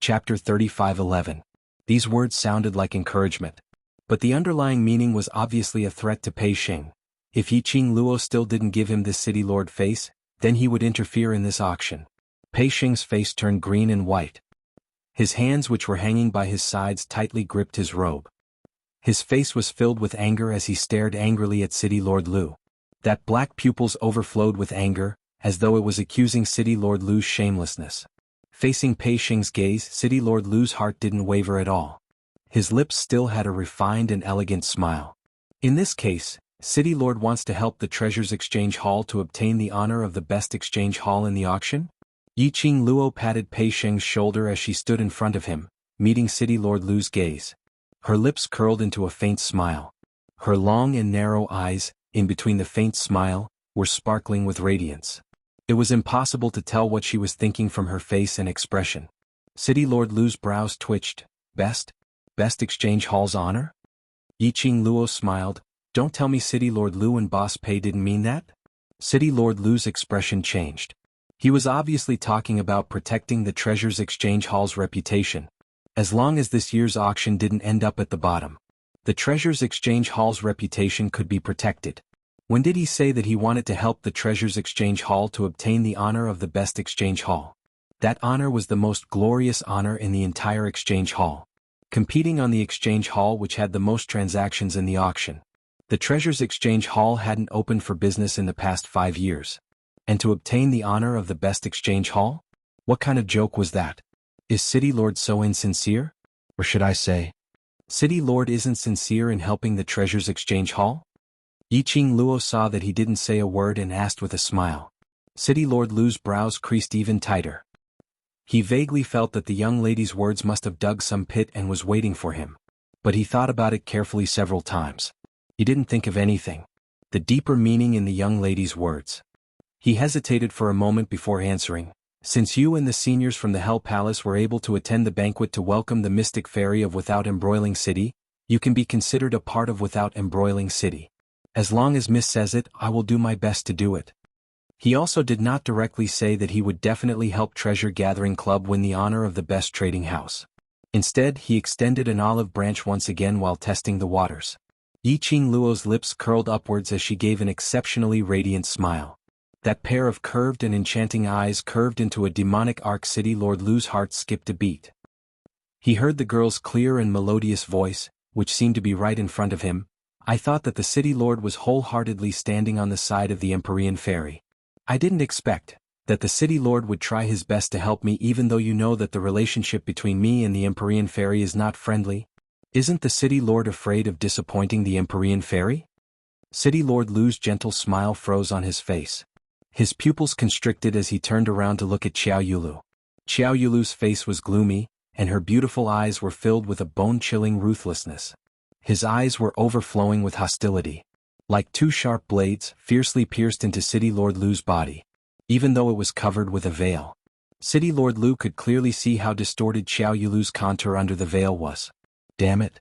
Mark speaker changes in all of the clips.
Speaker 1: Chapter 35:11. These words sounded like encouragement. But the underlying meaning was obviously a threat to Pei Xing. If Yi Qing Luo still didn't give him this city lord face, then he would interfere in this auction. Pei Xing's face turned green and white. His hands, which were hanging by his sides, tightly gripped his robe. His face was filled with anger as he stared angrily at City Lord Lu. That black pupils overflowed with anger, as though it was accusing City Lord Lu's shamelessness. Facing Pei Xing's gaze, City Lord Lu's heart didn't waver at all. His lips still had a refined and elegant smile. In this case, City Lord wants to help the Treasures Exchange Hall to obtain the honor of the best exchange hall in the auction? Yi Qing Luo patted Pei Xing's shoulder as she stood in front of him, meeting City Lord Lu's gaze. Her lips curled into a faint smile. Her long and narrow eyes, in between the faint smile, were sparkling with radiance. It was impossible to tell what she was thinking from her face and expression. City Lord Lu's brows twitched. Best exchange hall's honor? Yi Qing Luo smiled. Don't tell me City Lord Lu and Boss Pei didn't mean that? City Lord Lu's expression changed. He was obviously talking about protecting the Treasures Exchange Hall's reputation. As long as this year's auction didn't end up at the bottom, the Treasures Exchange Hall's reputation could be protected. When did he say that he wanted to help the Treasures Exchange Hall to obtain the honor of the best exchange hall? That honor was the most glorious honor in the entire exchange hall. Competing on the exchange hall which had the most transactions in the auction. The Treasures Exchange Hall hadn't opened for business in the past 5 years. And to obtain the honor of the best exchange hall? What kind of joke was that? Is City Lord so insincere? Or should I say, City Lord isn't sincere in helping the Treasures Exchange Hall? Yi Qing Luo saw that he didn't say a word and asked with a smile. City Lord Lu's brows creased even tighter. He vaguely felt that the young lady's words must have dug some pit and was waiting for him. But he thought about it carefully several times. He didn't think of anything. The deeper meaning in the young lady's words. He hesitated for a moment before answering. Since you and the seniors from the Hell Palace were able to attend the banquet to welcome the mystic fairy of Without Embroiling City, you can be considered a part of Without Embroiling City. As long as Miss says it, I will do my best to do it. He also did not directly say that he would definitely help Treasure Gathering Club win the honor of the best trading house. Instead, he extended an olive branch once again while testing the waters. Yi Qing Luo's lips curled upwards as she gave an exceptionally radiant smile. That pair of curved and enchanting eyes curved into a demonic arc. City Lord Lu's heart skipped a beat. He heard the girl's clear and melodious voice, which seemed to be right in front of him. I thought that the City Lord was wholeheartedly standing on the side of the Empyrean Fairy. I didn't expect that the City Lord would try his best to help me, even though you know that the relationship between me and the Empyrean Fairy is not friendly. Isn't the City Lord afraid of disappointing the Empyrean Fairy? City Lord Lu's gentle smile froze on his face. His pupils constricted as he turned around to look at Xiao Yulu. Xiao Yulu's face was gloomy, and her beautiful eyes were filled with a bone-chilling ruthlessness. His eyes were overflowing with hostility. Like two sharp blades, fiercely pierced into City Lord Lu's body. Even though it was covered with a veil. City Lord Lu could clearly see how distorted Xiao Yulu's contour under the veil was. Damn it.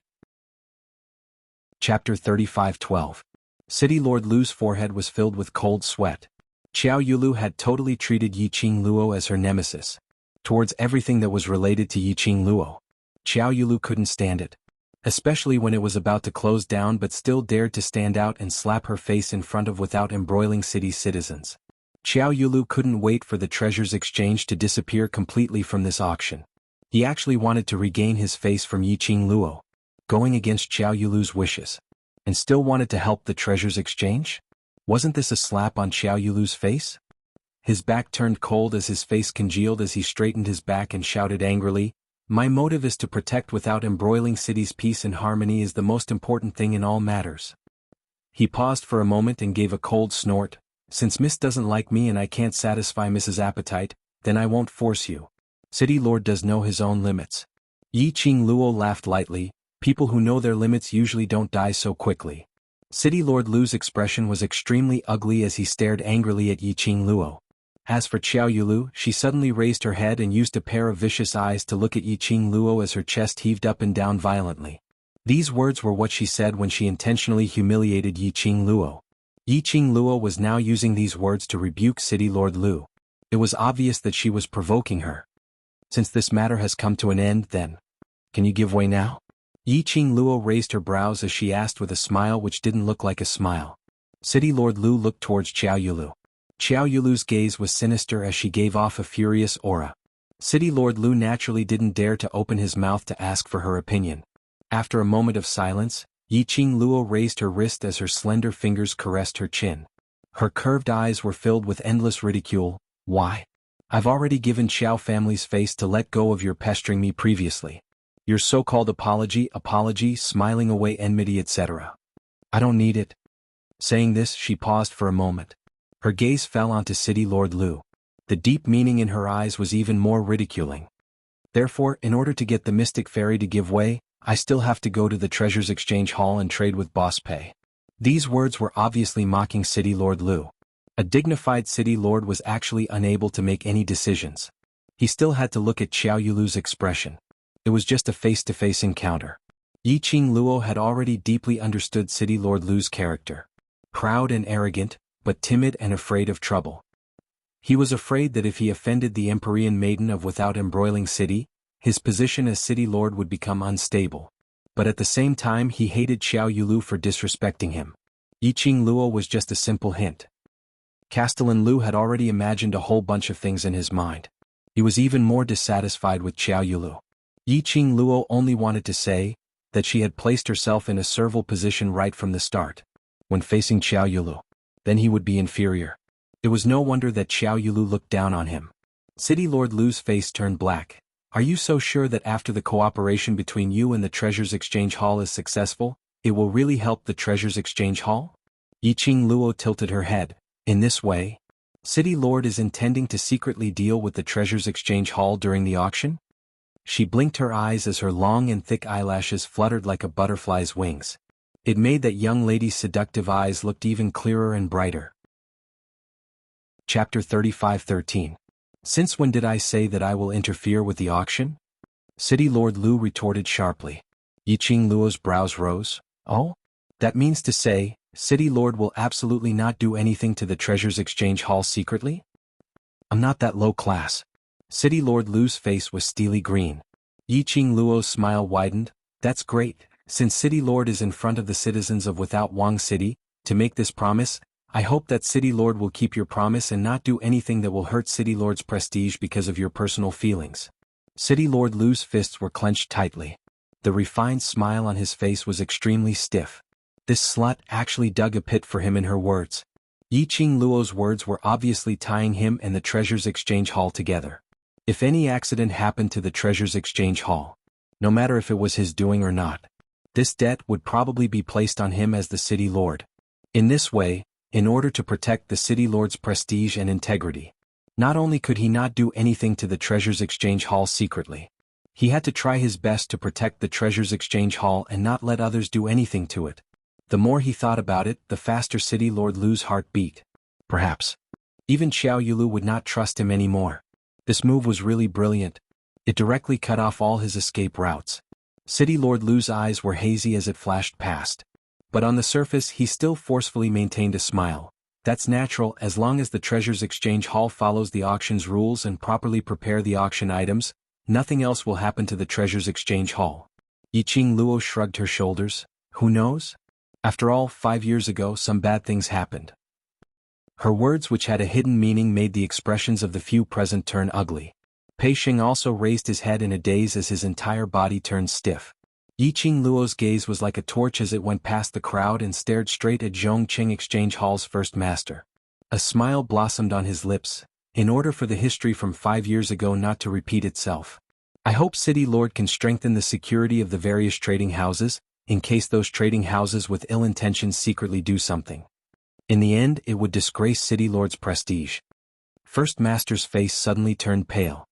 Speaker 1: Chapter 35:12. City Lord Lu's forehead was filled with cold sweat. Xiao Yulu had totally treated Yi Qing Luo as her nemesis. Towards everything that was related to Yi Qing Luo. Xiao Yulu couldn't stand it. Especially when it was about to close down, but still dared to stand out and slap her face in front of Without Embroiling City's citizens. Xiao Yulu couldn't wait for the Treasures Exchange to disappear completely from this auction. He actually wanted to regain his face from Yi Qing Luo, going against Xiao Yulu's wishes, and still wanted to help the Treasures Exchange? Wasn't this a slap on Xiao Yulu's face? His back turned cold as his face congealed as he straightened his back and shouted angrily, My motive is to protect Without Embroiling City's peace and harmony is the most important thing in all matters. He paused for a moment and gave a cold snort. Since Miss doesn't like me and I can't satisfy Mrs. Appetite, then I won't force you. City Lord does know his own limits. Yi Qing Luo laughed lightly. People who know their limits usually don't die so quickly. City Lord Lu's expression was extremely ugly as he stared angrily at Yi Qing Luo. As for Xiao Yulu, she suddenly raised her head and used a pair of vicious eyes to look at Yi Qing Luo as her chest heaved up and down violently. These words were what she said when she intentionally humiliated Yi Qing Luo. Yi Qing Luo was now using these words to rebuke City Lord Lu. It was obvious that she was provoking her. Since this matter has come to an end, then, can you give way now? Yi Qing Luo raised her brows as she asked with a smile which didn't look like a smile. City Lord Lu looked towards Qiao Yulu. Qiao Yulu's gaze was sinister as she gave off a furious aura. City Lord Lu naturally didn't dare to open his mouth to ask for her opinion. After a moment of silence, Yi Qing Luo raised her wrist as her slender fingers caressed her chin. Her curved eyes were filled with endless ridicule. Why? I've already given Qiao family's face to let go of your pestering me previously. Your so-called apology, smiling away enmity, etc. I don't need it. Saying this, she paused for a moment. Her gaze fell onto City Lord Lu. The deep meaning in her eyes was even more ridiculing. Therefore, in order to get the Mystic Fairy to give way, I still have to go to the Treasures Exchange Hall and trade with Boss Pei. These words were obviously mocking City Lord Lu. A dignified city lord was actually unable to make any decisions. He still had to look at Qiao Yulu's expression. It was just a face-to-face encounter. Yi Qing Luo had already deeply understood City Lord Lu's character. Proud and arrogant, but timid and afraid of trouble. He was afraid that if he offended the Empyrean Maiden of Without Embroiling City, his position as City Lord would become unstable. But at the same time he hated Qiao Yulu for disrespecting him. Yi Qing Luo was just a simple hint. Castellan Lu had already imagined a whole bunch of things in his mind. He was even more dissatisfied with Qiao Yulu. Yi Qing Luo only wanted to say that she had placed herself in a servile position right from the start. When facing Qiao Yulu, then he would be inferior. It was no wonder that Qiao Yulu looked down on him. City Lord Lu's face turned black. Are you so sure that after the cooperation between you and the Treasures Exchange Hall is successful, it will really help the Treasures Exchange Hall? Yi Qing Luo tilted her head. In this way, City Lord is intending to secretly deal with the Treasures Exchange Hall during the auction? She blinked her eyes as her long and thick eyelashes fluttered like a butterfly's wings. It made that young lady's seductive eyes look even clearer and brighter. Chapter 35:13. Since when did I say that I will interfere with the auction? City Lord Lu retorted sharply. Yi Qing Luo's brows rose. Oh? That means to say, City Lord will absolutely not do anything to the Treasures Exchange Hall secretly? I'm not that low class. City Lord Lu's face was steely green. Yi Qing Luo's smile widened. That's great. Since City Lord is in front of the citizens of Without Wang City, to make this promise, I hope that City Lord will keep your promise and not do anything that will hurt City Lord's prestige because of your personal feelings. City Lord Lu's fists were clenched tightly. The refined smile on his face was extremely stiff. This slut actually dug a pit for him in her words. Yi Qing Luo's words were obviously tying him and the Treasures Exchange Hall together. If any accident happened to the Treasures Exchange Hall, no matter if it was his doing or not, this debt would probably be placed on him as the City Lord. In this way, in order to protect the City Lord's prestige and integrity, not only could he not do anything to the Treasures Exchange Hall secretly, he had to try his best to protect the Treasures Exchange Hall and not let others do anything to it. The more he thought about it, the faster City Lord Lu's heart beat. Perhaps even Qiao Yulu would not trust him anymore. This move was really brilliant. It directly cut off all his escape routes. City Lord Lu's eyes were hazy as it flashed past. But on the surface he still forcefully maintained a smile. That's natural as long as the Treasures Exchange Hall follows the auction's rules and properly prepare the auction items, nothing else will happen to the Treasures Exchange Hall. Yi Qing Luo shrugged her shoulders. Who knows? After all, 5 years ago some bad things happened. Her words, which had a hidden meaning, made the expressions of the few present turn ugly. Pei Xing also raised his head in a daze as his entire body turned stiff. Yi Qing Luo's gaze was like a torch as it went past the crowd and stared straight at Zhongqing Exchange Hall's first master. A smile blossomed on his lips, in order for the history from 5 years ago not to repeat itself. I hope City Lord can strengthen the security of the various trading houses, in case those trading houses with ill intentions secretly do something. In the end, it would disgrace City Lord's prestige. First Master's face suddenly turned pale.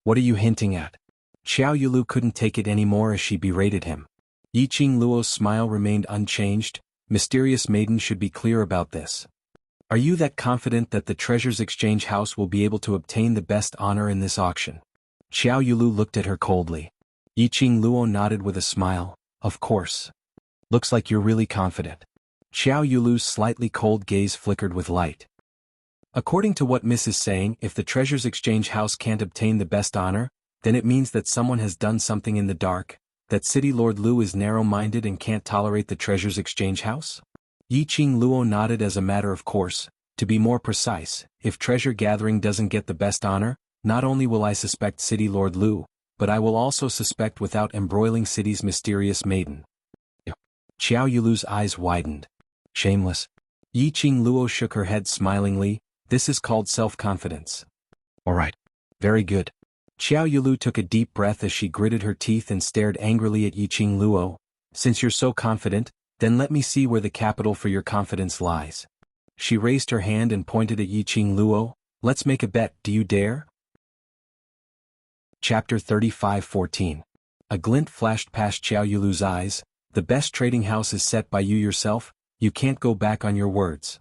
Speaker 1: What are you hinting at? Qiao Yulu couldn't take it anymore as she berated him. Yi Qing Luo's smile remained unchanged. Mysterious maiden should be clear about this. Are you that confident that the Treasures Exchange House will be able to obtain the best honor in this auction? Qiao Yulu looked at her coldly. Yi Qing Luo nodded with a smile. Of course. Looks like you're really confident. Qiao Yulu's slightly cold gaze flickered with light. According to what Miss is saying, if the Treasures Exchange House can't obtain the best honor, Then it means that someone has done something in the dark, that City Lord Lu is narrow-minded and can't tolerate the treasures exchange house? Yi Qing Luo nodded as a matter of course. To be more precise, if treasure gathering doesn't get the best honor, not only will I suspect City Lord Lu, but I will also suspect Without Embroiling City's mysterious maiden. Xiao Yulu's eyes widened. Shameless. Yi Qing Luo shook her head smilingly. This is called self-confidence. Alright. Very good. Xiao Yulu took a deep breath as she gritted her teeth and stared angrily at Yi Qing Luo. Since you're so confident, then let me see where the capital for your confidence lies. She raised her hand and pointed at Yi Qing Luo. Let's make a bet, do you dare? Chapter 35:14. A glint flashed past Xiao Yulu's eyes. The best trading house is set by you yourself, you can't go back on your words.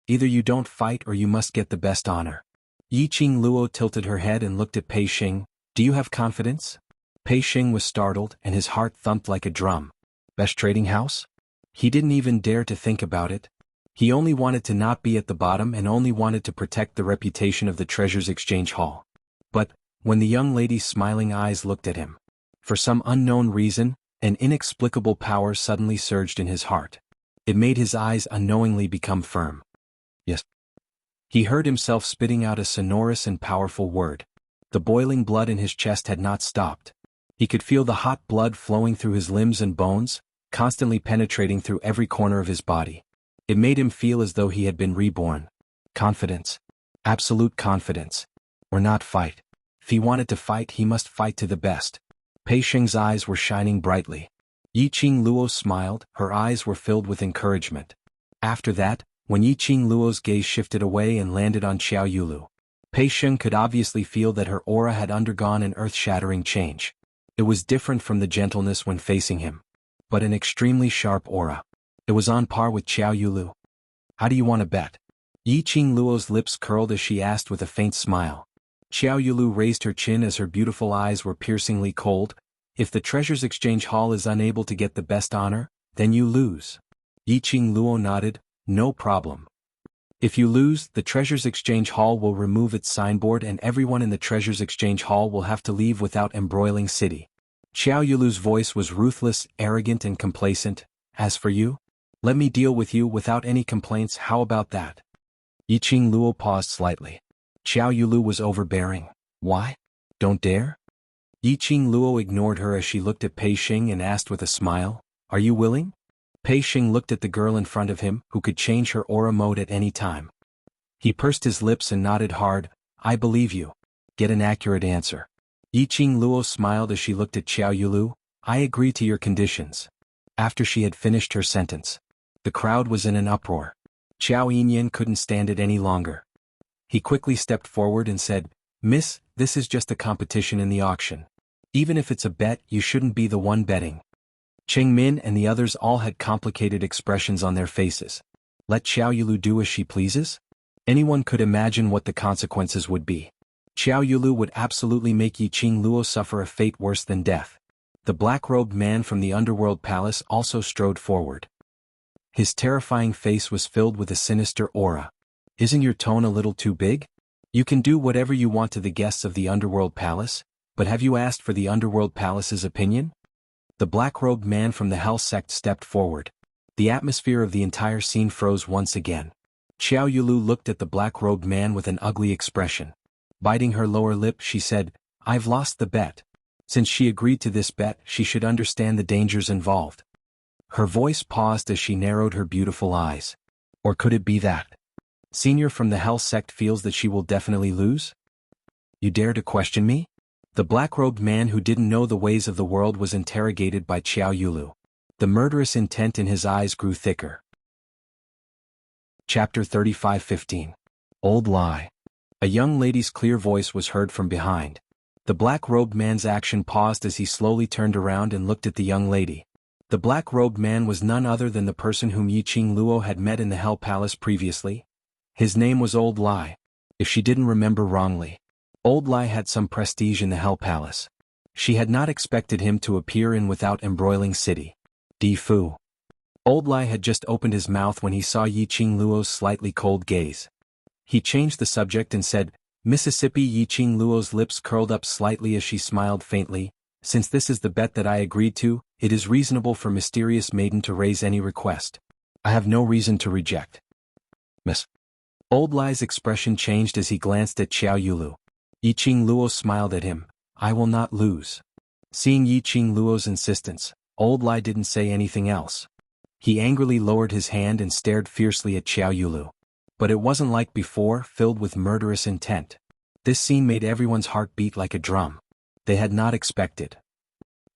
Speaker 1: Either you don't fight or you must get the best honor. Yi Qing Luo tilted her head and looked at Pei Xing. Do you have confidence? Pei Xing was startled and his heart thumped like a drum. Best trading house? He didn't even dare to think about it. He only wanted to not be at the bottom and only wanted to protect the reputation of the Treasures Exchange Hall. But, when the young lady's smiling eyes looked at him, for some unknown reason, an inexplicable power suddenly surged in his heart. It made his eyes unknowingly become firm. Yes. He heard himself spitting out a sonorous and powerful word. The boiling blood in his chest had not stopped. He could feel the hot blood flowing through his limbs and bones, constantly penetrating through every corner of his body. It made him feel as though he had been reborn. Confidence. Absolute confidence. Or not fight. If he wanted to fight, he must fight to the best. Pei Xing's eyes were shining brightly. Yi Qing Luo smiled, her eyes were filled with encouragement. After that, when Yi Qing Luo's gaze shifted away and landed on Xiao Yulu, Pei Xing could obviously feel that her aura had undergone an earth-shattering change. It was different from the gentleness when facing him, but an extremely sharp aura. It was on par with Xiao Yulu. How do you want to bet? Yi Qing Luo's lips curled as she asked with a faint smile. Xiao Yulu raised her chin as her beautiful eyes were piercingly cold. If the Treasures Exchange Hall is unable to get the best honor, then you lose. Yi Qing Luo nodded. No problem. If you lose, the Treasures Exchange Hall will remove its signboard and everyone in the Treasures Exchange Hall will have to leave Without Embroiling City. Xiao Yulu's voice was ruthless, arrogant and complacent. As for you? Let me deal with you without any complaints, how about that? Yi Qing Luo paused slightly. Xiao Yulu was overbearing. Why? Don't dare? Yi Qing Luo ignored her as she looked at Pei Xing and asked with a smile, Are you willing? Pei Xing looked at the girl in front of him, who could change her aura mode at any time. He pursed his lips and nodded hard. I believe you. Get an accurate answer. Yi Qing Luo smiled as she looked at Xiao Yulu. I agree to your conditions. After she had finished her sentence, the crowd was in an uproar. Xiao Yinyan couldn't stand it any longer. He quickly stepped forward and said, Miss, this is just a competition in the auction. Even if it's a bet, you shouldn't be the one betting. Cheng Min and the others all had complicated expressions on their faces. Let Xiao Yulu do as she pleases? Anyone could imagine what the consequences would be. Xiao Yulu would absolutely make Yi Qing Luo suffer a fate worse than death. The black-robed man from the underworld palace also strode forward. His terrifying face was filled with a sinister aura. Isn't your tone a little too big? You can do whatever you want to the guests of the underworld palace, but have you asked for the underworld palace's opinion? The black-robed man from the Hell sect stepped forward. The atmosphere of the entire scene froze once again. Xiao Yulu looked at the black-robed man with an ugly expression. Biting her lower lip, she said, I've lost the bet. Since she agreed to this bet, she should understand the dangers involved. Her voice paused as she narrowed her beautiful eyes. Or could it be that Senior from the Hell sect feels that she will definitely lose? You dare to question me? The black-robed man who didn't know the ways of the world was interrogated by Xiao Yulu. The murderous intent in his eyes grew thicker. Chapter 35:15. Old Lie. A young lady's clear voice was heard from behind. The black-robed man's action paused as he slowly turned around and looked at the young lady. The black-robed man was none other than the person whom Yi Qing Luo had met in the Hell Palace previously. His name was Old Lie. If she didn't remember wrongly, Old Lie had some prestige in the Hell Palace. She had not expected him to appear in Without Embroiling City. Di Fu. Old Lie had just opened his mouth when he saw Yi Qing Luo's slightly cold gaze. He changed the subject and said, Mississippi Yiqing Luo's lips curled up slightly as she smiled faintly. Since this is the bet that I agreed to, it is reasonable for Mysterious Maiden to raise any request. I have no reason to reject. Miss. Old Lai's expression changed as he glanced at Xiao Yulu. Yiqing Luo smiled at him. I will not lose. Seeing Yiqing Luo's insistence, Old Lai didn't say anything else. He angrily lowered his hand and stared fiercely at Xiao Yulu. But it wasn't like before, filled with murderous intent. This scene made everyone's heart beat like a drum. They had not expected.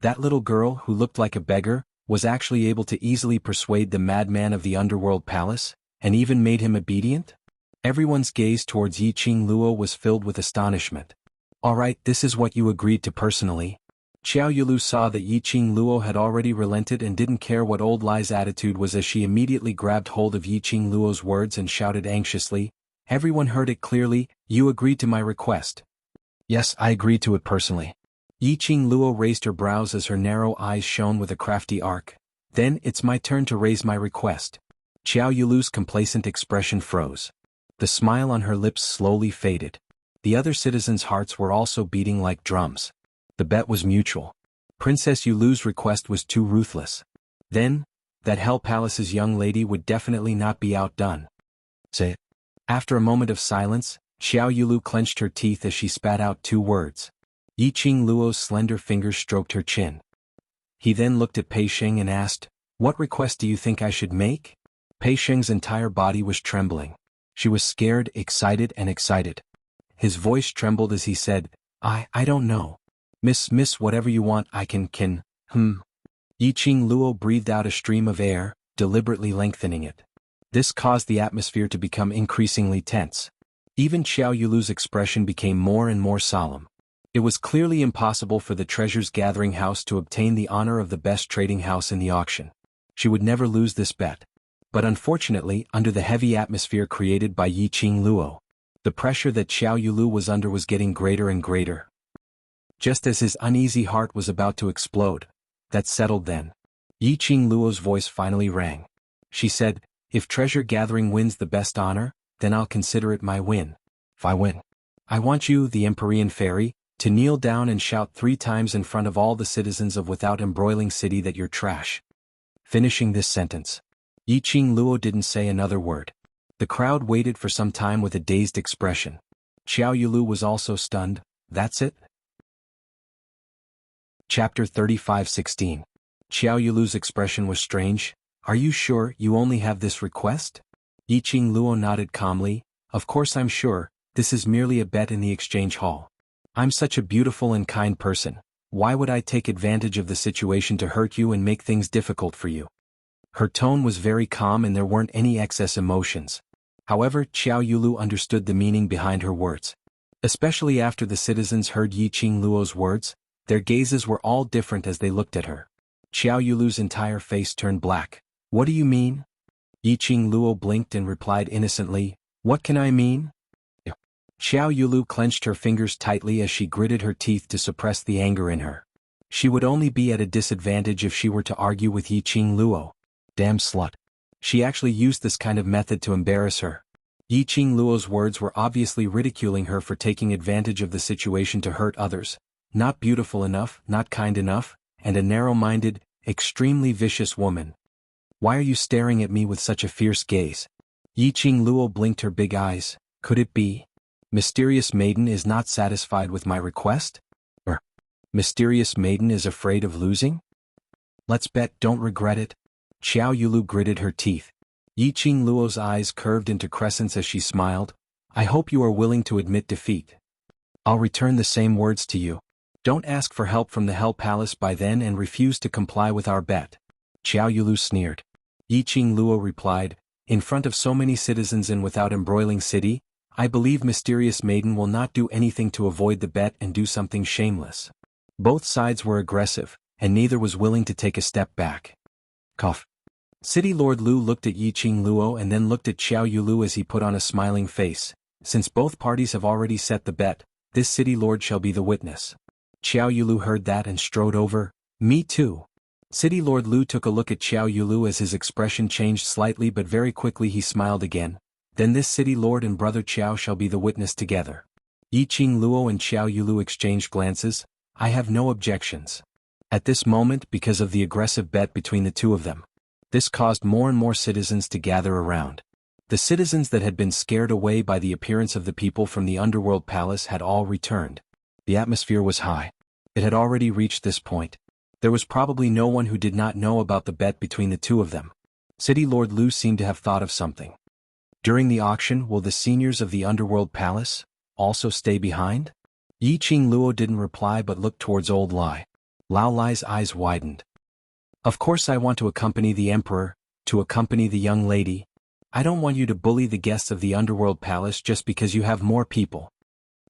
Speaker 1: That little girl, who looked like a beggar, was actually able to easily persuade the madman of the underworld palace, and even made him obedient? Everyone's gaze towards Yiqing Luo was filled with astonishment. Alright, this is what you agreed to personally. Xiao Yulu saw that Yiqing Luo had already relented and didn't care what Old Lai's attitude was as she immediately grabbed hold of Yiqing Luo's words and shouted anxiously. Everyone heard it clearly, you agreed to my request. Yes, I agreed to it personally. Yiqing Luo raised her brows as her narrow eyes shone with a crafty arc. Then, it's my turn to raise my request. Xiao Yulu's complacent expression froze. The smile on her lips slowly faded. The other citizens' hearts were also beating like drums. The bet was mutual. Princess Yulu's request was too ruthless. Then, that Hell Palace's young lady would definitely not be outdone. Say it. After a moment of silence, Xiao Yulu clenched her teeth as she spat out two words. Yiqing Luo's slender fingers stroked her chin. He then looked at Pei Sheng and asked, what request do you think I should make? Pei Sheng's entire body was trembling. She was scared, excited. His voice trembled as he said, I don't know. Miss, whatever you want, I can. Yiqing Luo breathed out a stream of air, deliberately lengthening it. This caused the atmosphere to become increasingly tense. Even Xiao Yulu's expression became more and more solemn. It was clearly impossible for the Treasures Gathering House to obtain the honor of the best trading house in the auction. She would never lose this bet. But unfortunately, under the heavy atmosphere created by Yiqing Luo, the pressure that Xiao Yulu was under was getting greater and greater. Just as his uneasy heart was about to explode, that settled then. Yiqing Luo's voice finally rang. She said, if Treasure Gathering wins the best honor, then I'll consider it my win. If I win, I want you, the Empyrean Fairy, to kneel down and shout 3 times in front of all the citizens of Without Embroiling City that you're trash. Finishing this sentence, Yiqing Luo didn't say another word. The crowd waited for some time with a dazed expression. Xiao Yulu was also stunned. That's it? Chapter 35:16. Xiao Yulu's expression was strange. Are you sure you only have this request? Yiqing Luo nodded calmly. Of course I'm sure, this is merely a bet in the exchange hall. I'm such a beautiful and kind person. Why would I take advantage of the situation to hurt you and make things difficult for you? Her tone was very calm and there weren't any excess emotions. However, Xiao Yulu understood the meaning behind her words. Especially after the citizens heard Yiqing Luo's words, their gazes were all different as they looked at her. Xiao Yulu's entire face turned black. What do you mean? Yiqing Luo blinked and replied innocently, what can I mean? Xiao Yulu clenched her fingers tightly as she gritted her teeth to suppress the anger in her. She would only be at a disadvantage if she were to argue with Yiqing Luo. Damn slut. She actually used this kind of method to embarrass her. Yiqing Luo's words were obviously ridiculing her for taking advantage of the situation to hurt others. Not beautiful enough, not kind enough, and a narrow-minded, extremely vicious woman. Why are you staring at me with such a fierce gaze? Yiqing Luo blinked her big eyes. Could it be? Mysterious Maiden is not satisfied with my request? Or, Mysterious Maiden is afraid of losing? Let's bet don't regret it. Xiao Yulu gritted her teeth. Yiqing Luo's eyes curved into crescents as she smiled. I hope you are willing to admit defeat. I'll return the same words to you. Don't ask for help from the Hell Palace by then and refuse to comply with our bet. Xiao Yulu sneered. Yiqing Luo replied, in front of so many citizens in Without Embroiling City, I believe Mysterious Maiden will not do anything to avoid the bet and do something shameless. Both sides were aggressive, and neither was willing to take a step back. Cough. City Lord Lu looked at Yiqing Luo and then looked at Xiao Yulu as he put on a smiling face. Since both parties have already set the bet, this City Lord shall be the witness. Xiao Yulu heard that and strode over. Me too. City Lord Lu took a look at Xiao Yulu as his expression changed slightly but very quickly he smiled again. Then this City Lord and Brother Qiao shall be the witness together. Yi Qing Luo and Xiao Yulu exchanged glances. I have no objections. At this moment, because of the aggressive bet between the two of them, this caused more and more citizens to gather around. The citizens that had been scared away by the appearance of the people from the underworld palace had all returned. The atmosphere was high. It had already reached this point. There was probably no one who did not know about the bet between the two of them. City Lord Lu seemed to have thought of something. During the auction, will the seniors of the underworld palace also stay behind? Yi Qing Luo didn't reply but looked towards Old Lai. Lao Lai's eyes widened. Of course I want to accompany the emperor, to accompany the young lady. I don't want you to bully the guests of the underworld palace just because you have more people.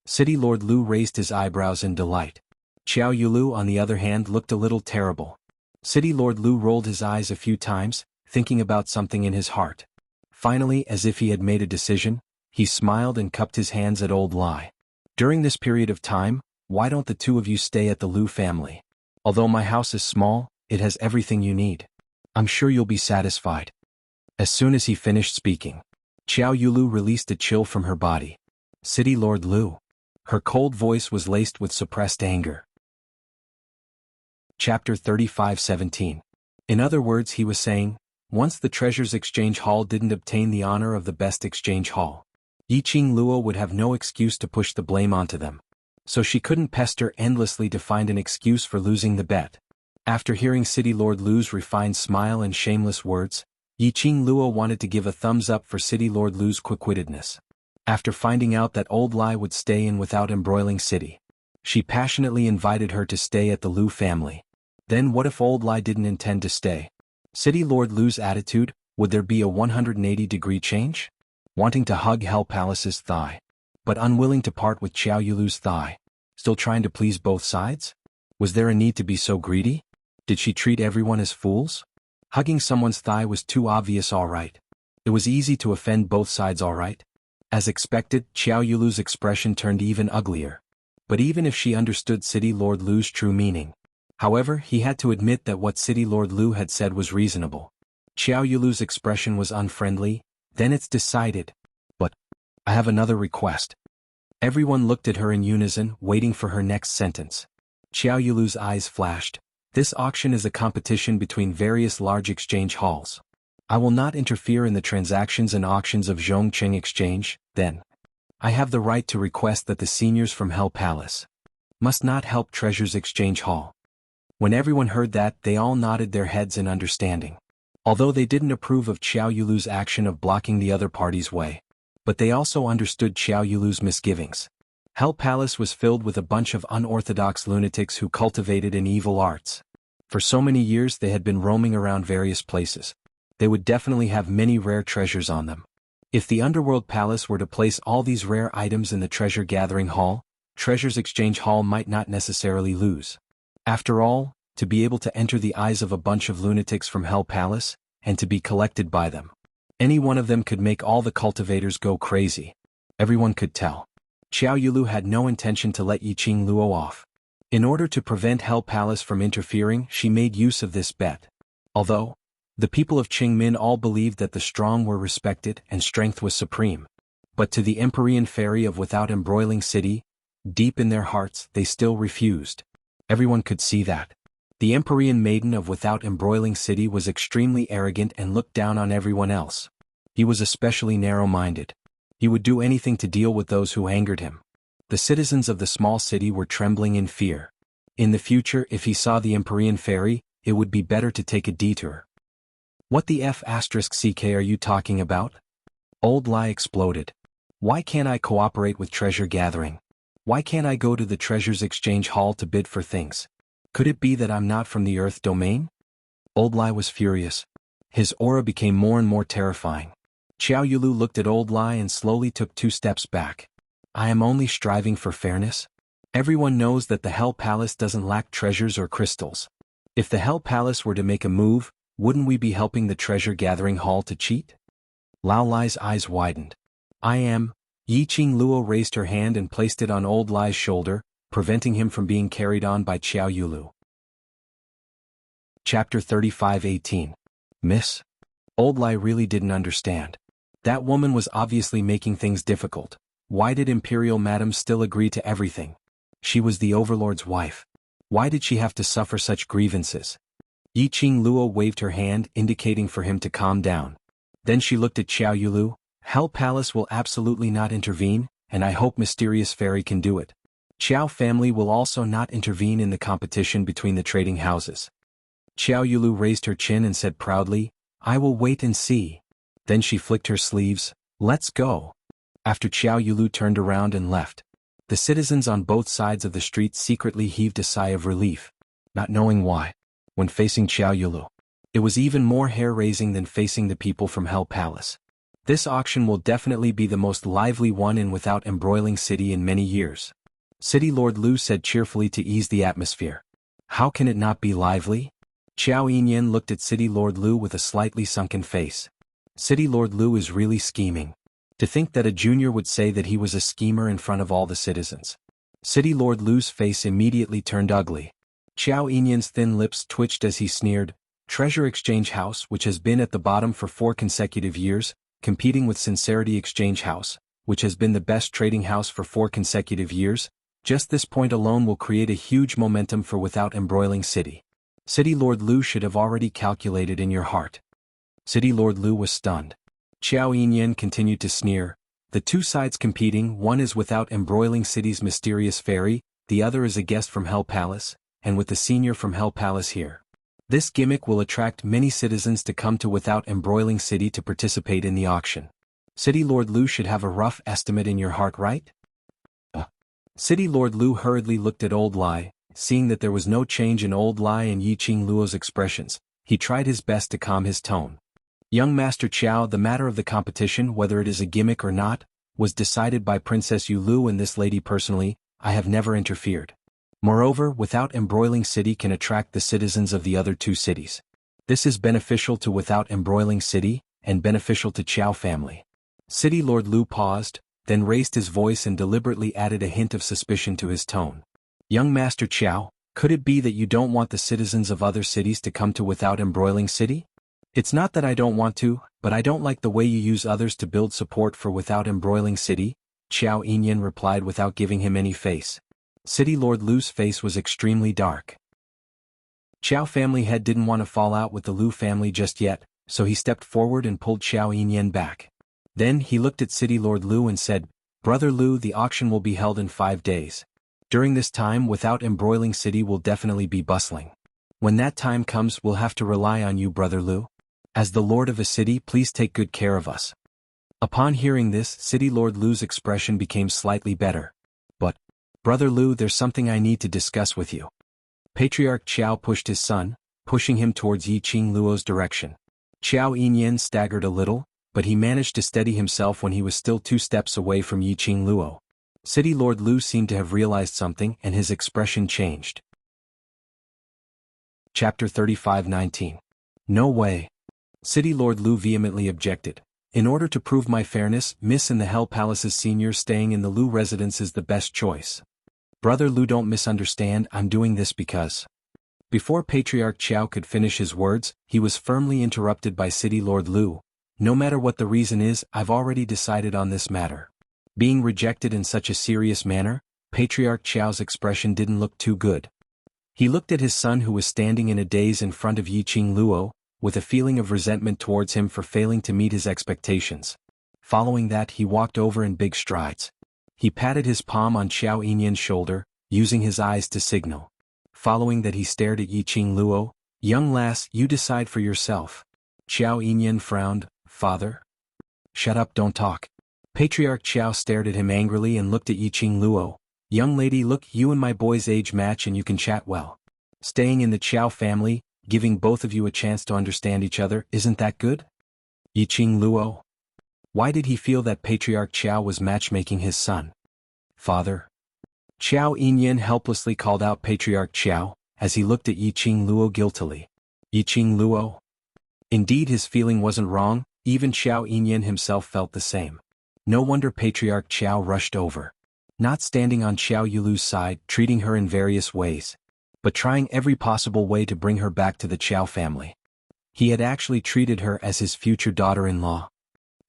Speaker 1: City Lord Lu raised his eyebrows in delight. Xiao Yulu on the other hand looked a little terrible. City Lord Lu rolled his eyes a few times, thinking about something in his heart. Finally, as if he had made a decision, he smiled and cupped his hands at Old Lai. During this period of time, why don't the two of you stay at the Lu family? Although my house is small, it has everything you need. I'm sure you'll be satisfied. As soon as he finished speaking, Xiao Yulu released a chill from her body. City Lord Lu. Her cold voice was laced with suppressed anger. Chapter 35:17. In other words, he was saying, once the Treasures Exchange Hall didn't obtain the honor of the best exchange hall, Yi Qing Luo would have no excuse to push the blame onto them. So she couldn't pester endlessly to find an excuse for losing the bet. After hearing City Lord Lu's refined smile and shameless words, Yi Qing Luo wanted to give a thumbs up for City Lord Lu's quick-wittedness. After finding out that Old Lai would stay in without embroiling City, she passionately invited her to stay at the Lu family. Then what if Old Lai didn't intend to stay? City Lord Lu's attitude, would there be a 180-degree change? Wanting to hug Hell Palace's thigh, but unwilling to part with Xiao Yulu's thigh, still trying to please both sides? Was there a need to be so greedy? Did she treat everyone as fools? Hugging someone's thigh was too obvious, alright. It was easy to offend both sides, alright. As expected, Xiao Yulu's expression turned even uglier. But even if she understood City Lord Lu's true meaning, however, he had to admit that what City Lord Lu had said was reasonable. Xiao Yulu's expression was unfriendly. Then it's decided. But I have another request. Everyone looked at her in unison, waiting for her next sentence. Xiao Yulu's eyes flashed. This auction is a competition between various large exchange halls. I will not interfere in the transactions and auctions of Zhongqing Exchange, then. I have the right to request that the seniors from Hell Palace must not help Treasures Exchange Hall. When everyone heard that, they all nodded their heads in understanding. Although they didn't approve of Xiao Yulu's action of blocking the other party's way, but they also understood Xiao Yulu's misgivings. Hell Palace was filled with a bunch of unorthodox lunatics who cultivated an evil arts. For so many years they had been roaming around various places. They would definitely have many rare treasures on them. If the Underworld Palace were to place all these rare items in the Treasure Gathering Hall, Treasures Exchange Hall might not necessarily lose. After all, to be able to enter the eyes of a bunch of lunatics from Hell Palace, and to be collected by them. Any one of them could make all the cultivators go crazy. Everyone could tell. Xiao Yulu had no intention to let Yi Qing Luo off. In order to prevent Hell Palace from interfering, she made use of this bet. Although, the people of Qingmin all believed that the strong were respected and strength was supreme. But to the Empyrean Fairy of Without Embroiling City, deep in their hearts they still refused. Everyone could see that. The Empyrean Maiden of Without Embroiling City was extremely arrogant and looked down on everyone else. He was especially narrow-minded. He would do anything to deal with those who angered him. The citizens of the small city were trembling in fear. In the future, if he saw the Empyrean Fairy, it would be better to take a detour. What the F***ck are you talking about? Old Lai exploded. Why can't I cooperate with treasure gathering? Why can't I go to the Treasures Exchange Hall to bid for things? Could it be that I'm not from the Earth domain? Old Lai was furious. His aura became more and more terrifying. Xiao Yulu looked at Old Lai and slowly took 2 steps back. I am only striving for fairness. Everyone knows that the Hell Palace doesn't lack treasures or crystals. If the Hell Palace were to make a move, wouldn't we be helping the Treasure Gathering Hall to cheat? Lao Lai's eyes widened. I am. Yi Qing Luo raised her hand and placed it on Old Lai's shoulder, preventing him from being carried on by Xiao Yulu. Chapter 35:18. Miss? Old Lai really didn't understand. That woman was obviously making things difficult. Why did Imperial Madam still agree to everything? She was the Overlord's wife. Why did she have to suffer such grievances? Yi Qing Luo waved her hand, indicating for him to calm down. Then she looked at Xiao Yulu. Hell Palace will absolutely not intervene, and I hope Mysterious Fairy can do it. Qiao family will also not intervene in the competition between the trading houses. Xiao Yulu raised her chin and said proudly, I will wait and see. Then she flicked her sleeves. Let's go. After Xiao Yulu turned around and left, the citizens on both sides of the street secretly heaved a sigh of relief, not knowing why. When facing Xiao Yulu, it was even more hair-raising than facing the people from Hell Palace. This auction will definitely be the most lively one in Without Embroiling City in many years. City Lord Lu said cheerfully to ease the atmosphere. How can it not be lively? Qiao Yinyan looked at City Lord Lu with a slightly sunken face. City Lord Lu is really scheming. To think that a junior would say that he was a schemer in front of all the citizens. City Lord Lu's face immediately turned ugly. Qiao Yinyan's thin lips twitched as he sneered. Treasure Exchange House, which has been at the bottom for 4 consecutive years, competing with Sincerity Exchange House, which has been the best trading house for 4 consecutive years, just this point alone will create a huge momentum for Without Embroiling City. City Lord Lu should have already calculated in your heart. City Lord Lu was stunned. Qiao Yinyan continued to sneer. The 2 sides competing, one is Without Embroiling City's Mysterious Fairy, the other is a guest from Hell Palace, and with the senior from Hell Palace here. This gimmick will attract many citizens to come to Without Embroiling City to participate in the auction. City Lord Lu should have a rough estimate in your heart, right? City Lord Lu hurriedly looked at Old Lai. Seeing that there was no change in Old Lai and Yi Qing Luo's expressions, he tried his best to calm his tone. Young Master Qiao, the matter of the competition, whether it is a gimmick or not, was decided by Princess Yu Lu and this lady personally. I have never interfered. Moreover, Without Embroiling City can attract the citizens of the other 2 cities. This is beneficial to Without Embroiling City, and beneficial to Qiao family. City Lord Lu paused, then raised his voice and deliberately added a hint of suspicion to his tone. Young Master Qiao, could it be that you don't want the citizens of other cities to come to Without Embroiling City? It's not that I don't want to, but I don't like the way you use others to build support for Without Embroiling City, Qiao Yinyan replied without giving him any face. City Lord Lu's face was extremely dark. Qiao family head didn't want to fall out with the Lu family just yet, so he stepped forward and pulled Qiao Yinyan back. Then he looked at City Lord Lu and said, Brother Lu, the auction will be held in 5 days. During this time, Without Embroiling City will definitely be bustling. When that time comes, we'll have to rely on you, Brother Lu. As the Lord of a city, please take good care of us. Upon hearing this, City Lord Lu's expression became slightly better. But, Brother Lu, there's something I need to discuss with you. Patriarch Qiao pushed his son, pushing him towards Yi Qing Luo's direction. Qiao Yinyan staggered a little, but he managed to steady himself when he was still 2 steps away from Yi Qing Luo. City Lord Lu seemed to have realized something and his expression changed. Chapter 35:19. No way. City Lord Lu vehemently objected. In order to prove my fairness, Miss in the Hell Palace's senior staying in the Lu residence is the best choice. Brother Lu, don't misunderstand, I'm doing this because... Before Patriarch Qiao could finish his words, he was firmly interrupted by City Lord Lu. No matter what the reason is, I've already decided on this matter. Being rejected in such a serious manner, Patriarch Qiao's expression didn't look too good. He looked at his son who was standing in a daze in front of Yi Qing Luo, with a feeling of resentment towards him for failing to meet his expectations. Following that, he walked over in big strides. He patted his palm on Qiao Yinyan's shoulder, using his eyes to signal. Following that, he stared at Yi Qing Luo. Young lass, you decide for yourself. Qiao Yinyan frowned. Father? Shut up, don't talk. Patriarch Qiao stared at him angrily and looked at Yi Qing Luo. Young lady, look, you and my boy's age match and you can chat well. Staying in the Qiao family, giving both of you a chance to understand each other, isn't that good? Yi Qing Luo? Why did he feel that Patriarch Qiao was matchmaking his son? Father? Qiao Yinyan helplessly called out Patriarch Qiao, as he looked at Yi Qing Luo guiltily. Yi Qing Luo? Indeed, his feeling wasn't wrong, even Qiao Yinyan himself felt the same. No wonder Patriarch Qiao rushed over. Not standing on Xiao Yulu's side, treating her in various ways, but trying every possible way to bring her back to the Qiao family. He had actually treated her as his future daughter-in-law.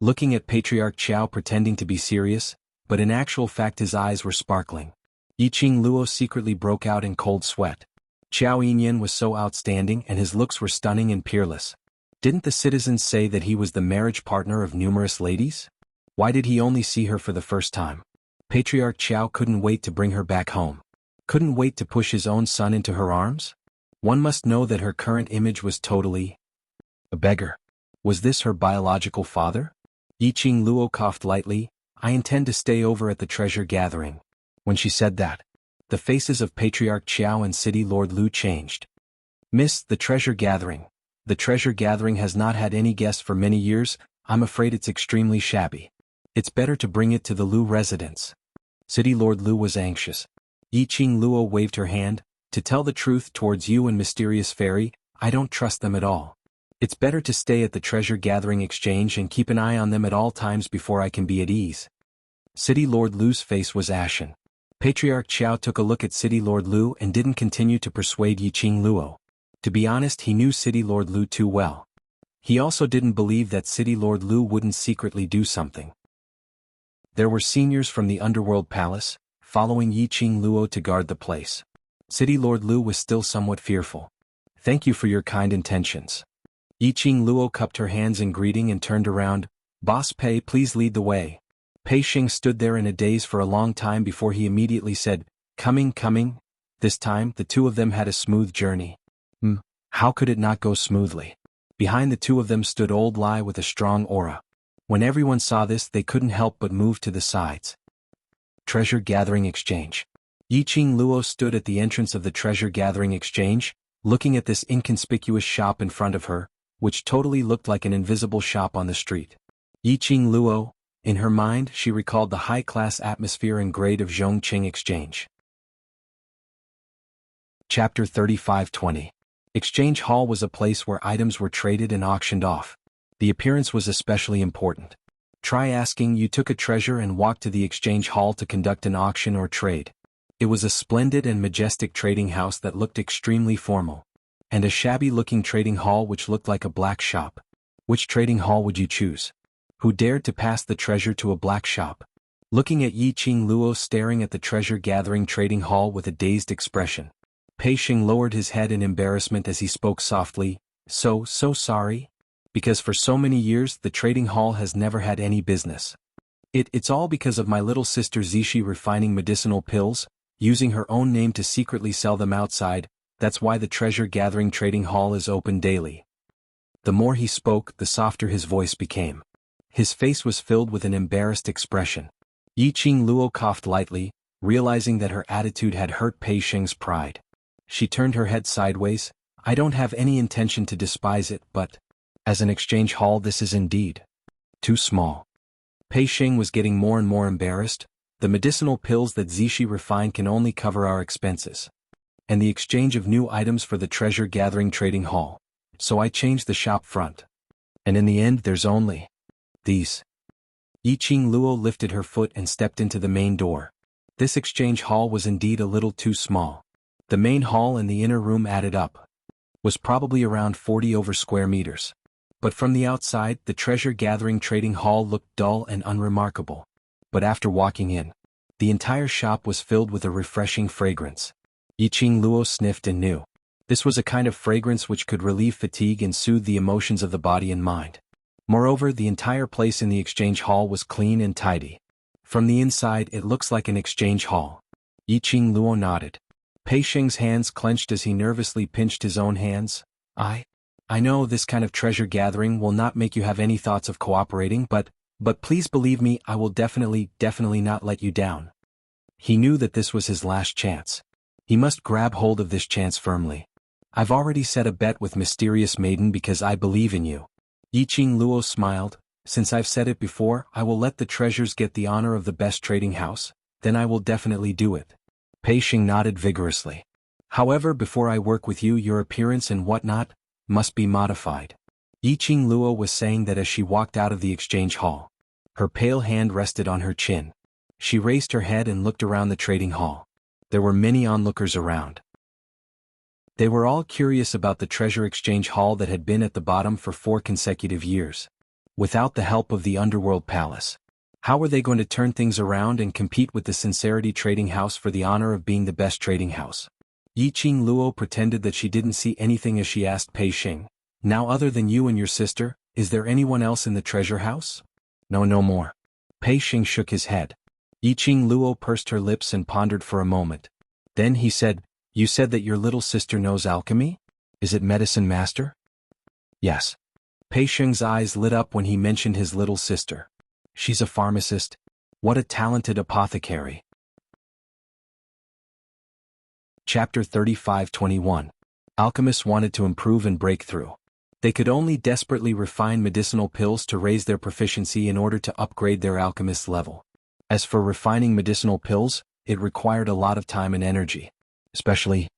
Speaker 1: Looking at Patriarch Qiao pretending to be serious, but in actual fact his eyes were sparkling. Yiqing Luo secretly broke out in cold sweat. Qiao Yinyan was so outstanding and his looks were stunning and peerless. Didn't the citizens say that he was the marriage partner of numerous ladies? Why did he only see her for the first time? Patriarch Qiao couldn't wait to bring her back home. Couldn't wait to push his own son into her arms? One must know that her current image was totally a beggar. Was this her biological father? Yiqing Luo coughed lightly. I intend to stay over at the treasure gathering. When she said that, the faces of Patriarch Qiao and City Lord Lu changed. Miss, the treasure gathering. The treasure gathering has not had any guests for many years. I'm afraid it's extremely shabby. It's better to bring it to the Lu residence. City Lord Lu was anxious. Yiqing Luo waved her hand. To tell the truth towards you and Mysterious Fairy, I don't trust them at all. It's better to stay at the treasure gathering exchange and keep an eye on them at all times before I can be at ease. City Lord Lu's face was ashen. Patriarch Qiao took a look at City Lord Lu and didn't continue to persuade Yiqing Luo. To be honest, he knew City Lord Lu too well. He also didn't believe that City Lord Lu wouldn't secretly do something. There were seniors from the Underworld Palace, following Yiqing Luo to guard the place. City Lord Lu was still somewhat fearful. Thank you for your kind intentions. Yiqing Luo cupped her hands in greeting and turned around. Boss Pei, please lead the way. Pei Xing stood there in a daze for a long time before he immediately said, Coming. This time, the two of them had a smooth journey. How could it not go smoothly? Behind the two of them stood Old Lai with a strong aura. When everyone saw this, they couldn't help but move to the sides. Treasure Gathering Exchange. Yiqing Luo stood at the entrance of the Treasure Gathering Exchange, looking at this inconspicuous shop in front of her, which totally looked like an invisible shop on the street. Yiqing Luo, in her mind, she recalled the high-class atmosphere and grade of Zhongqing Exchange. Chapter 35-20. Exchange Hall was a place where items were traded and auctioned off. The appearance was especially important. Try asking you took a treasure and walked to the Exchange Hall to conduct an auction or trade. It was a splendid and majestic trading house that looked extremely formal. And a shabby-looking trading hall which looked like a black shop. Which trading hall would you choose? Who dared to pass the treasure to a black shop? Looking at Yiqing Luo staring at the treasure-gathering trading hall with a dazed expression. Pei Xing lowered his head in embarrassment as he spoke softly, so sorry? Because for so many years the trading hall has never had any business. It's all because of my little sister Zishi refining medicinal pills, using her own name to secretly sell them outside. That's why the treasure-gathering trading hall is open daily. The more he spoke, the softer his voice became. His face was filled with an embarrassed expression. Yiqing Luo coughed lightly, realizing that her attitude had hurt Pei Xing's pride. She turned her head sideways. I don't have any intention to despise it, but as an exchange hall this is indeed too small. Pei Xing was getting more and more embarrassed. The medicinal pills that Zishi refined can only cover our expenses. And the exchange of new items for the treasure-gathering trading hall. So I changed the shop front. And in the end there's only these. Yiqing Luo lifted her foot and stepped into the main door. This exchange hall was indeed a little too small. The main hall and the inner room added up was probably around 40 over square meters. But from the outside, the treasure-gathering trading hall looked dull and unremarkable. But after walking in, the entire shop was filled with a refreshing fragrance. Yiqing Luo sniffed and knew. This was a kind of fragrance which could relieve fatigue and soothe the emotions of the body and mind. Moreover, the entire place in the exchange hall was clean and tidy. From the inside, it looks like an exchange hall. Yiqing Luo nodded. Pei Xing's hands clenched as he nervously pinched his own hands. I know this kind of treasure gathering will not make you have any thoughts of cooperating, but please believe me, I will definitely not let you down. He knew that this was his last chance. He must grab hold of this chance firmly. I've already set a bet with Mysterious Maiden because I believe in you. Yiqing Luo smiled. Since I've said it before, I will let the treasures get the honor of the best trading house, then I will definitely do it. Pei Xing nodded vigorously. However, before I work with you, your appearance and whatnot must be modified. Yiqing Luo was saying that as she walked out of the exchange hall. Her pale hand rested on her chin. She raised her head and looked around the trading hall. There were many onlookers around. They were all curious about the treasure exchange hall that had been at the bottom for 4 consecutive years. Without the help of the Underworld Palace. How were they going to turn things around and compete with the Sincerity Trading House for the honor of being the best trading house? Yiqing Luo pretended that she didn't see anything as she asked Pei Xing, "Now other than you and your sister, is there anyone else in the treasure house?" "No, no more." Pei Xing shook his head. Yiqing Luo pursed her lips and pondered for a moment. Then he said, "You said that your little sister knows alchemy? Is it medicine master?" "Yes." Pei Xing's eyes lit up when he mentioned his little sister. "She's a pharmacist. What a talented apothecary." Chapter 35-21. Alchemists wanted to improve and break through. They could only desperately refine medicinal pills to raise their proficiency in order to upgrade their alchemist's level. As for refining medicinal pills, it required a lot of time and energy. Especially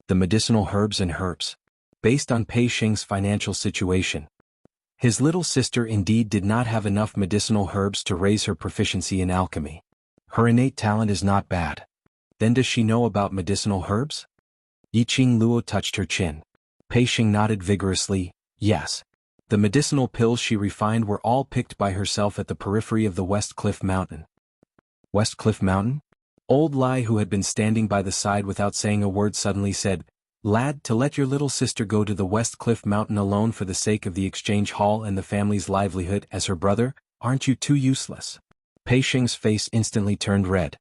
Speaker 1: the medicinal herbs and herbs. Based on Pei Xing's financial situation, his little sister indeed did not have enough medicinal herbs to raise her proficiency in alchemy. Her innate talent is not bad. Then does she know about medicinal herbs? Yiqing Luo touched her chin. Pei Xing nodded vigorously, yes. The medicinal pills she refined were all picked by herself at the periphery of the West Cliff Mountain. West Cliff Mountain? Old Lai, who had been standing by the side without saying a word, suddenly said, "Lad, to let your little sister go to the West Cliff Mountain alone for the sake of the exchange hall and the family's livelihood as her brother, aren't you too useless?" Pei Xing's face instantly turned red.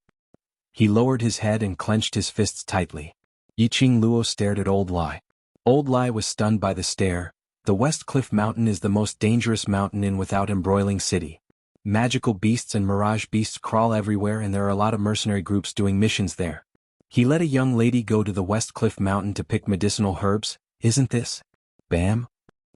Speaker 1: He lowered his head and clenched his fists tightly. Yiqing Luo stared at Old Lai. Old Lai was stunned by the stare. The West Cliff Mountain is the most dangerous mountain in Without Embroiling City. Magical beasts and mirage beasts crawl everywhere, and there are a lot of mercenary groups doing missions there. He let a young lady go to the West Cliff Mountain to pick medicinal herbs, isn't this? Bam?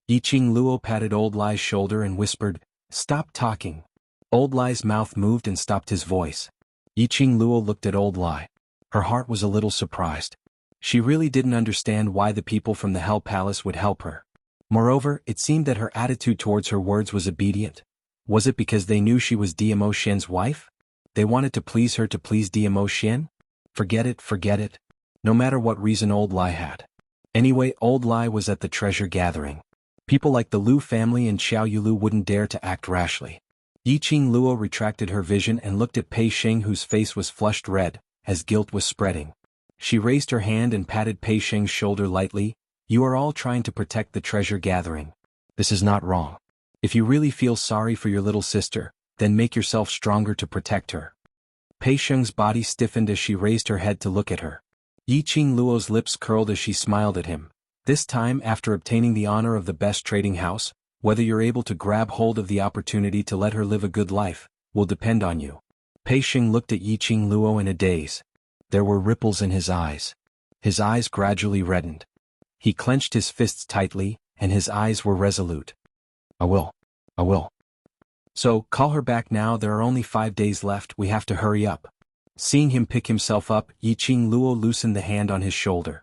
Speaker 1: Yiqing Luo patted Old Lai's shoulder and whispered, "Stop talking." Old Lai's mouth moved and stopped his voice. Yiqing Luo looked at Old Lai. Her heart was a little surprised. She really didn't understand why the people from the Hell Palace would help her. Moreover, it seemed that her attitude towards her words was obedient. Was it because they knew she was Diamo Xian's wife? They wanted to please her to please Diamo Xian? Forget it, forget it. No matter what reason Old Lai had. Anyway, Old Lai was at the treasure gathering. People like the Lu family and Xiao Yulu wouldn't dare to act rashly. Yiqing Luo retracted her vision and looked at Pei Xing, whose face was flushed red, as guilt was spreading. She raised her hand and patted Pei Xing's shoulder lightly. "You are all trying to protect the treasure gathering. This is not wrong. If you really feel sorry for your little sister, then make yourself stronger to protect her." Pei Xing's body stiffened as she raised her head to look at her. Yiqing Luo's lips curled as she smiled at him. "This time, after obtaining the honor of the best trading house, whether you're able to grab hold of the opportunity to let her live a good life, will depend on you." Pei Xing looked at Yiqing Luo in a daze. There were ripples in his eyes. His eyes gradually reddened. He clenched his fists tightly, and his eyes were resolute. I will. So, call her back now, there are only 5 days left, we have to hurry up." Seeing him pick himself up, Yiqing Luo loosened the hand on his shoulder.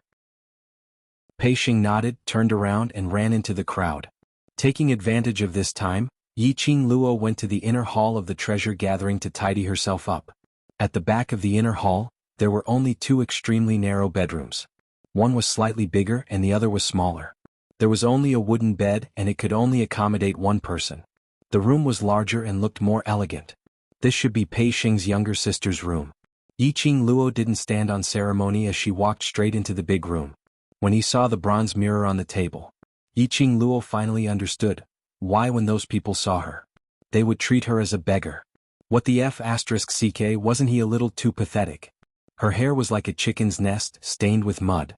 Speaker 1: Pei Xing nodded, turned around and ran into the crowd. Taking advantage of this time, Yiqing Luo went to the inner hall of the treasure gathering to tidy herself up. At the back of the inner hall, there were only 2 extremely narrow bedrooms. One was slightly bigger and the other was smaller. There was only a wooden bed and it could only accommodate 1 person. The room was larger and looked more elegant. This should be Pei Xing's younger sister's room. Yiqing Luo didn't stand on ceremony as she walked straight into the big room. When he saw the bronze mirror on the table, Yiqing Luo finally understood why when those people saw her, they would treat her as a beggar. What the F***ck, wasn't he a little too pathetic? Her hair was like a chicken's nest, stained with mud.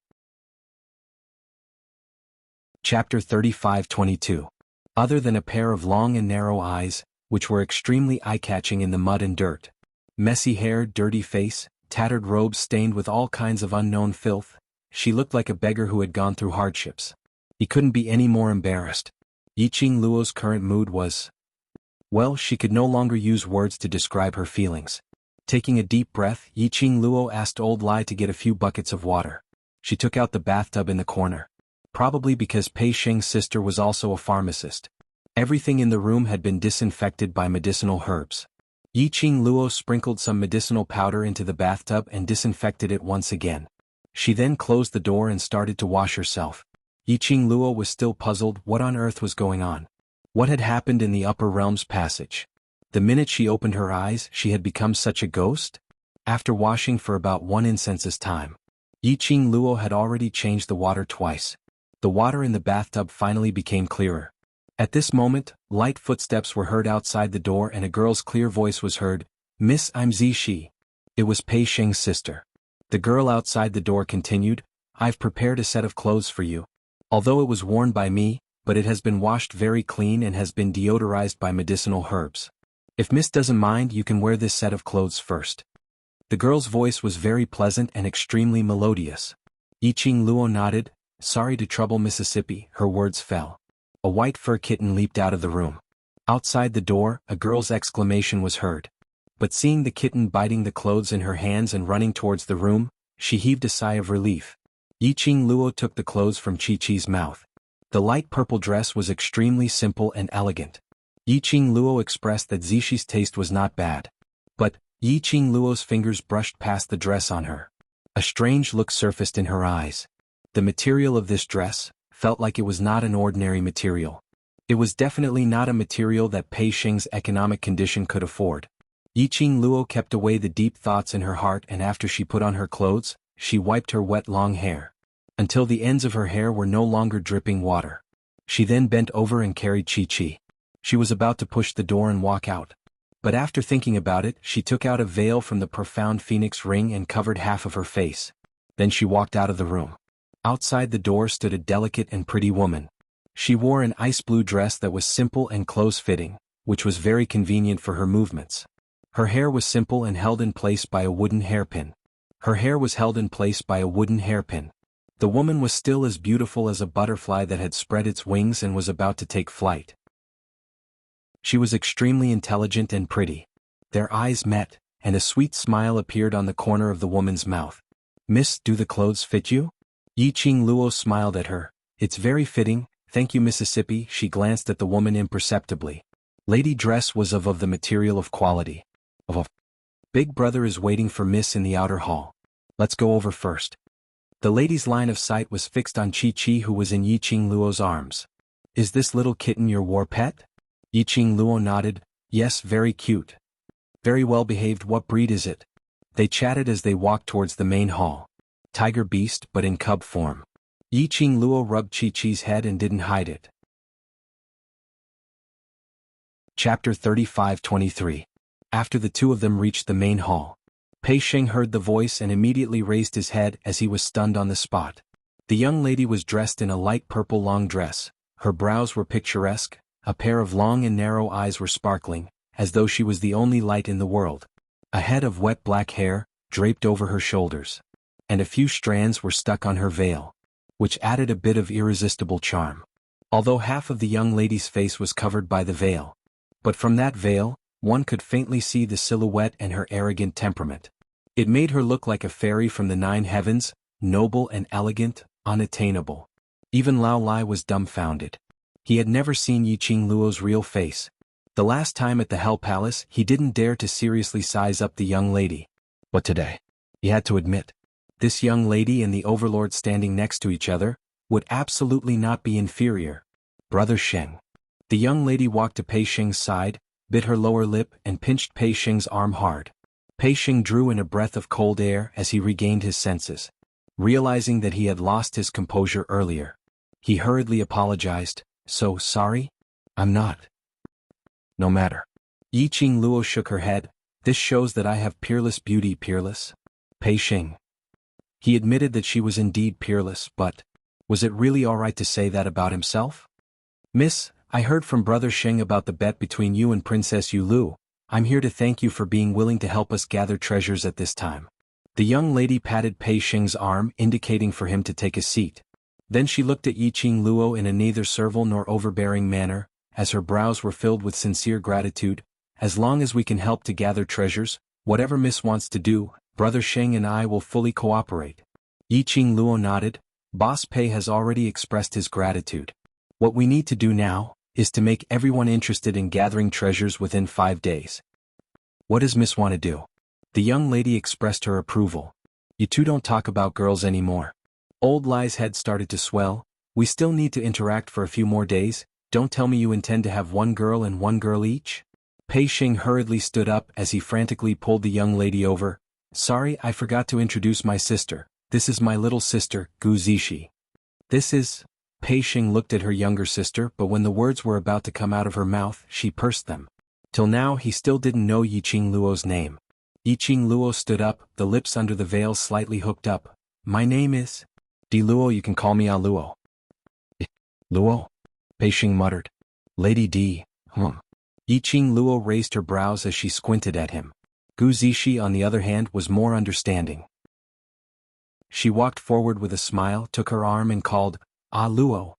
Speaker 1: Chapter 35-22. Other than a pair of long and narrow eyes, which were extremely eye-catching in the mud and dirt, messy hair, dirty face, tattered robes stained with all kinds of unknown filth, she looked like a beggar who had gone through hardships. He couldn't be any more embarrassed. Yiqing Luo's current mood was... well, she could no longer use words to describe her feelings. Taking a deep breath, Yiqing Luo asked Old Lai to get a few buckets of water. She took out the bathtub in the corner. Probably because Pei Xing's sister was also a pharmacist. Everything in the room had been disinfected by medicinal herbs. Yiqing Luo sprinkled some medicinal powder into the bathtub and disinfected it once again. She then closed the door and started to wash herself. Yiqing Luo was still puzzled what on earth was going on. What had happened in the upper realms passage? The minute she opened her eyes, she had become such a ghost? After washing for about 1 incense's time, Yiqing Luo had already changed the water twice. The water in the bathtub finally became clearer. At this moment, light footsteps were heard outside the door and a girl's clear voice was heard, "Miss, I'm Zishi." It was Pei Sheng's sister. The girl outside the door continued, "I've prepared a set of clothes for you. Although it was worn by me, but it has been washed very clean and has been deodorized by medicinal herbs. If Miss doesn't mind, you can wear this set of clothes first." The girl's voice was very pleasant and extremely melodious. Yiqing Luo nodded. "Sorry to trouble Mississippi," her words fell. A white fur kitten leaped out of the room. Outside the door, a girl's exclamation was heard. But seeing the kitten biting the clothes in her hands and running towards the room, she heaved a sigh of relief. Yiqing Luo took the clothes from Chi-Chi's mouth. The light purple dress was extremely simple and elegant. Yiqing Luo expressed that Zishi's taste was not bad. But, Yiqing Luo's fingers brushed past the dress on her. A strange look surfaced in her eyes. The material of this dress felt like it was not an ordinary material. It was definitely not a material that Pei Sheng's economic condition could afford. Yiqing Luo kept away the deep thoughts in her heart, and after she put on her clothes, she wiped her wet long hair until the ends of her hair were no longer dripping water. She then bent over and carried Chi-Chi. She was about to push the door and walk out. But after thinking about it, she took out a veil from the profound phoenix ring and covered half of her face. Then she walked out of the room. Outside the door stood a delicate and pretty woman. She wore an ice blue dress that was simple and close-fitting, which was very convenient for her movements. Her hair was simple and held in place by a wooden hairpin. The woman was still as beautiful as a butterfly that had spread its wings and was about to take flight. She was extremely intelligent and pretty. Their eyes met, and a sweet smile appeared on the corner of the woman's mouth. "Miss, do the clothes fit you?" Yiqing Luo smiled at her. "It's very fitting, thank you Mississippi." She glanced at the woman imperceptibly. Lady dress was of the material of quality. Big brother is waiting for Miss in the outer hall. Let's go over first. The lady's line of sight was fixed on Chi-Chi, who was in Yiqing Luo's arms. "Is this little kitten your war pet?" Yiqing Luo nodded. "Yes, very cute. Very well behaved. What breed is it?" They chatted as they walked towards the main hall. "Tiger beast, but in cub form." Yiqing Luo rubbed Chi-Chi's head and didn't hide it. Chapter 35-23. After the two of them reached the main hall, Pei Sheng heard the voice and immediately raised his head as he was stunned on the spot. The young lady was dressed in a light purple long dress. Her brows were picturesque. A pair of long and narrow eyes were sparkling, as though she was the only light in the world. A head of wet black hair draped over her shoulders, and a few strands were stuck on her veil, which added a bit of irresistible charm. Although half of the young lady's face was covered by the veil, but from that veil, one could faintly see the silhouette and her arrogant temperament. It made her look like a fairy from the 9 heavens, noble and elegant, unattainable. Even Lao Lai was dumbfounded. He had never seen Yiqing Luo's real face. The last time at the Hell Palace, he didn't dare to seriously size up the young lady. But today, he had to admit, this young lady and the overlord standing next to each other would absolutely not be inferior. Brother Sheng. The young lady walked to Pei Sheng's side, bit her lower lip and pinched Pei Sheng's arm hard. Pei Sheng drew in a breath of cold air as he regained his senses. Realizing that he had lost his composure earlier, he hurriedly apologized. "So sorry? I'm not." "No matter." Yiqing Luo shook her head. "This shows that I have peerless beauty." Peerless? Pei Sheng. He admitted that she was indeed peerless, but was it really alright to say that about himself? "Miss, I heard from Brother Sheng about the bet between you and Princess Yu Lu. I'm here to thank you for being willing to help us gather treasures at this time." The young lady patted Pei Sheng's arm, indicating for him to take a seat. Then she looked at Yiqing Luo in a neither servile nor overbearing manner, as her brows were filled with sincere gratitude. "As long as we can help to gather treasures, whatever Miss wants to do, Brother Sheng and I will fully cooperate." Yiqing Luo nodded. "Boss Pei has already expressed his gratitude. What we need to do now is to make everyone interested in gathering treasures within 5 days." "What does Miss want to do?" The young lady expressed her approval. "You two don't talk about girls anymore." Old Lai's head started to swell. "We still need to interact for a few more days. Don't tell me you intend to have one girl and one girl each?" Pei Xing hurriedly stood up as he frantically pulled the young lady over. Sorry, I forgot to introduce my sister. This is my little sister, Gu Zishi. This is... Pei Xing looked at her younger sister, but when the words were about to come out of her mouth, she pursed them. Till now he still didn't know Yiqing Luo's name. Yiqing Luo stood up, the lips under the veil slightly hooked up. My name is... Di Luo, you can call me A Luo. Luo? Pei Xing muttered. Lady Di, Yiqing Luo raised her brows as she squinted at him. Gu Zishi, on the other hand, was more understanding. She walked forward with a smile, took her arm and called, Ah Luo.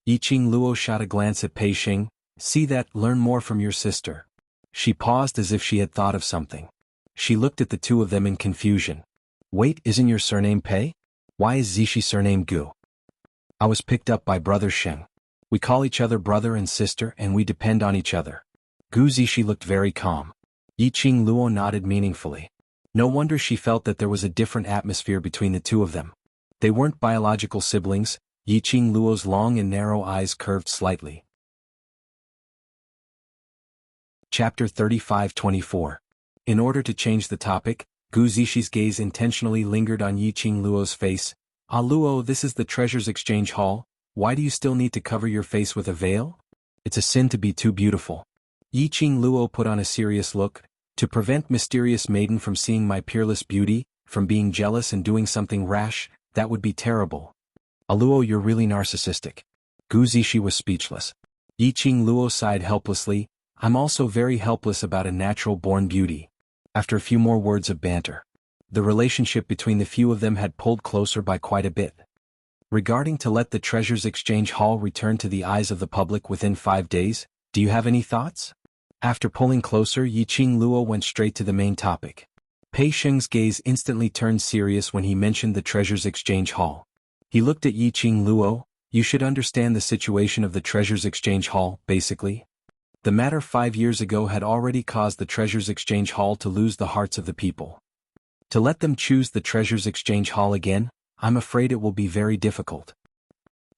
Speaker 1: Yiqing Luo shot a glance at Pei Xing. See that, learn more from your sister. She paused as if she had thought of something. She looked at the two of them in confusion. Wait, isn't your surname Pei? Why is Zishi surname Gu? I was picked up by brother Sheng. We call each other brother and sister and we depend on each other. Gu Zishi looked very calm. Yiqing Luo nodded meaningfully. No wonder she felt that there was a different atmosphere between the two of them. They weren't biological siblings. Yiqing Luo's long and narrow eyes curved slightly. Chapter 35-24. In order to change the topic, Gu Zishi's gaze intentionally lingered on Yiqing Luo's face. Ah Luo, this is the Treasures Exchange Hall. Why do you still need to cover your face with a veil? It's a sin to be too beautiful. Yiqing Luo put on a serious look. To prevent mysterious maiden from seeing my peerless beauty, from being jealous and doing something rash, that would be terrible. Ah Luo, you're really narcissistic. Gu Zishi was speechless. Yiqing Luo sighed helplessly. I'm also very helpless about a natural-born beauty. After a few more words of banter, the relationship between the few of them had pulled closer by quite a bit. Regarding to let the Treasures Exchange Hall return to the eyes of the public within 5 days, do you have any thoughts? After pulling closer, Yiqing Luo went straight to the main topic. Pei Xing's gaze instantly turned serious when he mentioned the Treasures Exchange Hall. He looked at Yiqing Luo. You should understand the situation of the Treasures Exchange Hall, basically. The matter 5 years ago had already caused the Treasures Exchange Hall to lose the hearts of the people. To let them choose the Treasures Exchange Hall again, I'm afraid it will be very difficult.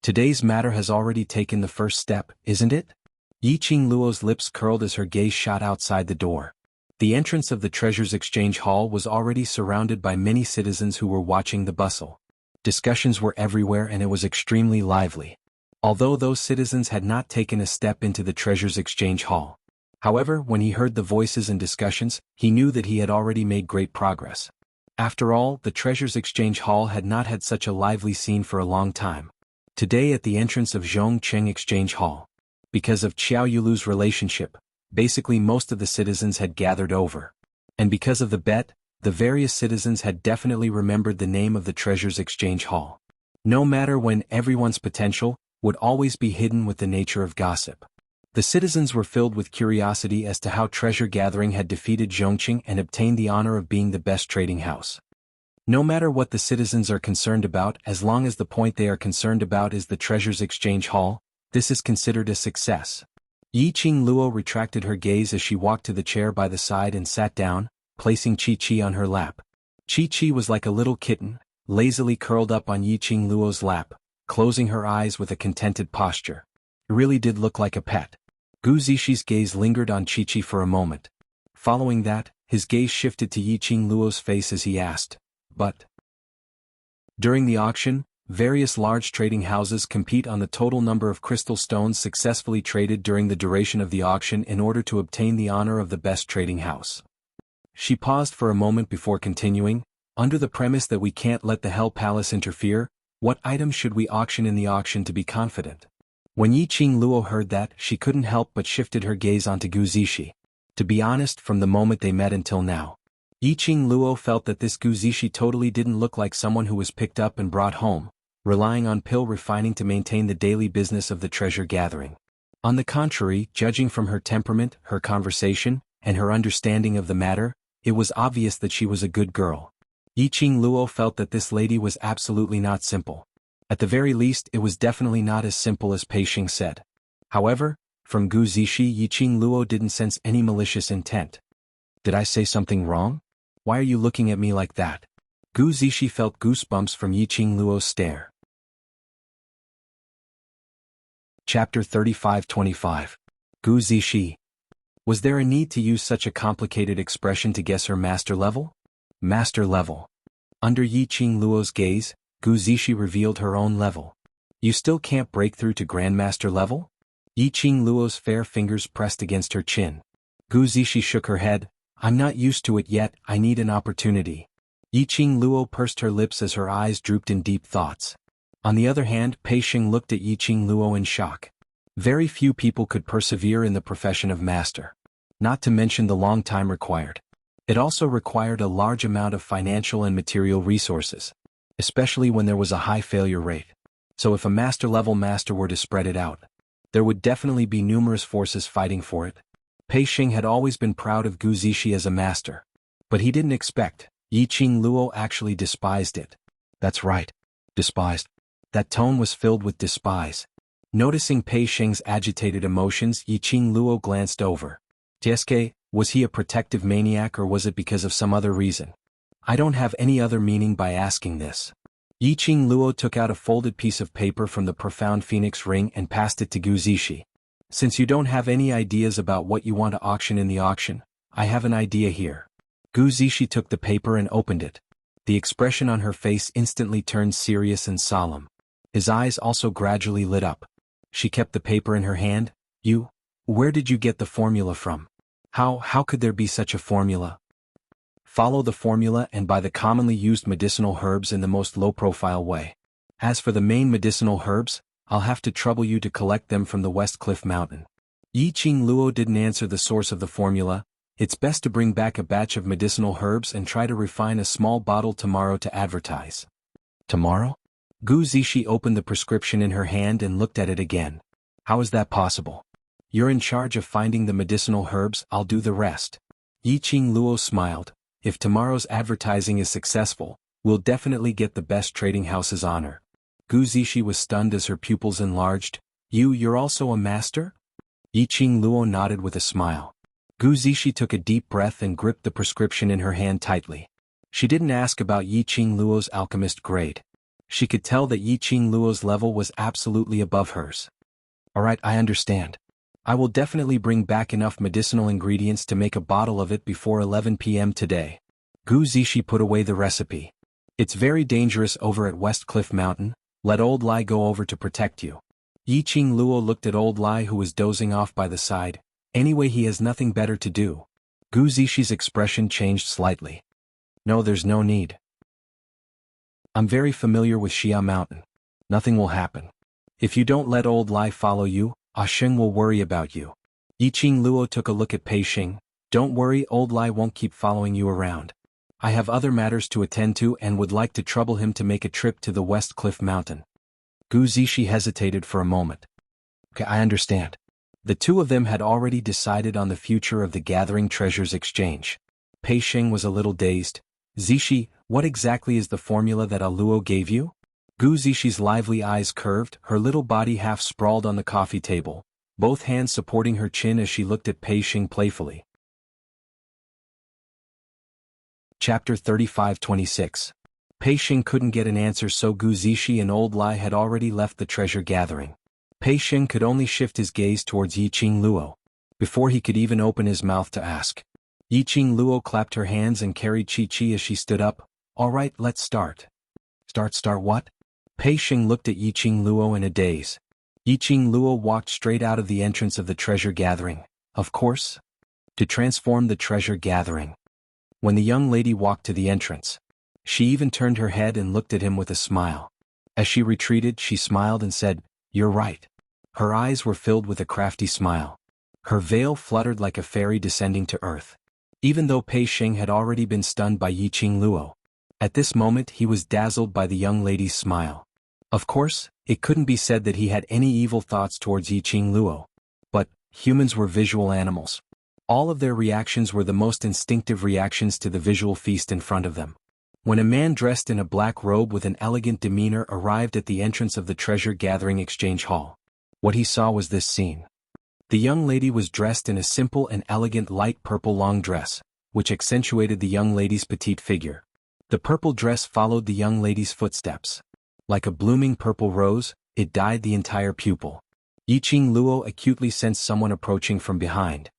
Speaker 1: Today's matter has already taken the first step, isn't it? Yiqing Luo's lips curled as her gaze shot outside the door. The entrance of the Treasures Exchange Hall was already surrounded by many citizens who were watching the bustle. Discussions were everywhere and it was extremely lively. Although those citizens had not taken a step into the Treasures Exchange Hall. However, when he heard the voices and discussions, he knew that he had already made great progress. After all, the Treasures Exchange Hall had not had such a lively scene for a long time. Today at the entrance of Zhongcheng Exchange Hall. Because of Qiao Yulu's relationship, basically most of the citizens had gathered over. And because of the bet, the various citizens had definitely remembered the name of the Treasures Exchange Hall. No matter when, everyone's potential would always be hidden with the nature of gossip. The citizens were filled with curiosity as to how Treasure Gathering had defeated Zhongqing and obtained the honor of being the best trading house. No matter what the citizens are concerned about, as long as the point they are concerned about is the Treasures Exchange Hall, this is considered a success. Yiqing Luo retracted her gaze as she walked to the chair by the side and sat down, placing Chi-Chi on her lap. Chi-Chi was like a little kitten, lazily curled up on Yiqing Luo's lap, closing her eyes with a contented posture. It really did look like a pet. Gu Zishi's gaze lingered on Chi-Chi for a moment. Following that, his gaze shifted to Yiqing Luo's face as he asked, but... During the auction, various large trading houses compete on the total number of crystal stones successfully traded during the duration of the auction in order to obtain the honor of the best trading house. She paused for a moment before continuing, under the premise that we can't let the Hell Palace interfere, what items should we auction in the auction to be confident? When Yiqing Luo heard that, she couldn't help but shifted her gaze onto Gu Zishi. To be honest, from the moment they met until now, Yiqing Luo felt that this Gu Zishi totally didn't look like someone who was picked up and brought home, relying on pill refining to maintain the daily business of the treasure gathering. On the contrary, judging from her temperament, her conversation, and her understanding of the matter, it was obvious that she was a good girl. Yiqing Luo felt that this lady was absolutely not simple. At the very least, it was definitely not as simple as Pei Xing said. However, from Gu Zishi, Yiqing Luo didn't sense any malicious intent. Did I say something wrong? Why are you looking at me like that? Gu Zishi felt goosebumps from Yiqing Luo's stare. Chapter 35-25. Gu Zishi. Was there a need to use such a complicated expression to guess her master level? Master level. Under Yi Qing Luo's gaze, Gu Zishi revealed her own level. You still can't break through to Grandmaster level? Yi Qing Luo's fair fingers pressed against her chin. Gu Zishi shook her head. I'm not used to it yet, I need an opportunity. Yi Qing Luo pursed her lips as her eyes drooped in deep thoughts. On the other hand, Pei Xing looked at Yi Qing Luo in shock. Very few people could persevere in the profession of master. Not to mention the long time required. It also required a large amount of financial and material resources, especially when there was a high failure rate. So if a master-level master were to spread it out, there would definitely be numerous forces fighting for it. Pei Xing had always been proud of Gu Zishi as a master. But he didn't expect Yi Qing Luo actually despised it. That's right. Despised. That tone was filled with despise. Noticing Pei Xing's agitated emotions, Yi Qing Luo glanced over. Tieske, was he a protective maniac or was it because of some other reason? I don't have any other meaning by asking this. Yi Qing Luo took out a folded piece of paper from the profound phoenix ring and passed it to Gu Zishi. Since you don't have any ideas about what you want to auction in the auction, I have an idea here. Gu Zishi took the paper and opened it. The expression on her face instantly turned serious and solemn. His eyes also gradually lit up. She kept the paper in her hand. Where did you get the formula from? How could there be such a formula? Follow the formula and buy the commonly used medicinal herbs in the most low-profile way. As for the main medicinal herbs, I'll have to trouble you to collect them from the West Cliff Mountain. Yi Qing Luo didn't answer the source of the formula. It's best to bring back a batch of medicinal herbs and try to refine a small bottle tomorrow to advertise. Tomorrow? Gu Zishi opened the prescription in her hand and looked at it again. How is that possible? You're in charge of finding the medicinal herbs, I'll do the rest. Yi Qing Luo smiled. If tomorrow's advertising is successful, we'll definitely get the best trading house's honor. Gu Zishi was stunned as her pupils enlarged. You're also a master? Yi Qing Luo nodded with a smile. Gu Zishi took a deep breath and gripped the prescription in her hand tightly. She didn't ask about Yi Qing Luo's alchemist grade. She could tell that Yi Qing Luo's level was absolutely above hers. Alright, I understand. I will definitely bring back enough medicinal ingredients to make a bottle of it before 11 p.m. today. Gu Zishi put away the recipe. It's very dangerous over at West Cliff Mountain. Let Old Lai go over to protect you. Yi Qing Luo looked at Old Lai who was dozing off by the side. Anyway, he has nothing better to do. Gu Zishi's expression changed slightly. No, there's no need. I'm very familiar with Xia Mountain. Nothing will happen. If you don't let Old Lai follow you, Sheng will worry about you. Yi Qing Luo took a look at Pei Xing. Don't worry, Old Lai won't keep following you around. I have other matters to attend to and would like to trouble him to make a trip to the West Cliff Mountain. Gu Zishi hesitated for a moment. Okay, I understand. The two of them had already decided on the future of the Gathering Treasures Exchange. Pei Xing was a little dazed. Zishi, what exactly is the formula that Luo gave you? Gu Zishi's lively eyes curved, her little body half sprawled on the coffee table, both hands supporting her chin as she looked at Pei Xing playfully. Chapter 35-26. Pei Xing couldn't get an answer, so Gu Zishi and Old Lai had already left the treasure gathering. Pei Xing could only shift his gaze towards Yi Qing Luo. Before he could even open his mouth to ask. Yi Qing Luo clapped her hands and carried Chi-Chi as she stood up. All right, let's start. Start what? Pei Xing looked at Yi Qing Luo in a daze. Yi Qing Luo walked straight out of the entrance of the treasure gathering. Of course. To transform the treasure gathering. When the young lady walked to the entrance, she even turned her head and looked at him with a smile. As she retreated, she smiled and said, "You're right." Her eyes were filled with a crafty smile. Her veil fluttered like a fairy descending to earth. Even though Pei Xing had already been stunned by Yi Qing Luo, at this moment he was dazzled by the young lady's smile. Of course, it couldn't be said that he had any evil thoughts towards Yi Qing Luo. But humans were visual animals. All of their reactions were the most instinctive reactions to the visual feast in front of them. When a man dressed in a black robe with an elegant demeanor arrived at the entrance of the treasure gathering exchange hall, what he saw was this scene. The young lady was dressed in a simple and elegant light purple long dress, which accentuated the young lady's petite figure. The purple dress followed the young lady's footsteps. Like a blooming purple rose, it dyed the entire pupil. Yi Qing Luo acutely sensed someone approaching from behind.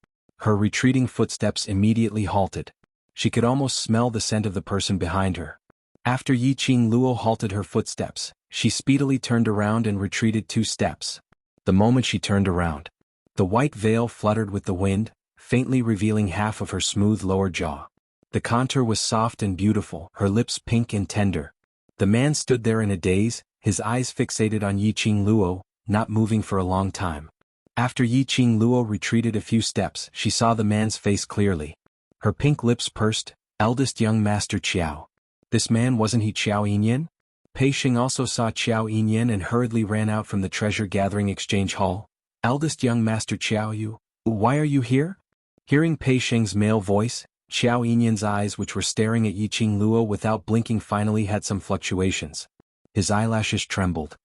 Speaker 1: Her retreating footsteps immediately halted. She could almost smell the scent of the person behind her. After Yiqing Luo halted her footsteps, she speedily turned around and retreated 2 steps. The moment she turned around, the white veil fluttered with the wind, faintly revealing half of her smooth lower jaw. The contour was soft and beautiful, her lips pink and tender. The man stood there in a daze, his eyes fixated on Yiqing Luo, not moving for a long time. After Yiqing Luo retreated a few steps, she saw the man's face clearly. Her pink lips pursed. Eldest young master Qiao. This man, wasn't he Qiao Yinyan? Pei Sheng also saw Qiao Yinyan and hurriedly ran out from the treasure-gathering exchange hall. Eldest young master Qiao Yu, why are you here? Hearing Pei Sheng's male voice, Qiao Yinyan's eyes, which were staring at Yiqing Luo without blinking, finally had some fluctuations. His eyelashes trembled.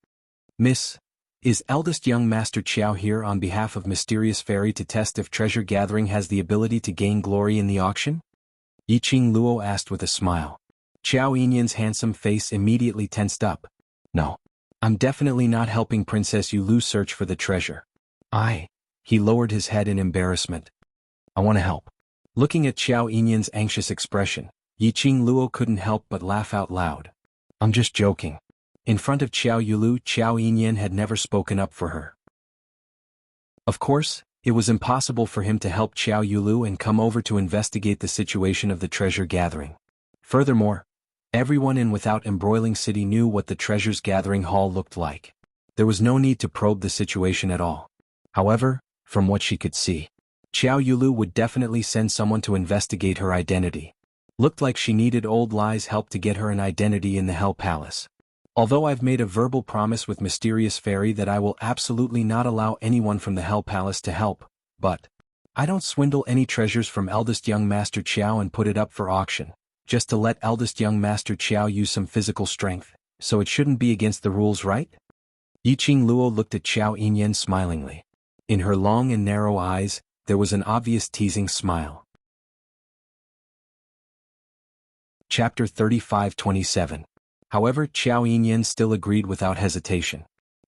Speaker 1: Miss, is eldest young master Qiao here on behalf of Mysterious Fairy to test if treasure gathering has the ability to gain glory in the auction? Yiqing Luo asked with a smile. Qiao Yinyan's handsome face immediately tensed up. No. I'm definitely not helping Princess Yulu search for the treasure. He lowered his head in embarrassment. I want to help. Looking at Qiao Yinyan's anxious expression, Yiqing Luo couldn't help but laugh out loud. I'm just joking. In front of Qiao Yulu, Qiao Yinyan had never spoken up for her. Of course, it was impossible for him to help Qiao Yulu and come over to investigate the situation of the treasure gathering. Furthermore, everyone in Without Embroiling City knew what the treasures gathering hall looked like. There was no need to probe the situation at all. However, from what she could see, Qiao Yulu would definitely send someone to investigate her identity. Looked like she needed Old Lie's help to get her an identity in the Hell Palace. Although I've made a verbal promise with Mysterious Fairy that I will absolutely not allow anyone from the Hell Palace to help, but I don't swindle any treasures from eldest young Master Qiao and put it up for auction, just to let eldest young Master Qiao use some physical strength, so it shouldn't be against the rules, right? Yiqing Luo looked at Qiao Yinyan smilingly. In her long and narrow eyes, there was an obvious teasing smile. Chapter 35-27. However, Qiao Yinyan still agreed without hesitation.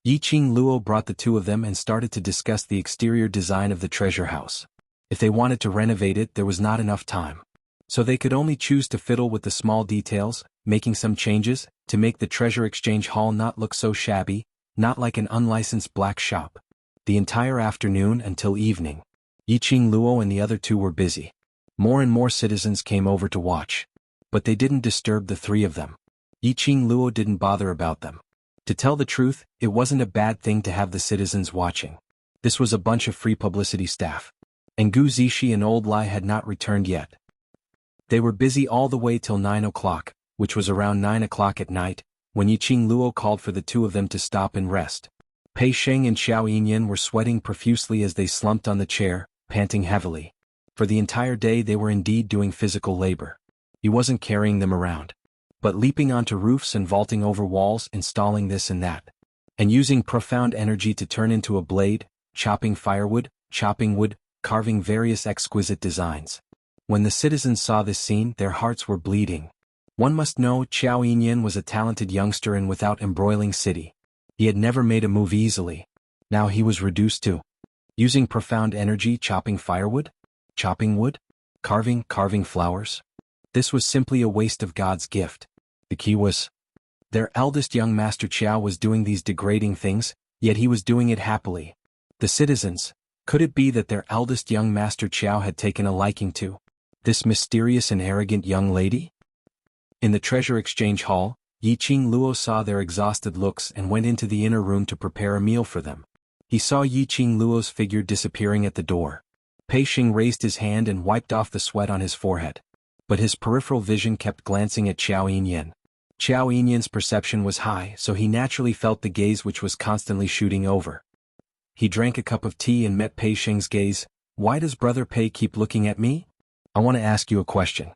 Speaker 1: Yiqing Luo brought the two of them and started to discuss the exterior design of the treasure house. If they wanted to renovate it, there was not enough time. So they could only choose to fiddle with the small details, making some changes, to make the treasure exchange hall not look so shabby, not like an unlicensed black shop. The entire afternoon until evening, Yiqing Luo and the other two were busy. More and more citizens came over to watch. But they didn't disturb the three of them. Yiqing Luo didn't bother about them. To tell the truth, it wasn't a bad thing to have the citizens watching. This was a bunch of free publicity staff. And Gu Zishi and Old Lai had not returned yet. They were busy all the way till 9 o'clock, which was around 9 o'clock at night, when Yiqing Luo called for the two of them to stop and rest. Pei Sheng and Xiao Yinyan were sweating profusely as they slumped on the chair, panting heavily. For the entire day they were indeed doing physical labor. He wasn't carrying them around, but leaping onto roofs and vaulting over walls, installing this and that, and using profound energy to turn into a blade, chopping firewood, chopping wood, carving various exquisite designs. When the citizens saw this scene, their hearts were bleeding. One must know Qiao Yinyan was a talented youngster in Without Embroiling City. He had never made a move easily. Now he was reduced to using profound energy, chopping firewood, chopping wood, carving flowers. This was simply a waste of God's gift. The key was, their eldest young Master Qiao was doing these degrading things, yet he was doing it happily. The citizens, could it be that their eldest young Master Qiao had taken a liking to this mysterious and arrogant young lady? In the treasure exchange hall, Yiqing Luo saw their exhausted looks and went into the inner room to prepare a meal for them. He saw Yiqing Luo's figure disappearing at the door. Pei Sheng raised his hand and wiped off the sweat on his forehead. But his peripheral vision kept glancing at Qiao Yinyan. Qiao Yinyan's perception was high, so he naturally felt the gaze which was constantly shooting over. He drank a cup of tea and met Pei Sheng's gaze. Why does Brother Pei keep looking at me? I want to ask you a question.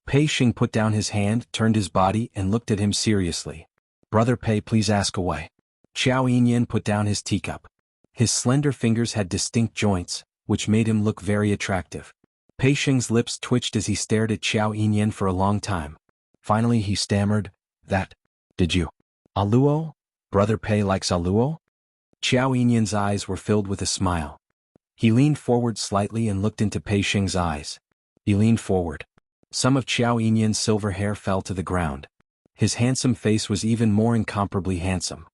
Speaker 1: Pei Sheng put down his hand, turned his body, and looked at him seriously. Brother Pei, please ask away. Qiao Yinyan put down his teacup. His slender fingers had distinct joints, which made him look very attractive. Pei Sheng's lips twitched as he stared at Qiao Yinyan for a long time. Finally he stammered, did you? Aluo? Brother Pei likes Aluo? Qiao Yinyan's eyes were filled with a smile. He leaned forward slightly and looked into Pei Xing's eyes. He leaned forward. Some of Qiao Yinyan's silver hair fell to the ground. His handsome face was even more incomparably handsome.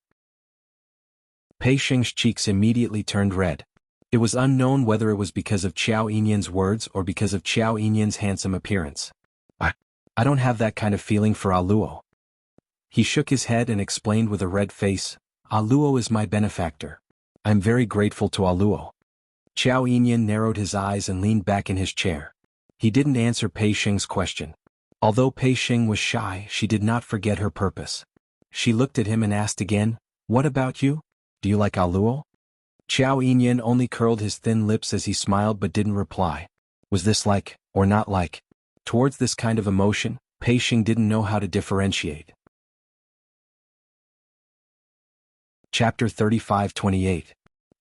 Speaker 1: Pei Xing's cheeks immediately turned red. It was unknown whether it was because of Qiao Yinyan's words or because of Qiao Yinyan's handsome appearance. I don't have that kind of feeling for Luo. He shook his head and explained with a red face, Luo is my benefactor. I'm very grateful to Luo. Qiao Yinyan narrowed his eyes and leaned back in his chair. He didn't answer Pei Xing's question. Although Pei Xing was shy, she did not forget her purpose. She looked at him and asked again, what about you? Do you like Luo? Qiao Yinyan only curled his thin lips as he smiled but didn't reply. Was this like, or not like? Towards this kind of emotion, Pei Xing didn't know how to differentiate. Chapter 35-28.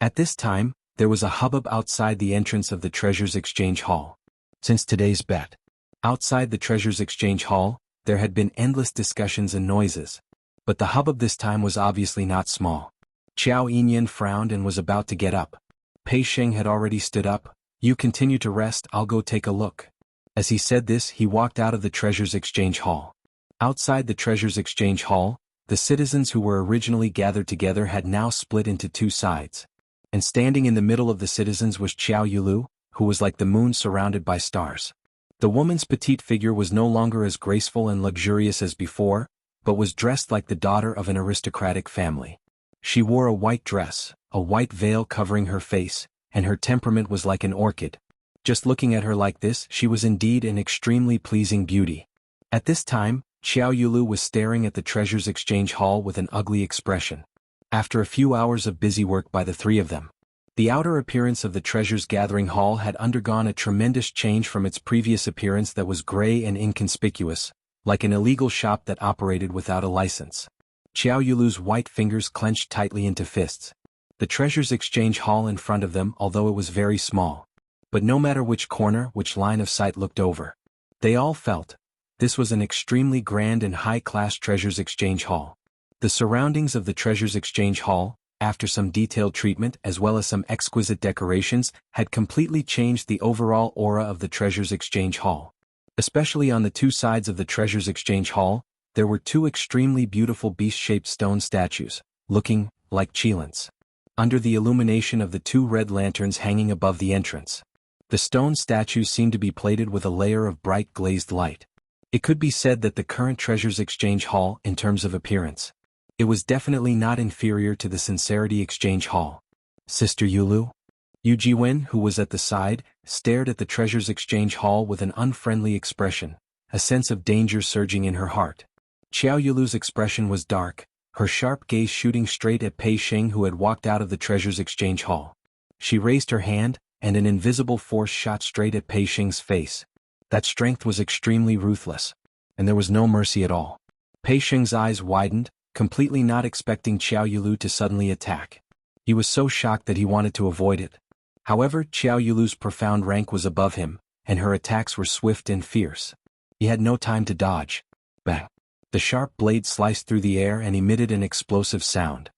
Speaker 1: At this time, there was a hubbub outside the entrance of the Treasures Exchange Hall. Since today's bet. Outside the Treasures Exchange Hall, there had been endless discussions and noises. But the hubbub this time was obviously not small. Qiao Yinyan frowned and was about to get up. Pei Xing had already stood up. You continue to rest, I'll go take a look. As he said this, he walked out of the Treasures Exchange Hall. Outside the Treasures Exchange Hall, the citizens who were originally gathered together had now split into two sides. And standing in the middle of the citizens was Qiao Yulu, who was like the moon surrounded by stars. The woman's petite figure was no longer as graceful and luxurious as before, but was dressed like the daughter of an aristocratic family. She wore a white dress, a white veil covering her face, and her temperament was like an orchid. Just looking at her like this, she was indeed an extremely pleasing beauty. At this time, Qiao Yulu was staring at the Treasures Exchange Hall with an ugly expression. After a few hours of busy work by the three of them, the outer appearance of the Treasures Gathering Hall had undergone a tremendous change from its previous appearance that was gray and inconspicuous, like an illegal shop that operated without a license. Qiao Yulu's white fingers clenched tightly into fists. The Treasures Exchange Hall in front of them, although it was very small. But no matter which corner, which line of sight looked over, they all felt this was an extremely grand and high-class Treasures Exchange Hall. The surroundings of the Treasures Exchange Hall, after some detailed treatment as well as some exquisite decorations, had completely changed the overall aura of the Treasures Exchange Hall. Especially on the two sides of the Treasures Exchange Hall, there were two extremely beautiful beast-shaped stone statues, looking like Qilins. Under the illumination of the two red lanterns hanging above the entrance, the stone statues seemed to be plated with a layer of bright glazed light. It could be said that the current Treasures Exchange Hall, in terms of appearance, it was definitely not inferior to the Sincerity Exchange Hall. Sister Yulu? Yu Jiwen, who was at the side, stared at the Treasures Exchange Hall with an unfriendly expression, a sense of danger surging in her heart. Qiao Yulu's expression was dark, her sharp gaze shooting straight at Pei Xing, who had walked out of the Treasures Exchange Hall. She raised her hand, and an invisible force shot straight at Pei Xing's face. That strength was extremely ruthless, and there was no mercy at all. Pei Xing's eyes widened, completely not expecting Qiao Yulu to suddenly attack. He was so shocked that he wanted to avoid it. However, Qiao Yulu's profound rank was above him, and her attacks were swift and fierce. He had no time to dodge. Bang! The sharp blade sliced through the air and emitted an explosive sound.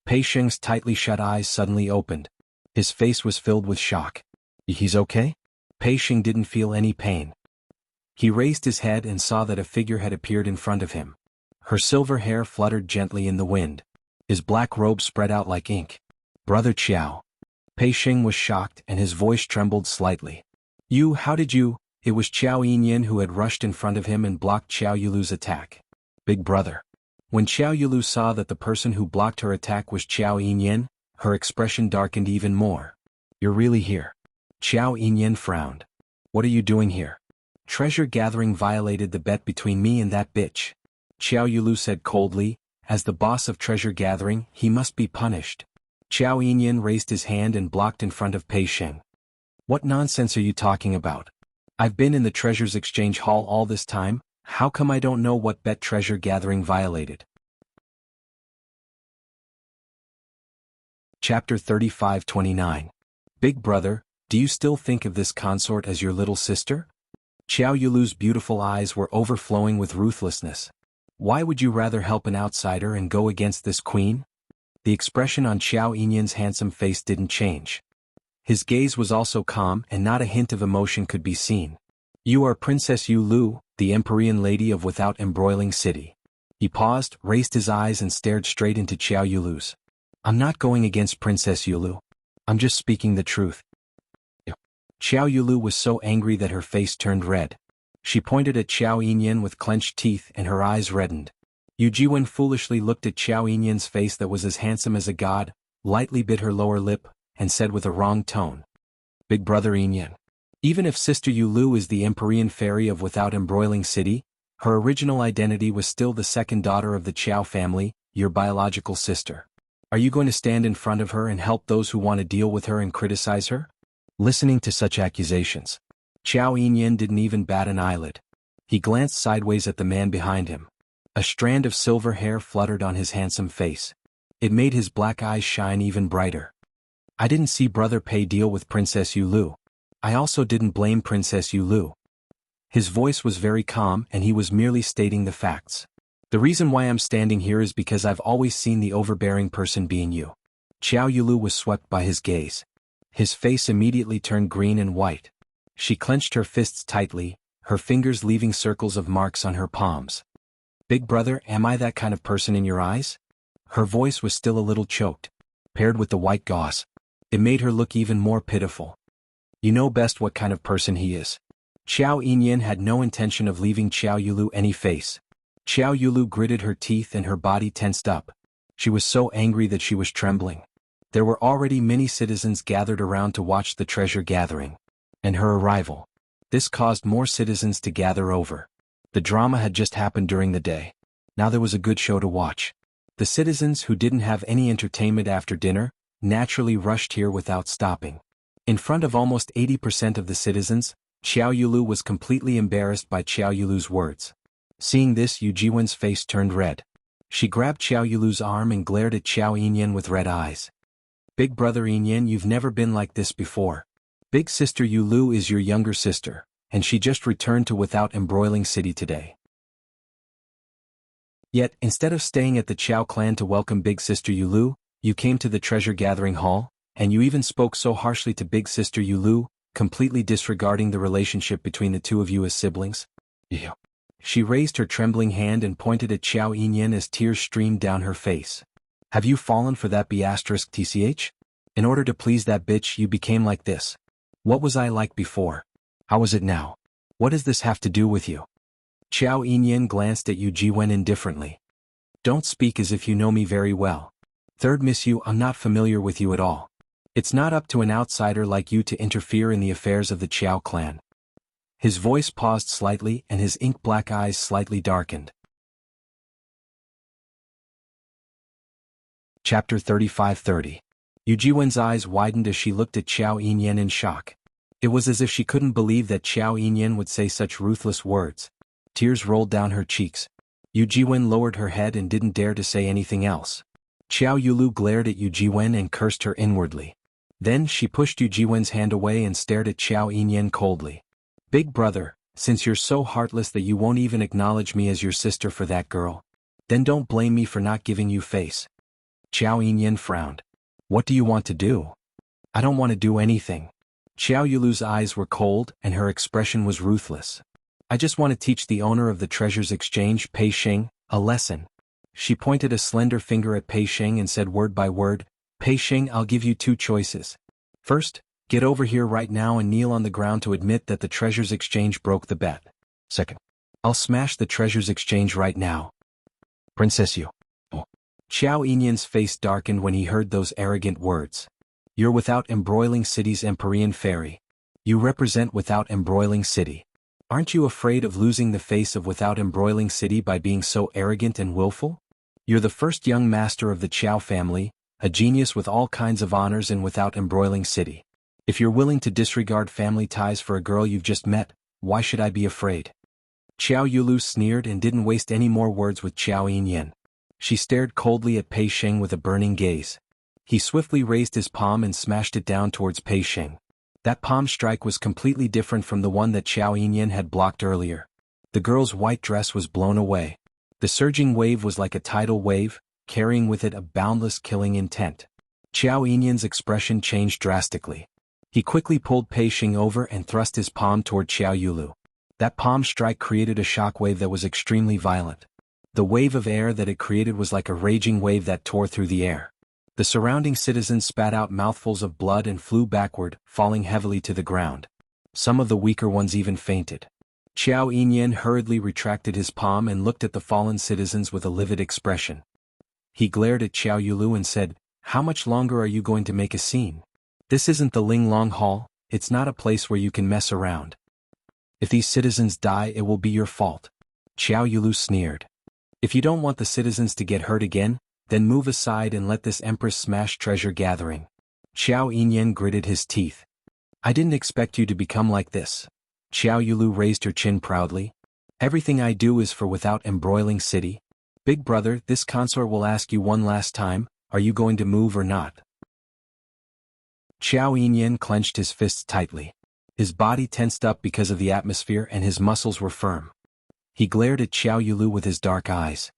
Speaker 1: Pei Xing's tightly shut eyes suddenly opened. His face was filled with shock. He's okay? Pei Xing didn't feel any pain. He raised his head and saw that a figure had appeared in front of him. Her silver hair fluttered gently in the wind. His black robe spread out like ink. Brother Qiao. Pei Xing was shocked and his voice trembled slightly. How did you? It was Qiao Yinyan who had rushed in front of him and blocked Qiao Yulu's attack. Big brother. When Qiao Yulu saw that the person who blocked her attack was Qiao Yinyan, her expression darkened even more. You're really here? Qiao Yinyan frowned. What are you doing here? Treasure gathering violated the bet between me and that bitch. Qiao Yulu said coldly, as the boss of treasure gathering, he must be punished. Qiao Yinyan raised his hand and blocked in front of Pei Xing. What nonsense are you talking about? I've been in the Treasures Exchange Hall all this time, how come I don't know what bet treasure gathering violated? Chapter 35-29. Big brother, do you still think of this consort as your little sister? Qiao Yulu's beautiful eyes were overflowing with ruthlessness. Why would you rather help an outsider and go against this queen? The expression on Qiao Yinyan's handsome face didn't change. His gaze was also calm and not a hint of emotion could be seen. You are Princess Yu Lu, the Empyrean lady of Without Embroiling City. He paused, raised his eyes and stared straight into Qiao Yulu's. I'm not going against Princess Yu Lu. I'm just speaking the truth. Qiao Yulu was so angry that her face turned red. She pointed at Qiao Yinyan with clenched teeth and her eyes reddened. Yu Jiwen foolishly looked at Qiao Yinyan's face that was as handsome as a god, lightly bit her lower lip, and said with a wrong tone. Big brother Yinyan. Even if Sister Yu Lu is the Empyrean fairy of Without Embroiling City, her original identity was still the second daughter of the Qiao family, your biological sister. Are you going to stand in front of her and help those who want to deal with her and criticize her? Listening to such accusations, Qiao Yinyan didn't even bat an eyelid. He glanced sideways at the man behind him. A strand of silver hair fluttered on his handsome face. It made his black eyes shine even brighter. I didn't see Brother Pei deal with Princess Yu Lu. I also didn't blame Princess Yu Lu. His voice was very calm and he was merely stating the facts. The reason why I'm standing here is because I've always seen the overbearing person being you. Qiao Yulu was swept by his gaze. His face immediately turned green and white. She clenched her fists tightly, her fingers leaving circles of marks on her palms. Big brother, am I that kind of person in your eyes? Her voice was still a little choked. Paired with the white gauze, it made her look even more pitiful. You know best what kind of person he is. Qiao Yinyan had no intention of leaving Qiao Yulu any face. Qiao Yulu gritted her teeth and her body tensed up. She was so angry that she was trembling. There were already many citizens gathered around to watch the treasure gathering. And her arrival. This caused more citizens to gather over. The drama had just happened during the day. Now there was a good show to watch. The citizens who didn't have any entertainment after dinner naturally rushed here without stopping. In front of almost 80% of the citizens, Qiao Yulu was completely embarrassed by Qiao Yulu's words. Seeing this, Yu Jiwen's face turned red. She grabbed Qiao Yulu's arm and glared at Qiao Yinyan with red eyes. Big brother Yinyan, you've never been like this before. Big sister Yu Lu is your younger sister, and she just returned to Without Embroiling City today. Yet, instead of staying at the Qiao clan to welcome big sister Yu Lu, you came to the treasure gathering hall, and you even spoke so harshly to big sister Yu Lu, completely disregarding the relationship between the two of you as siblings. Yeah. She raised her trembling hand and pointed at Qiao Yinyan as tears streamed down her face. Have you fallen for that B***TCH? In order to please that bitch you became like this. What was I like before? How is it now? What does this have to do with you? Qiao Yinyan glanced at Yu Jiwen indifferently. Don't speak as if you know me very well. Third miss you, I'm not familiar with you at all. It's not up to an outsider like you to interfere in the affairs of the Qiao clan. His voice paused slightly and his ink-black eyes slightly darkened. Chapter 35:30. Yu Jiwen's eyes widened as she looked at Qiao Yinyan in shock. It was as if she couldn't believe that Qiao Yinyan would say such ruthless words. Tears rolled down her cheeks. Yu Jiwen lowered her head and didn't dare to say anything else. Qiao Yulu glared at Yu Jiwen and cursed her inwardly. Then she pushed Yu Jiwen's hand away and stared at Qiao Yinyan coldly. Big brother, since you're so heartless that you won't even acknowledge me as your sister for that girl, then don't blame me for not giving you face. Qiao Yinyan frowned. What do you want to do? I don't want to do anything. Qiao Yulu's eyes were cold and her expression was ruthless. I just want to teach the owner of the treasures exchange, Pei Sheng, a lesson. She pointed a slender finger at Pei Sheng and said word by word, Pei Sheng, I'll give you two choices. First, get over here right now and kneel on the ground to admit that the treasures exchange broke the bet. Second, I'll smash the treasures exchange right now. Princess Yu. Qiao Yinyan's face darkened when he heard those arrogant words. You're Without Embroiling City's Empyrean fairy. You represent Without Embroiling City. Aren't you afraid of losing the face of Without Embroiling City by being so arrogant and willful? You're the first young master of the Qiao family, a genius with all kinds of honors in Without Embroiling City. If you're willing to disregard family ties for a girl you've just met, why should I be afraid? Qiao Yulu sneered and didn't waste any more words with Qiao Yinyan. She stared coldly at Pei Sheng with a burning gaze. He swiftly raised his palm and smashed it down towards Pei Sheng. That palm strike was completely different from the one that Qiao Yinyan had blocked earlier. The girl's white dress was blown away. The surging wave was like a tidal wave, carrying with it a boundless killing intent. Qiao Yinyan's expression changed drastically. He quickly pulled Pei Xing over and thrust his palm toward Qiao Yulu. That palm strike created a shockwave that was extremely violent. The wave of air that it created was like a raging wave that tore through the air. The surrounding citizens spat out mouthfuls of blood and flew backward, falling heavily to the ground. Some of the weaker ones even fainted. Qiao Yinyan hurriedly retracted his palm and looked at the fallen citizens with a livid expression. He glared at Qiao Yulu and said, "How much longer are you going to make a scene? This isn't the Linglong Hall, it's not a place where you can mess around. If these citizens die, it will be your fault." Qiao Yulu sneered. "If you don't want the citizens to get hurt again, then move aside and let this empress smash treasure gathering." Qiao Yinyan gritted his teeth. "I didn't expect you to become like this." Qiao Yulu raised her chin proudly. "Everything I do is for without embroiling city. Big brother, this consort will ask you one last time, are you going to move or not?" Qiao Yinyan clenched his fists tightly. His body tensed up because of the atmosphere and his muscles were firm. He glared at Qiao Yulu with his dark eyes.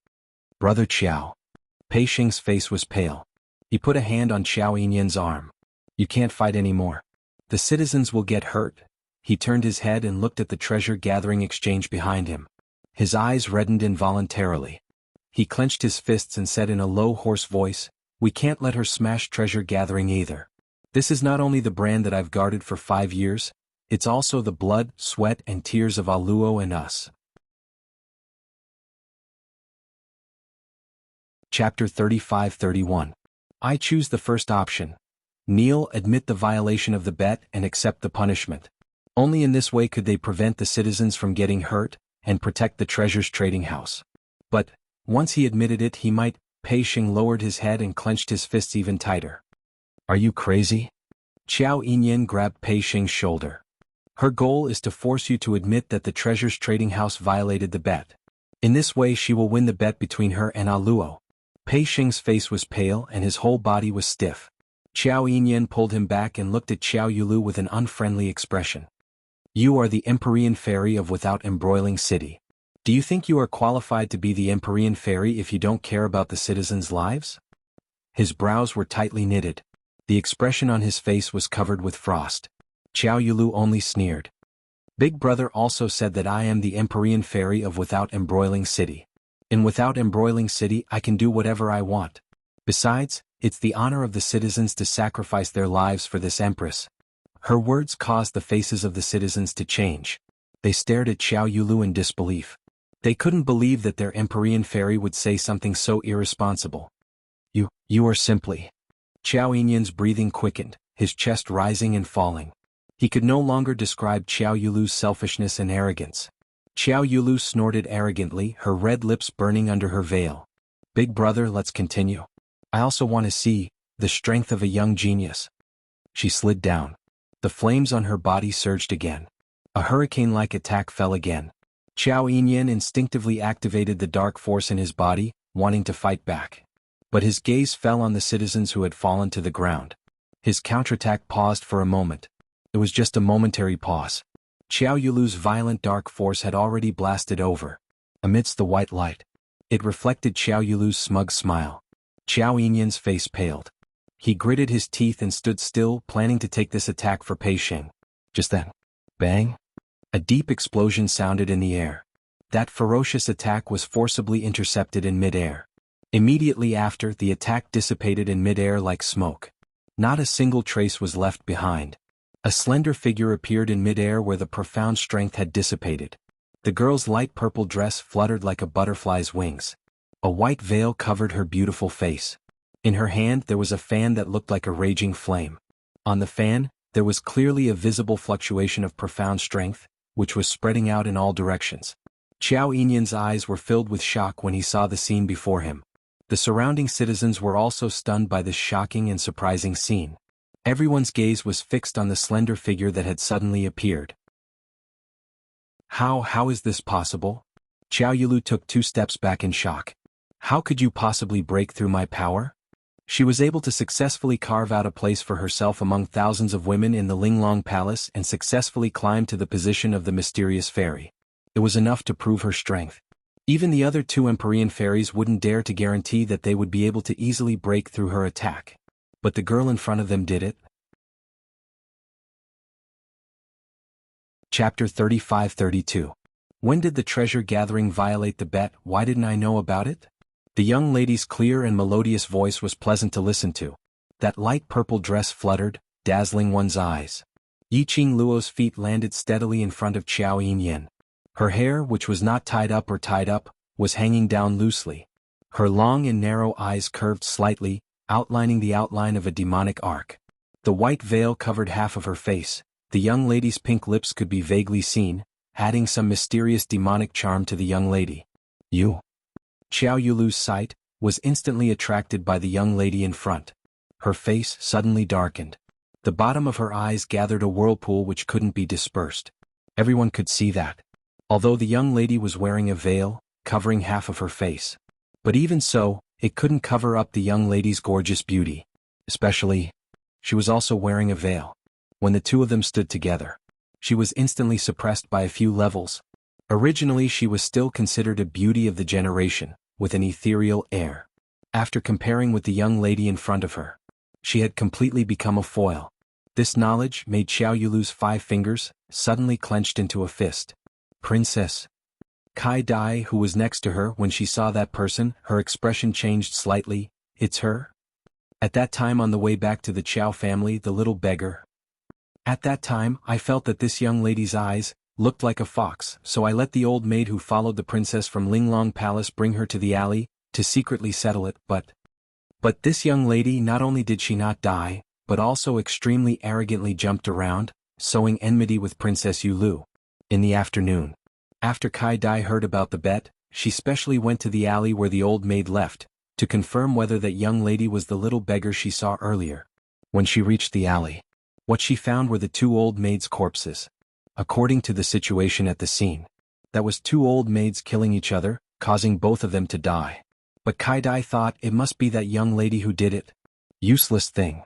Speaker 1: "Brother Qiao." Pei Xing's face was pale. He put a hand on Qiao Yinyan's arm. "You can't fight anymore. The citizens will get hurt." He turned his head and looked at the treasure-gathering exchange behind him. His eyes reddened involuntarily. He clenched his fists and said in a low, hoarse voice, "We can't let her smash treasure-gathering either. This is not only the brand that I've guarded for 5 years, it's also the blood, sweat, and tears of Aluo and us." Chapter 35-31. I choose the first option. Kneel, admit the violation of the bet, and accept the punishment. Only in this way could they prevent the citizens from getting hurt, and protect the treasure's trading house. But, once he admitted it, he might. Pei Xing lowered his head and clenched his fists even tighter. "Are you crazy?" Qiao Yinyan grabbed Pei Xing's shoulder. "Her goal is to force you to admit that the treasure's trading house violated the bet. In this way she will win the bet between her and Aluo." Pei Xing's face was pale and his whole body was stiff. Qiao Yinyan pulled him back and looked at Qiao Yulu with an unfriendly expression. "You are the Empyrean Fairy of Without Embroiling City. Do you think you are qualified to be the Empyrean Fairy if you don't care about the citizens' lives?" His brows were tightly knitted. The expression on his face was covered with frost. Qiao Yulu only sneered. "Big brother also said that I am the Empyrean Fairy of Without Embroiling City. In Without Embroiling City I can do whatever I want. Besides, it's the honor of the citizens to sacrifice their lives for this empress." Her words caused the faces of the citizens to change. They stared at Qiao Yulu in disbelief. They couldn't believe that their Empyrean Fairy would say something so irresponsible. You are simply..." Qiao Yinyan's breathing quickened, his chest rising and falling. He could no longer describe Qiao Yulu's selfishness and arrogance. Qiao Yulu snorted arrogantly, her red lips burning under her veil. "Big brother, let's continue. I also want to see the strength of a young genius." She slid down. The flames on her body surged again. A hurricane-like attack fell again. Qiao Yinyan instinctively activated the dark force in his body, wanting to fight back. But his gaze fell on the citizens who had fallen to the ground. His counterattack paused for a moment. It was just a momentary pause. Qiao Yulu's violent dark force had already blasted over. Amidst the white light, it reflected Qiao Yulu's smug smile. Qiao Yinyan's face paled. He gritted his teeth and stood still, planning to take this attack for Pei Xing. Just then, bang! A deep explosion sounded in the air. That ferocious attack was forcibly intercepted in mid-air. Immediately after, the attack dissipated in mid-air like smoke. Not a single trace was left behind. A slender figure appeared in mid-air where the profound strength had dissipated. The girl's light purple dress fluttered like a butterfly's wings. A white veil covered her beautiful face. In her hand there was a fan that looked like a raging flame. On the fan, there was clearly a visible fluctuation of profound strength, which was spreading out in all directions. Qiao Yinyan's eyes were filled with shock when he saw the scene before him. The surrounding citizens were also stunned by this shocking and surprising scene. Everyone's gaze was fixed on the slender figure that had suddenly appeared. How is this possible?" Qiao Yulu took 2 steps back in shock. "How could you possibly break through my power?" She was able to successfully carve out a place for herself among thousands of women in the Linglong Palace and successfully climb to the position of the mysterious fairy. It was enough to prove her strength. Even the other two Empyrean fairies wouldn't dare to guarantee that they would be able to easily break through her attack. But the girl in front of them did it. Chapter 35-32. When did the treasure gathering violate the bet? Why didn't I know about it? The young lady's clear and melodious voice was pleasant to listen to. That light purple dress fluttered, dazzling one's eyes. Yiqing Luo's feet landed steadily in front of Qiao Yinyan. Her hair, which was not tied up, was hanging down loosely. Her long and narrow eyes curved slightly, outlining the outline of a demonic arc. The white veil covered half of her face. The young lady's pink lips could be vaguely seen, adding some mysterious demonic charm to the young lady. You? Qiao Yulu's sight was instantly attracted by the young lady in front. Her face suddenly darkened. The bottom of her eyes gathered a whirlpool which couldn't be dispersed. Everyone could see that. Although the young lady was wearing a veil, covering half of her face. But even so, it couldn't cover up the young lady's gorgeous beauty. Especially, she was also wearing a veil. When the two of them stood together, she was instantly suppressed by a few levels. Originally she was still considered a beauty of the generation, with an ethereal air. After comparing with the young lady in front of her, she had completely become a foil. This knowledge made Qiao Yulu's 5 fingers suddenly clenched into a fist. Princess. Kai Dai, who was next to her when she saw that person, her expression changed slightly. It's her? At that time on the way back to the Qiao family, the little beggar. At that time, I felt that this young lady's eyes looked like a fox, so I let the old maid who followed the princess from Linglong Palace bring her to the alley, to secretly settle it, but this young lady, not only did she not die, but also extremely arrogantly jumped around, sowing enmity with Princess Yulu. In the afternoon, after Kai Dai heard about the bet, she specially went to the alley where the old maid left, to confirm whether that young lady was the little beggar she saw earlier. When she reached the alley, what she found were the 2 old maids' corpses. According to the situation at the scene, that was 2 old maids killing each other, causing both of them to die. But Kai Dai thought it must be that young lady who did it. Useless thing.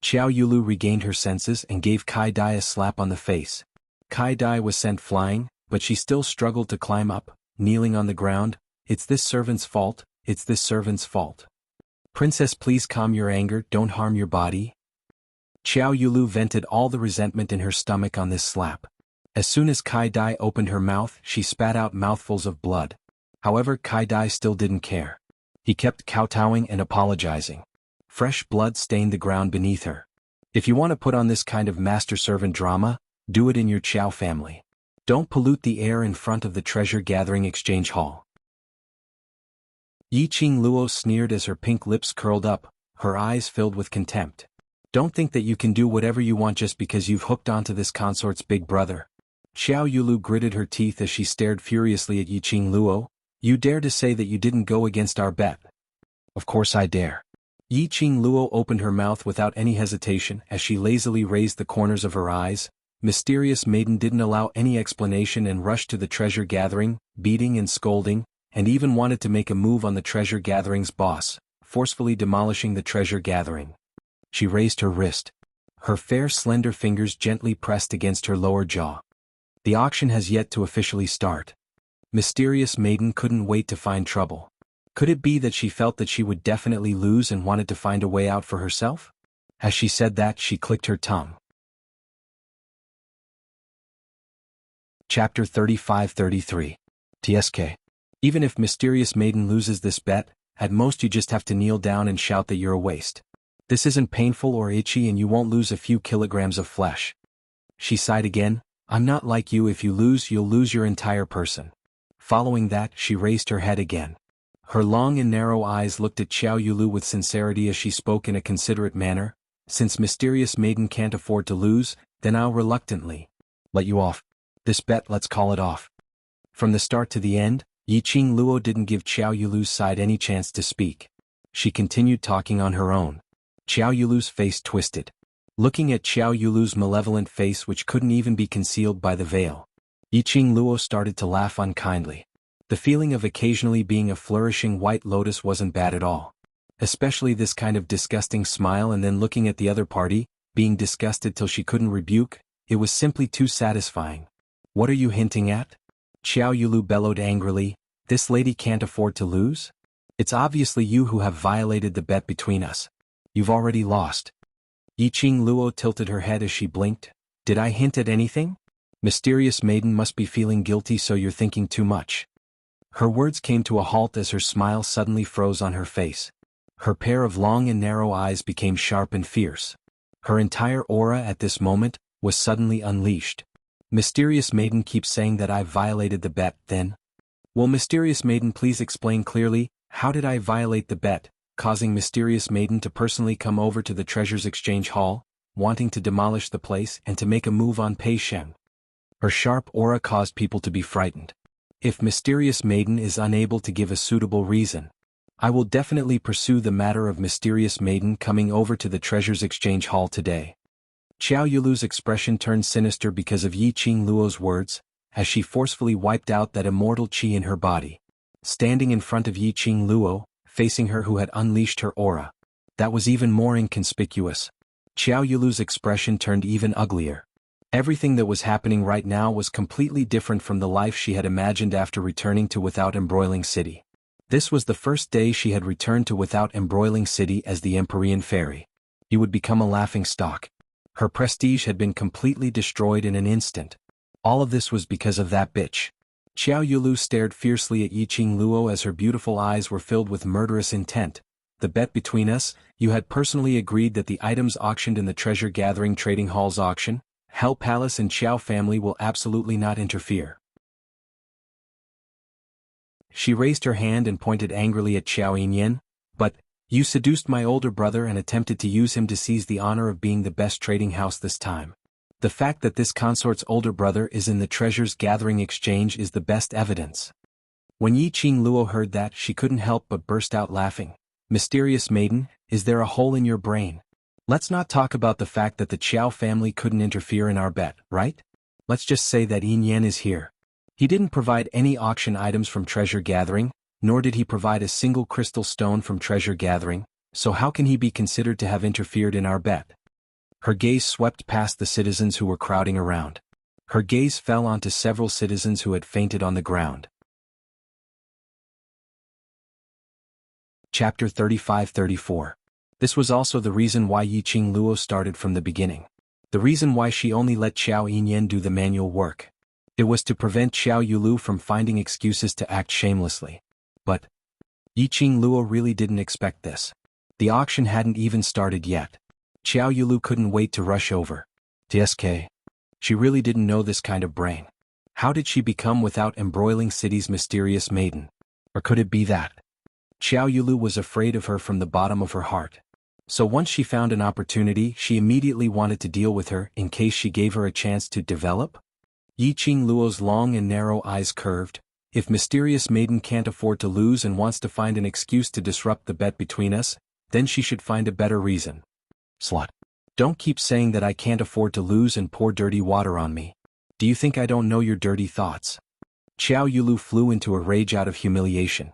Speaker 1: Qiao Yulu regained her senses and gave Kai Dai a slap on the face. Kai Dai was sent flying, but she still struggled to climb up, kneeling on the ground. It's this servant's fault, it's this servant's fault. Princess, please calm your anger, don't harm your body. Qiao Yulu vented all the resentment in her stomach on this slap. As soon as Kai Dai opened her mouth, she spat out mouthfuls of blood. However, Kai Dai still didn't care. He kept kowtowing and apologizing. Fresh blood stained the ground beneath her. If you want to put on this kind of master-servant drama, do it in your Qiao family. Don't pollute the air in front of the treasure-gathering exchange hall. Yiqing Luo sneered as her pink lips curled up, her eyes filled with contempt. Don't think that you can do whatever you want just because you've hooked onto this consort's big brother. Qiao Yulu gritted her teeth as she stared furiously at Yiqing Luo. You dare to say that you didn't go against our bet? Of course I dare. Yiqing Luo opened her mouth without any hesitation as she lazily raised the corners of her eyes. Mysterious maiden didn't allow any explanation and rushed to the treasure gathering, beating and scolding, and even wanted to make a move on the treasure gathering's boss, forcefully demolishing the treasure gathering. She raised her wrist. Her fair slender fingers gently pressed against her lower jaw. The auction has yet to officially start. Mysterious maiden couldn't wait to find trouble. Could it be that she felt that she would definitely lose and wanted to find a way out for herself? As she said that, she clicked her tongue. Chapter 35-33. TSK. Even if Mysterious Maiden loses this bet, at most you just have to kneel down and shout that you're a waste. This isn't painful or itchy and you won't lose a few kilograms of flesh. She sighed again. I'm not like you, if you lose you'll lose your entire person. Following that, she raised her head again. Her long and narrow eyes looked at Qiao Yulu with sincerity as she spoke in a considerate manner. Since Mysterious Maiden can't afford to lose, then I'll reluctantly let you off. This bet, let's call it off. From the start to the end, Yiqing Luo didn't give Qiao Yulu's side any chance to speak. She continued talking on her own. Qiao Yulu's face twisted. Looking at Qiao Yulu's malevolent face, which couldn't even be concealed by the veil, Yiqing Luo started to laugh unkindly. The feeling of occasionally being a flourishing white lotus wasn't bad at all. Especially this kind of disgusting smile and then looking at the other party, being disgusted till she couldn't rebuke, it was simply too satisfying. What are you hinting at? Qiao Yulu bellowed angrily, This lady can't afford to lose? It's obviously you who have violated the bet between us. You've already lost. Yiqing Luo tilted her head as she blinked. Did I hint at anything? Mysterious maiden must be feeling guilty, so you're thinking too much. Her words came to a halt as her smile suddenly froze on her face. Her pair of long and narrow eyes became sharp and fierce. Her entire aura at this moment was suddenly unleashed. Mysterious maiden keeps saying that I've violated the bet, then? Will Mysterious maiden please explain clearly, how did I violate the bet, causing Mysterious maiden to personally come over to the Treasures Exchange Hall, wanting to demolish the place and to make a move on Pei Sheng? Her sharp aura caused people to be frightened. If Mysterious maiden is unable to give a suitable reason, I will definitely pursue the matter of Mysterious maiden coming over to the Treasures Exchange Hall today. Xiao Yulu's expression turned sinister because of Yiqing Luo's words, as she forcefully wiped out that immortal qi in her body. Standing in front of Yiqing Luo, facing her who had unleashed her aura. That was even more inconspicuous. Xiao Yulu's expression turned even uglier. Everything that was happening right now was completely different from the life she had imagined after returning to Without Embroiling City. This was the first day she had returned to Without Embroiling City as the Empyrean Fairy. He would become a laughingstock. Her prestige had been completely destroyed in an instant. All of this was because of that bitch. Xiao Yulu stared fiercely at Yiqing Luo as her beautiful eyes were filled with murderous intent. The bet between us, you had personally agreed that the items auctioned in the Treasure Gathering Trading Hall's auction, Hell Palace and Xiao family will absolutely not interfere. She raised her hand and pointed angrily at Xiao Yinyan. But, you seduced my older brother and attempted to use him to seize the honor of being the best trading house this time. The fact that this consort's older brother is in the Treasures Gathering Exchange is the best evidence. When Yiqing Luo heard that, she couldn't help but burst out laughing. Mysterious maiden, is there a hole in your brain? Let's not talk about the fact that the Qiao family couldn't interfere in our bet, right? Let's just say that Yin Yan is here. He didn't provide any auction items from Treasure Gathering, nor did he provide a single crystal stone from Treasure Gathering, so how can he be considered to have interfered in our bet? Her gaze swept past the citizens who were crowding around. Her gaze fell onto several citizens who had fainted on the ground. Chapter 35-34. This was also the reason why Yiqing Luo started from the beginning. The reason why she only let Xiao Yinyan do the manual work. It was to prevent Xiao Yulu from finding excuses to act shamelessly. But Yiqing Luo really didn't expect this. The auction hadn't even started yet. Xiao Yulu couldn't wait to rush over. TSK. She really didn't know this kind of brain. How did she become Without Embroiling City's mysterious maiden? Or could it be that Xiao Yulu was afraid of her from the bottom of her heart? So once she found an opportunity, she immediately wanted to deal with her in case she gave her a chance to develop? Yiqing Luo's long and narrow eyes curved. If Mysterious Maiden can't afford to lose and wants to find an excuse to disrupt the bet between us, then she should find a better reason. Slut. Don't keep saying that I can't afford to lose and pour dirty water on me. Do you think I don't know your dirty thoughts? Xiao Yulu flew into a rage out of humiliation.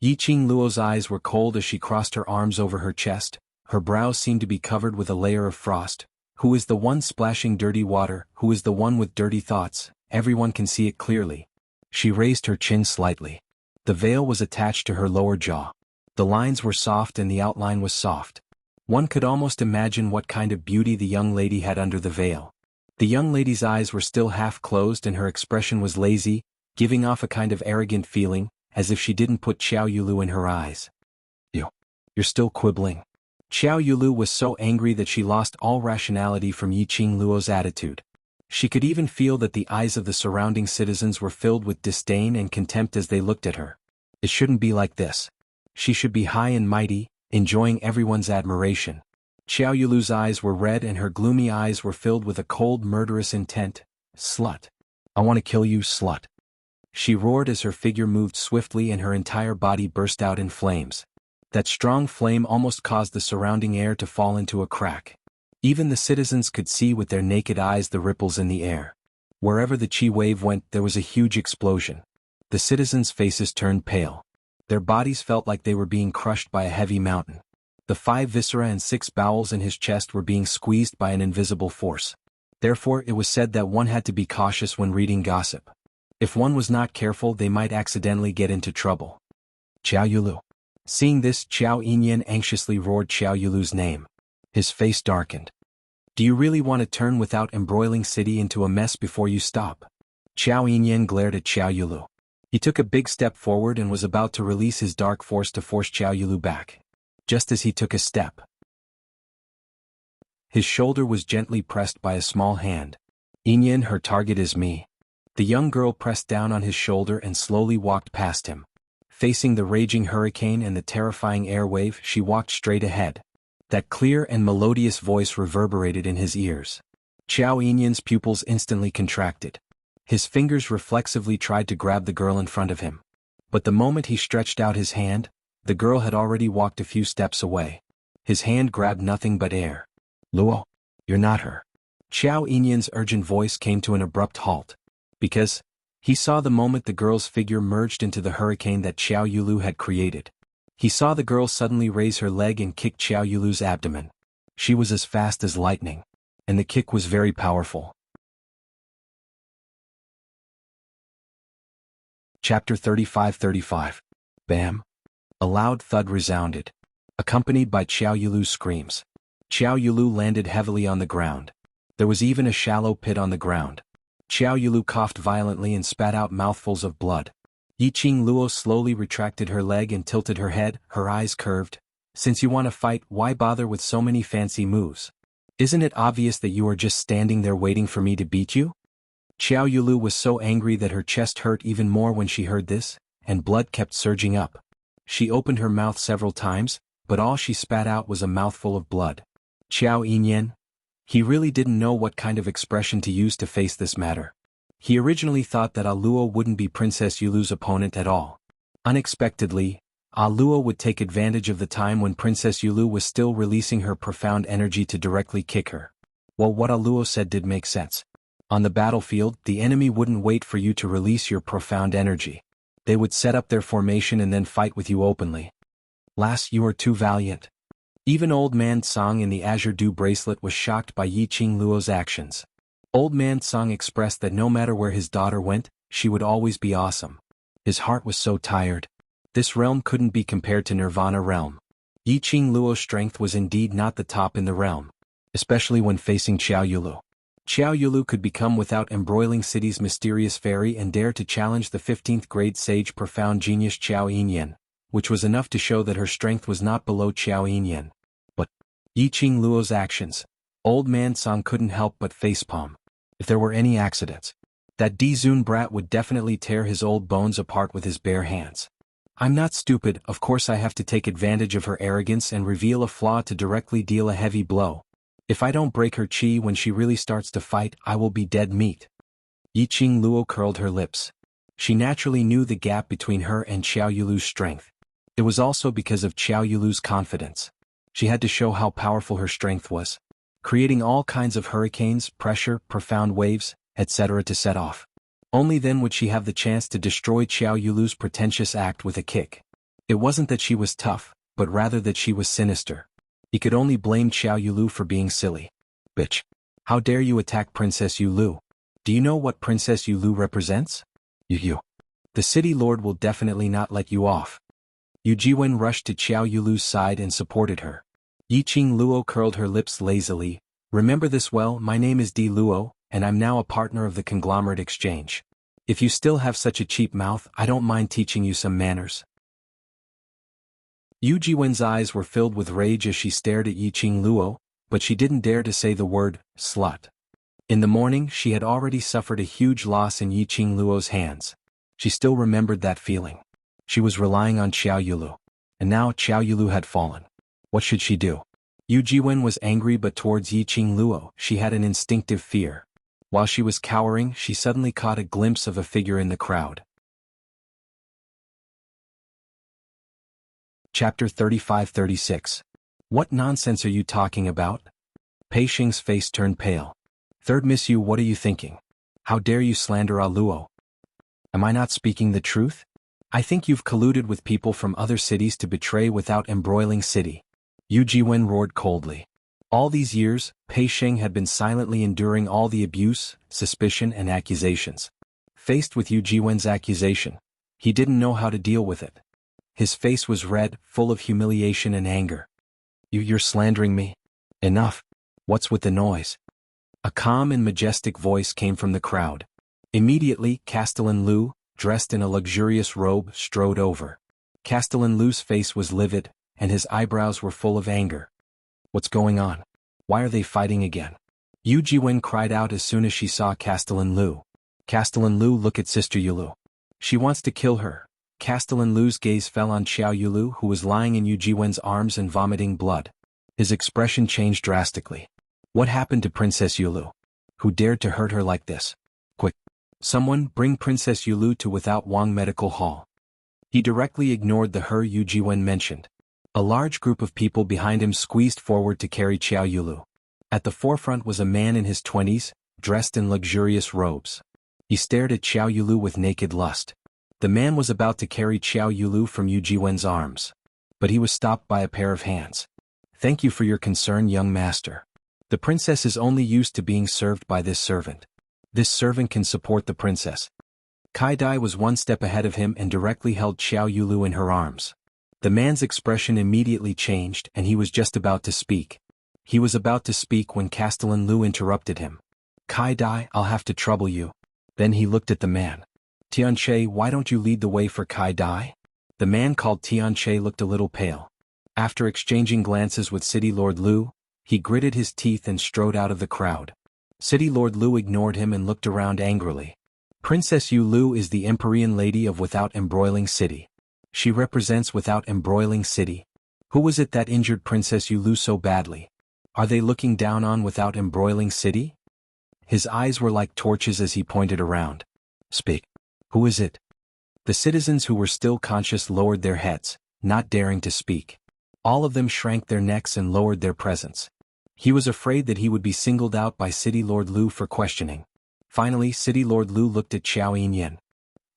Speaker 1: Yiqing Luo's eyes were cold as she crossed her arms over her chest. Her brows seemed to be covered with a layer of frost. Who is the one splashing dirty water? Who is the one with dirty thoughts? Everyone can see it clearly. She raised her chin slightly. The veil was attached to her lower jaw. The lines were soft and the outline was soft. One could almost imagine what kind of beauty the young lady had under the veil. The young lady's eyes were still half closed and her expression was lazy, giving off a kind of arrogant feeling, as if she didn't put Xiao Yulu in her eyes. You're still quibbling. Xiao Yulu was so angry that she lost all rationality from Yiqing Luo's attitude. She could even feel that the eyes of the surrounding citizens were filled with disdain and contempt as they looked at her. It shouldn't be like this. She should be high and mighty, enjoying everyone's admiration. Xiao Yulu's eyes were red and her gloomy eyes were filled with a cold murderous intent. Slut. I want to kill you, slut. She roared as her figure moved swiftly and her entire body burst out in flames. That strong flame almost caused the surrounding air to fall into a crack. Even the citizens could see with their naked eyes the ripples in the air. Wherever the chi wave went, there was a huge explosion. The citizens' faces turned pale. Their bodies felt like they were being crushed by a heavy mountain. The 5 viscera and 6 bowels in his chest were being squeezed by an invisible force. Therefore, it was said that one had to be cautious when reading gossip. If one was not careful, they might accidentally get into trouble. Xiao Yulu. Seeing this, Qiao Yinyan anxiously roared Xiao Yulu's name. His face darkened. Do you really want to turn without embroiling city into a mess before you stop? Qiao Yinyan glared at Xiao Yulu. He took a big step forward and was about to release his dark force to force Xiao Yulu back. Just as he took a step, his shoulder was gently pressed by a small hand. Yinyan, her target is me. The young girl pressed down on his shoulder and slowly walked past him. Facing the raging hurricane and the terrifying air wave, she walked straight ahead. That clear and melodious voice reverberated in his ears. Qiao Yinyan's pupils instantly contracted. His fingers reflexively tried to grab the girl in front of him. But the moment he stretched out his hand, the girl had already walked a few steps away. His hand grabbed nothing but air. Luo, you're not her. Qiao Yinyan's urgent voice came to an abrupt halt. Because he saw the moment the girl's figure merged into the hurricane that Xiao Yulu had created. He saw the girl suddenly raise her leg and kick Xiao Yulu's abdomen. She was as fast as lightning. And the kick was very powerful. Chapter 35. Bam! A loud thud resounded, accompanied by Xiao Yulu's screams. Xiao Yulu landed heavily on the ground. There was even a shallow pit on the ground. Xiao Yulu coughed violently and spat out mouthfuls of blood. Yiqing Luo slowly retracted her leg and tilted her head, her eyes curved. Since you want to fight, why bother with so many fancy moves? Isn't it obvious that you are just standing there waiting for me to beat you? Xiao Yulu was so angry that her chest hurt even more when she heard this, and blood kept surging up. She opened her mouth several times, but all she spat out was a mouthful of blood. Qiao Yinyan? He really didn't know what kind of expression to use to face this matter. He originally thought that Luo wouldn't be Princess Yulu's opponent at all. Unexpectedly, Luo would take advantage of the time when Princess Yulu was still releasing her profound energy to directly kick her. Well, what Luo said did make sense. On the battlefield, the enemy wouldn't wait for you to release your profound energy. They would set up their formation and then fight with you openly. Lass, you are too valiant. Even Old Man Song in the Azure Dew bracelet was shocked by Yiqing Luo's actions. Old Man Song expressed that no matter where his daughter went, she would always be awesome. His heart was so tired. This realm couldn't be compared to Nirvana realm. Yiqing Luo's strength was indeed not the top in the realm, especially when facing Xiao Yulu. Xiao Yulu could become without embroiling city's mysterious fairy and dare to challenge the 15th grade sage profound genius Qiao Yinyan, which was enough to show that her strength was not below Qiao Yinyan. But Yiqing Luo's actions, Old Man Song couldn't help but facepalm. If there were any accidents, that Dizun brat would definitely tear his old bones apart with his bare hands. I'm not stupid, of course I have to take advantage of her arrogance and reveal a flaw to directly deal a heavy blow. If I don't break her chi when she really starts to fight, I will be dead meat. Yiqing Luo curled her lips. She naturally knew the gap between her and Xiao Yulu's strength. It was also because of Xiao Yulu's confidence. She had to show how powerful her strength was, creating all kinds of hurricanes, pressure, profound waves, etc. to set off. Only then would she have the chance to destroy Xiao Yulu's pretentious act with a kick. It wasn't that she was tough, but rather that she was sinister. He could only blame Xiao Yulu for being silly. Bitch. How dare you attack Princess Yulu? Do you know what Princess Yulu represents? You. The city lord will definitely not let you off. Yu Jiwen rushed to Xiao Yulu's side and supported her. Yiqing Luo curled her lips lazily. Remember this well, my name is Di Luo, and I'm now a partner of the conglomerate exchange. If you still have such a cheap mouth, I don't mind teaching you some manners. Yu Jiwen's eyes were filled with rage as she stared at Yiqing Luo, but she didn't dare to say the word, slut. In the morning, she had already suffered a huge loss in Yiqing Luo's hands. She still remembered that feeling. She was relying on Xiao Yulu. And now Xiao Yulu had fallen. What should she do? Yu Jiwen was angry, but towards Yiqing Luo, she had an instinctive fear. While she was cowering, she suddenly caught a glimpse of a figure in the crowd. Chapter 35-36. What nonsense are you talking about? Pei Xing's face turned pale. Third Miss Yu, what are you thinking? How dare you slander Luo? Am I not speaking the truth? I think you've colluded with people from other cities to betray without embroiling city. Yu Jiwen roared coldly. All these years, Pei Xing had been silently enduring all the abuse, suspicion and accusations. Faced with Yu Jiwen's accusation, he didn't know how to deal with it. His face was red, full of humiliation and anger. You're slandering me? Enough. What's with the noise? A calm and majestic voice came from the crowd. Immediately, Castellan Lu, dressed in a luxurious robe, strode over. Castellan Lu's face was livid, and his eyebrows were full of anger. What's going on? Why are they fighting again? Yu Jiwen cried out as soon as she saw Castellan Lu. Castellan Lu, look at Sister Yulu. She wants to kill her. Castellan Lu's gaze fell on Xiao Yulu, who was lying in Yu Jiwen's arms and vomiting blood. His expression changed drastically. What happened to Princess Yulu? Who dared to hurt her like this? Quick! Someone bring Princess Yulu to Without Wang Medical Hall. He directly ignored the her Yu Jiwen mentioned. A large group of people behind him squeezed forward to carry Xiao Yulu. At the forefront was a man in his 20s, dressed in luxurious robes. He stared at Xiao Yulu with naked lust. The man was about to carry Xiao Yulu from Yu Jiwen's arms. But he was stopped by a pair of hands. Thank you for your concern, young master. The princess is only used to being served by this servant. This servant can support the princess. Kai Dai was one step ahead of him and directly held Xiao Yulu in her arms. The man's expression immediately changed and he was just about to speak. He was about to speak when Castellan Lu interrupted him. Kai Dai, I'll have to trouble you. Then he looked at the man. Tianche, why don't you lead the way for Kai Dai? The man called Tianche looked a little pale. After exchanging glances with City Lord Lu, he gritted his teeth and strode out of the crowd. City Lord Lu ignored him and looked around angrily. Princess Yu Lu is the Empyrean Lady of Without Embroiling City. She represents Without Embroiling City. Who was it that injured Princess Yu Lu so badly? Are they looking down on Without Embroiling City? His eyes were like torches as he pointed around. Speak. Who is it? The citizens who were still conscious lowered their heads, not daring to speak. All of them shrank their necks and lowered their presence. He was afraid that he would be singled out by City Lord Lu for questioning. Finally, City Lord Lu looked at Xiao Yinyan.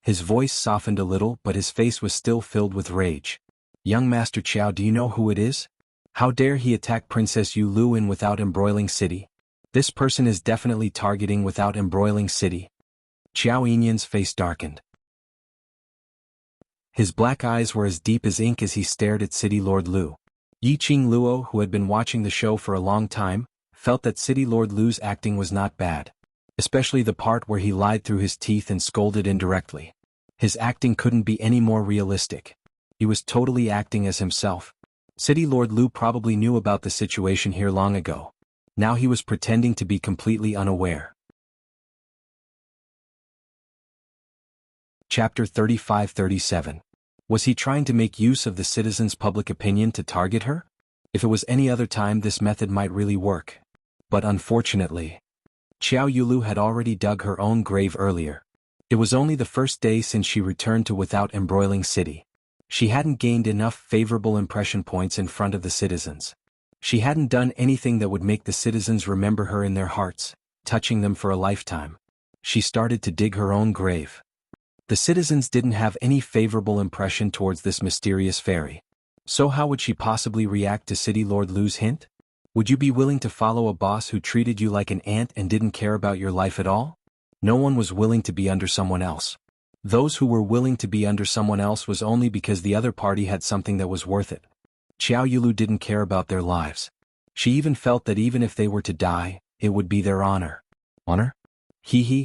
Speaker 1: His voice softened a little, but his face was still filled with rage. Young Master Qiao, do you know who it is? How dare he attack Princess Yu Lu in Without Embroiling City? This person is definitely targeting Without Embroiling City. Xiao Yinyan's face darkened. His black eyes were as deep as ink as he stared at City Lord Lu. Yiqing Luo, who had been watching the show for a long time, felt that City Lord Lu's acting was not bad. Especially the part where he lied through his teeth and scolded indirectly. His acting couldn't be any more realistic. He was totally acting as himself. City Lord Lu probably knew about the situation here long ago. Now he was pretending to be completely unaware. Chapter 35-37. Was he trying to make use of the citizens' public opinion to target her? If it was any other time, this method might really work. But unfortunately, Xiao Yulu had already dug her own grave earlier. It was only the first day since she returned to Without Embroiling City. She hadn't gained enough favorable impression points in front of the citizens. She hadn't done anything that would make the citizens remember her in their hearts, touching them for a lifetime. She started to dig her own grave. The citizens didn't have any favorable impression towards this mysterious fairy. So how would she possibly react to City Lord Lu's hint? Would you be willing to follow a boss who treated you like an ant and didn't care about your life at all? No one was willing to be under someone else. Those who were willing to be under someone else was only because the other party had something that was worth it. Xiao Yulu didn't care about their lives. She even felt that even if they were to die, it would be their honor. Honor?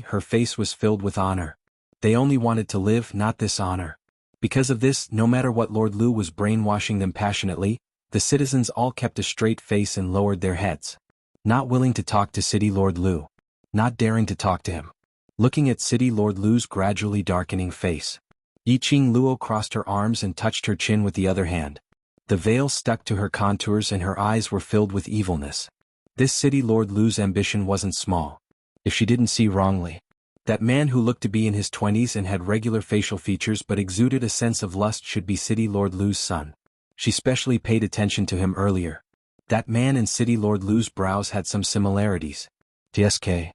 Speaker 1: Her face was filled with honor. They only wanted to live, not this honor. Because of this, no matter what Lord Lu was brainwashing them passionately, the citizens all kept a straight face and lowered their heads. Not willing to talk to City Lord Lu. Not daring to talk to him. Looking at City Lord Lu's gradually darkening face. Yiqing Luo crossed her arms and touched her chin with the other hand. The veil stuck to her contours and her eyes were filled with evilness. This City Lord Lu's ambition wasn't small. If she didn't see wrongly. That man who looked to be in his 20s and had regular facial features but exuded a sense of lust should be City Lord Lu's son. She specially paid attention to him earlier. That man and City Lord Lu's brows had some similarities. TSK.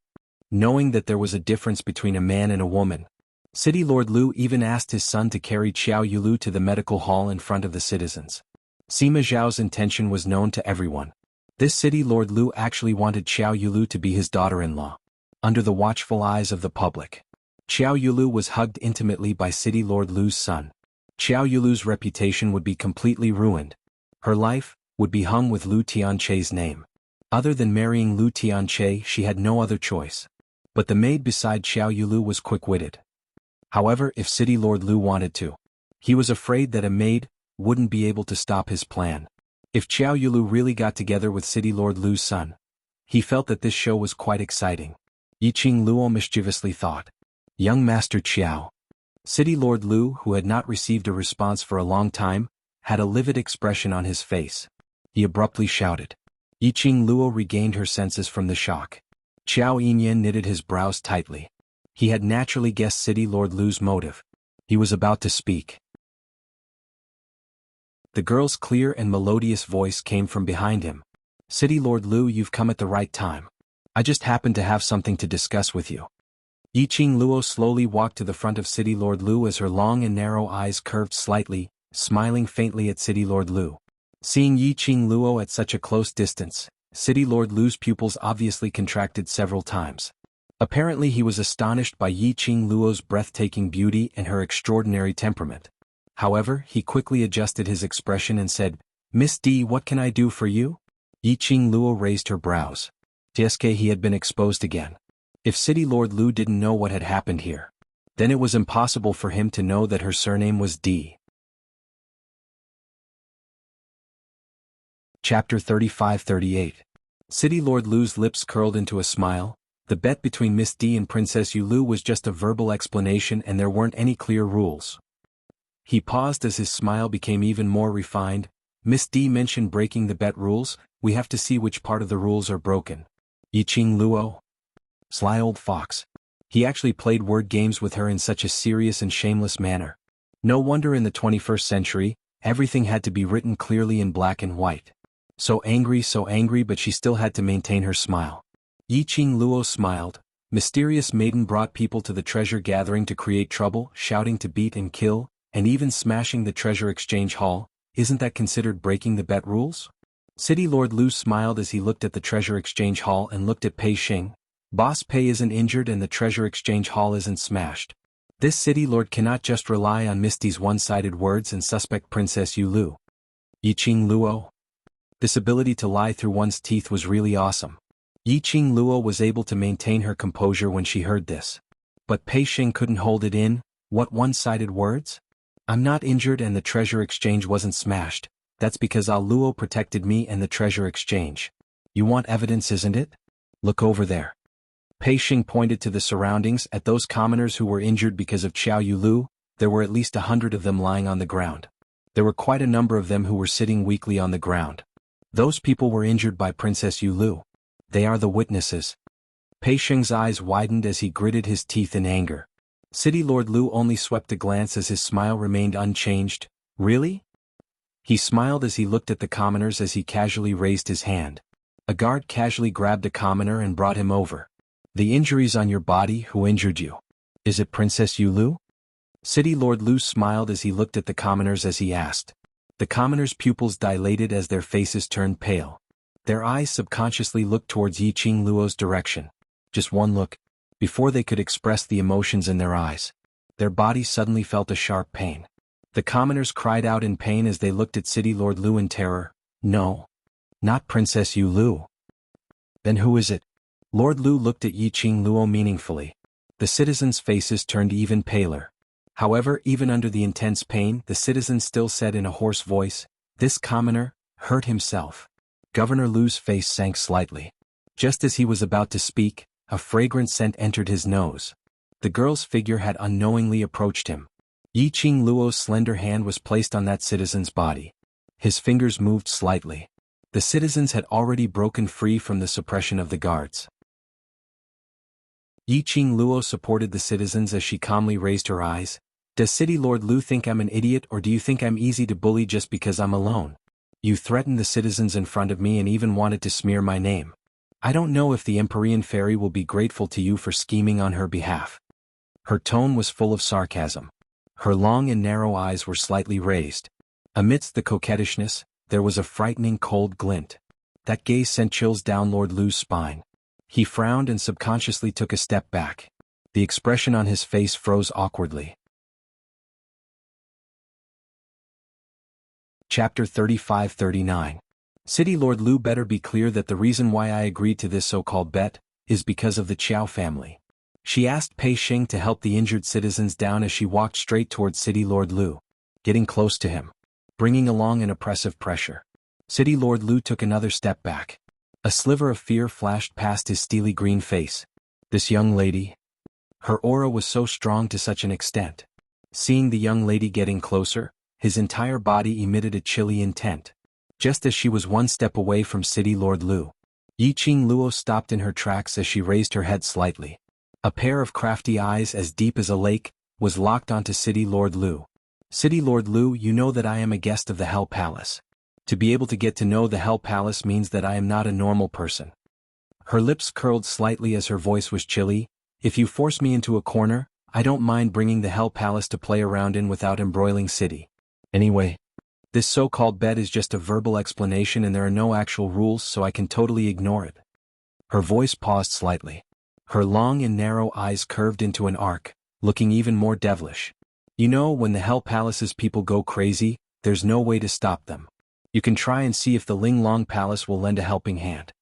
Speaker 1: Knowing that there was a difference between a man and a woman, City Lord Lu even asked his son to carry Xiao Yulu to the medical hall in front of the citizens. Sima Zhao's intention was known to everyone. This City Lord Lu actually wanted Xiao Yulu to be his daughter-in-law. Under the watchful eyes of the public. Xiao Yulu was hugged intimately by City Lord Lu's son. Xiao Yulu's reputation would be completely ruined. Her life would be hung with Lu Tianche's name. Other than marrying Lu Tianche, she had no other choice. But the maid beside Xiao Yulu was quick-witted. However, if City Lord Lu wanted to, he was afraid that a maid wouldn't be able to stop his plan. If Xiao Yulu really got together with City Lord Lu's son, he felt that this show was quite exciting. Yiqing Luo mischievously thought. Young Master Qiao. City Lord Lu, who had not received a response for a long time, had a livid expression on his face. He abruptly shouted. Yiqing Luo regained her senses from the shock. Qiao Yinyan knitted his brows tightly. He had naturally guessed City Lord Lu's motive. He was about to speak. The girl's clear and melodious voice came from behind him. City Lord Lu, you've come at the right time. I just happened to have something to discuss with you. Yiqing Luo slowly walked to the front of City Lord Lu as her long and narrow eyes curved slightly, smiling faintly at City Lord Lu. Seeing Yiqing Luo at such a close distance, City Lord Lu's pupils obviously contracted several times. Apparently he was astonished by Yiqing Luo's breathtaking beauty and her extraordinary temperament. However, he quickly adjusted his expression and said, Miss D, what can I do for you? Yiqing Luo raised her brows. Tieske, he had been exposed again. If City Lord Lu didn't know what had happened here, then it was impossible for him to know that her surname was D. Chapter 35-38. City Lord Lu's lips curled into a smile. The bet between Miss D and Princess Yu Lu was just a verbal explanation and there weren't any clear rules. He paused as his smile became even more refined. Miss D mentioned breaking the bet rules. We have to see which part of the rules are broken. Yiqing Luo. Sly old fox. He actually played word games with her in such a serious and shameless manner. No wonder in the 21st century, everything had to be written clearly in black and white. So angry, but she still had to maintain her smile. Yiqing Luo smiled. Mysterious maiden brought people to the treasure gathering to create trouble, shouting to beat and kill, and even smashing the treasure exchange hall. Isn't that considered breaking the bet rules? City Lord Lu smiled as he looked at the treasure exchange hall and looked at Pei Xing. Boss Pei isn't injured and the treasure exchange hall isn't smashed. This city lord cannot just rely on Misty's one-sided words and suspect Princess Yu Lu. Yiqing Luo. This ability to lie through one's teeth was really awesome. Yiqing Luo was able to maintain her composure when she heard this. But Pei Xing couldn't hold it in. What one-sided words? I'm not injured and the treasure exchange wasn't smashed. That's because Luo protected me and the treasure exchange. You want evidence, isn't it? Look over there. Pei Xing pointed to the surroundings at those commoners who were injured because of Xiao Yu Lu. There were at least 100 of them lying on the ground. There were quite a number of them who were sitting weakly on the ground. Those people were injured by Princess Yu Lu. They are the witnesses. Pei Xing's eyes widened as he gritted his teeth in anger. City Lord Lu only swept a glance as his smile remained unchanged. Really? He smiled as he looked at the commoners as he casually raised his hand. A guard casually grabbed a commoner and brought him over. The injuries on your body, who injured you? Is it Princess Yu Lu? City Lord Lu smiled as he looked at the commoners as he asked. The commoners' pupils dilated as their faces turned pale. Their eyes subconsciously looked towards Yiqing Luo's direction. Just one look, before they could express the emotions in their eyes. Their bodies suddenly felt a sharp pain. The commoners cried out in pain as they looked at City Lord Lu in terror. No. Not Princess Yu Lu. Then who is it? Lord Lu looked at Yiqing Luo meaningfully. The citizens' faces turned even paler. However, even under the intense pain, the citizen still said in a hoarse voice, this commoner hurt himself. Governor Lu's face sank slightly. Just as he was about to speak, a fragrant scent entered his nose. The girl's figure had unknowingly approached him. Yiqing Luo's slender hand was placed on that citizen's body. His fingers moved slightly. The citizens had already broken free from the suppression of the guards. Yiqing Luo supported the citizens as she calmly raised her eyes. Does City Lord Lu think I'm an idiot, or do you think I'm easy to bully just because I'm alone? You threatened the citizens in front of me and even wanted to smear my name. I don't know if the Empyrean Fairy will be grateful to you for scheming on her behalf. Her tone was full of sarcasm. Her long and narrow eyes were slightly raised. Amidst the coquettishness, there was a frightening cold glint. That gaze sent chills down Lord Lu's spine. He frowned and subconsciously took a step back. The expression on his face froze awkwardly. Chapter 35-39. City Lord Lu better be clear that the reason why I agreed to this so-called bet is because of the Qiao family. She asked Pei Xing to help the injured citizens down as she walked straight towards City Lord Lu, getting close to him, bringing along an oppressive pressure. City Lord Lu took another step back. A sliver of fear flashed past his steely green face. This young lady? Her aura was so strong to such an extent. Seeing the young lady getting closer, his entire body emitted a chilly intent. Just as she was one step away from City Lord Lu, Yiqing Luo stopped in her tracks as she raised her head slightly. A pair of crafty eyes as deep as a lake was locked onto City Lord Lu. City Lord Lu, you know that I am a guest of the Hell Palace. To be able to get to know the Hell Palace means that I am not a normal person. Her lips curled slightly as her voice was chilly. If you force me into a corner, I don't mind bringing the Hell Palace to play around in without embroiling City. Anyway, this so-called bet is just a verbal explanation and there are no actual rules, so I can totally ignore it. Her voice paused slightly. Her long and narrow eyes curved into an arc, looking even more devilish. You know, when the Hell Palace's people go crazy, there's no way to stop them. You can try and see if the Ling Long Palace will lend a helping hand.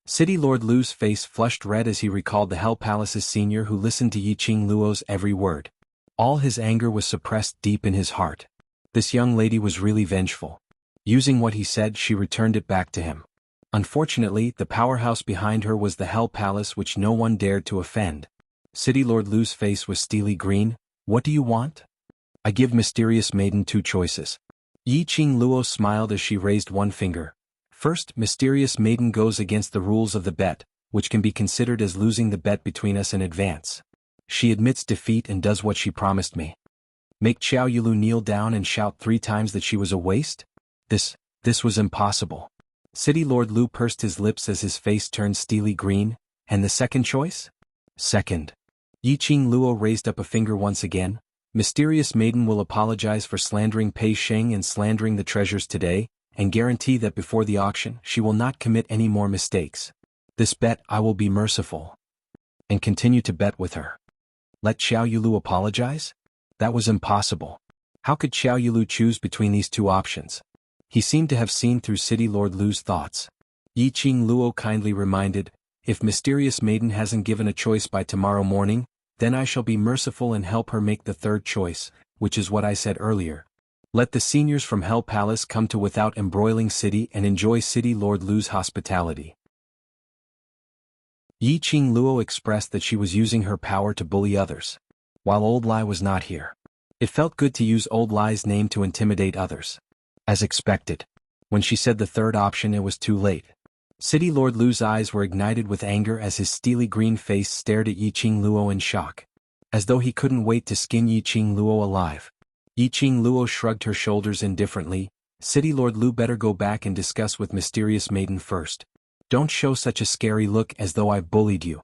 Speaker 1: City Lord Lu's face flushed red as he recalled the Hell Palace's senior who listened to Yiqing Luo's every word. All his anger was suppressed deep in his heart. This young lady was really vengeful. Using what he said, she returned it back to him. Unfortunately, the powerhouse behind her was the Hell Palace, which no one dared to offend. City Lord Lu's face was steely green. What do you want? I give Mysterious Maiden 2 choices. Yiqing Luo smiled as she raised one finger. First, Mysterious Maiden goes against the rules of the bet, which can be considered as losing the bet between us in advance. She admits defeat and does what she promised me. Make Xiao Yilu kneel down and shout 3 times that she was a waste? This was impossible. City Lord Lu pursed his lips as his face turned steely green. And the second choice? Second. Yiqing Luo raised up a finger once again. Mysterious Maiden will apologize for slandering Pei Xing and slandering the treasures today, and guarantee that before the auction she will not commit any more mistakes. This bet I will be merciful. And continue to bet with her. Let Xiao Yilu apologize? That was impossible. How could Xiao Yilu choose between these 2 options? He seemed to have seen through City Lord Lu's thoughts. Yiqing Luo kindly reminded, if Mysterious Maiden hasn't given a choice by tomorrow morning, then I shall be merciful and help her make the 3rd choice, which is what I said earlier. Let the seniors from Hell Palace come to without embroiling City and enjoy City Lord Lu's hospitality. Yiqing Luo expressed that she was using her power to bully others, while Old Lai was not here. It felt good to use Old Lai's name to intimidate others. As expected, when she said the 3rd option, it was too late. City Lord Lu's eyes were ignited with anger as his steely green face stared at Yiqing Luo in shock, as though he couldn't wait to skin Yiqing Luo alive. Yiqing Luo shrugged her shoulders indifferently. City Lord Lu better go back and discuss with Mysterious Maiden first. Don't show such a scary look as though I've bullied you.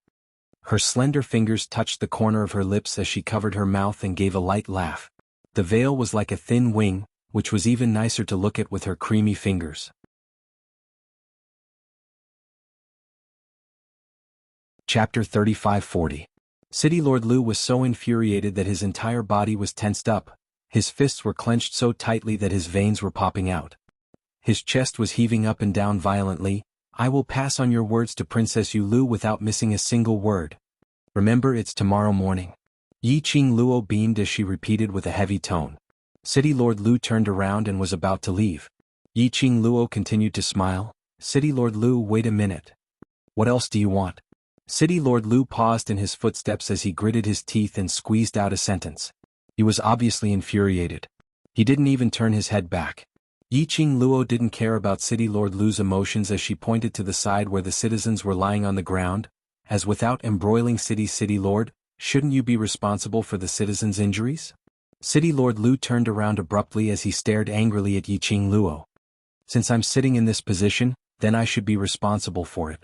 Speaker 1: Her slender fingers touched the corner of her lips as she covered her mouth and gave a light laugh. The veil was like a thin wing, which was even nicer to look at with her creamy fingers. Chapter 35-40. City Lord Lu was so infuriated that his entire body was tensed up. His fists were clenched so tightly that his veins were popping out. His chest was heaving up and down violently. I will pass on your words to Princess Yu Lu without missing a single word. Remember, it's tomorrow morning. Yiqing Luo beamed as she repeated with a heavy tone. City Lord Lu turned around and was about to leave. Yiqing Luo continued to smile. City Lord Lu, wait a minute. What else do you want? City Lord Lu paused in his footsteps as he gritted his teeth and squeezed out a sentence. He was obviously infuriated. He didn't even turn his head back. Yiqing Luo didn't care about City Lord Lu's emotions as she pointed to the side where the citizens were lying on the ground, as without embroiling City Lord, shouldn't you be responsible for the citizens' injuries? City Lord Lu turned around abruptly as he stared angrily at Yiqing Luo. Since I'm sitting in this position, then I should be responsible for it.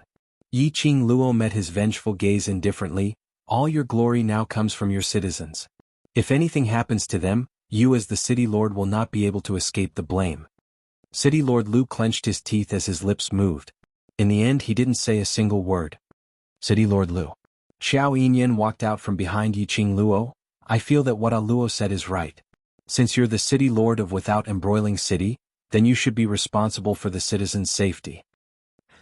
Speaker 1: Yiqing Luo met his vengeful gaze indifferently. All your glory now comes from your citizens. If anything happens to them, you as the City Lord will not be able to escape the blame. City Lord Lu clenched his teeth as his lips moved. In the end, he didn't say a single word. City Lord Lu. Xiao Yinyan walked out from behind Yiqing Luo. I feel that what Luo said is right. Since you're the city lord of Without Embroiling City, then you should be responsible for the citizens' safety.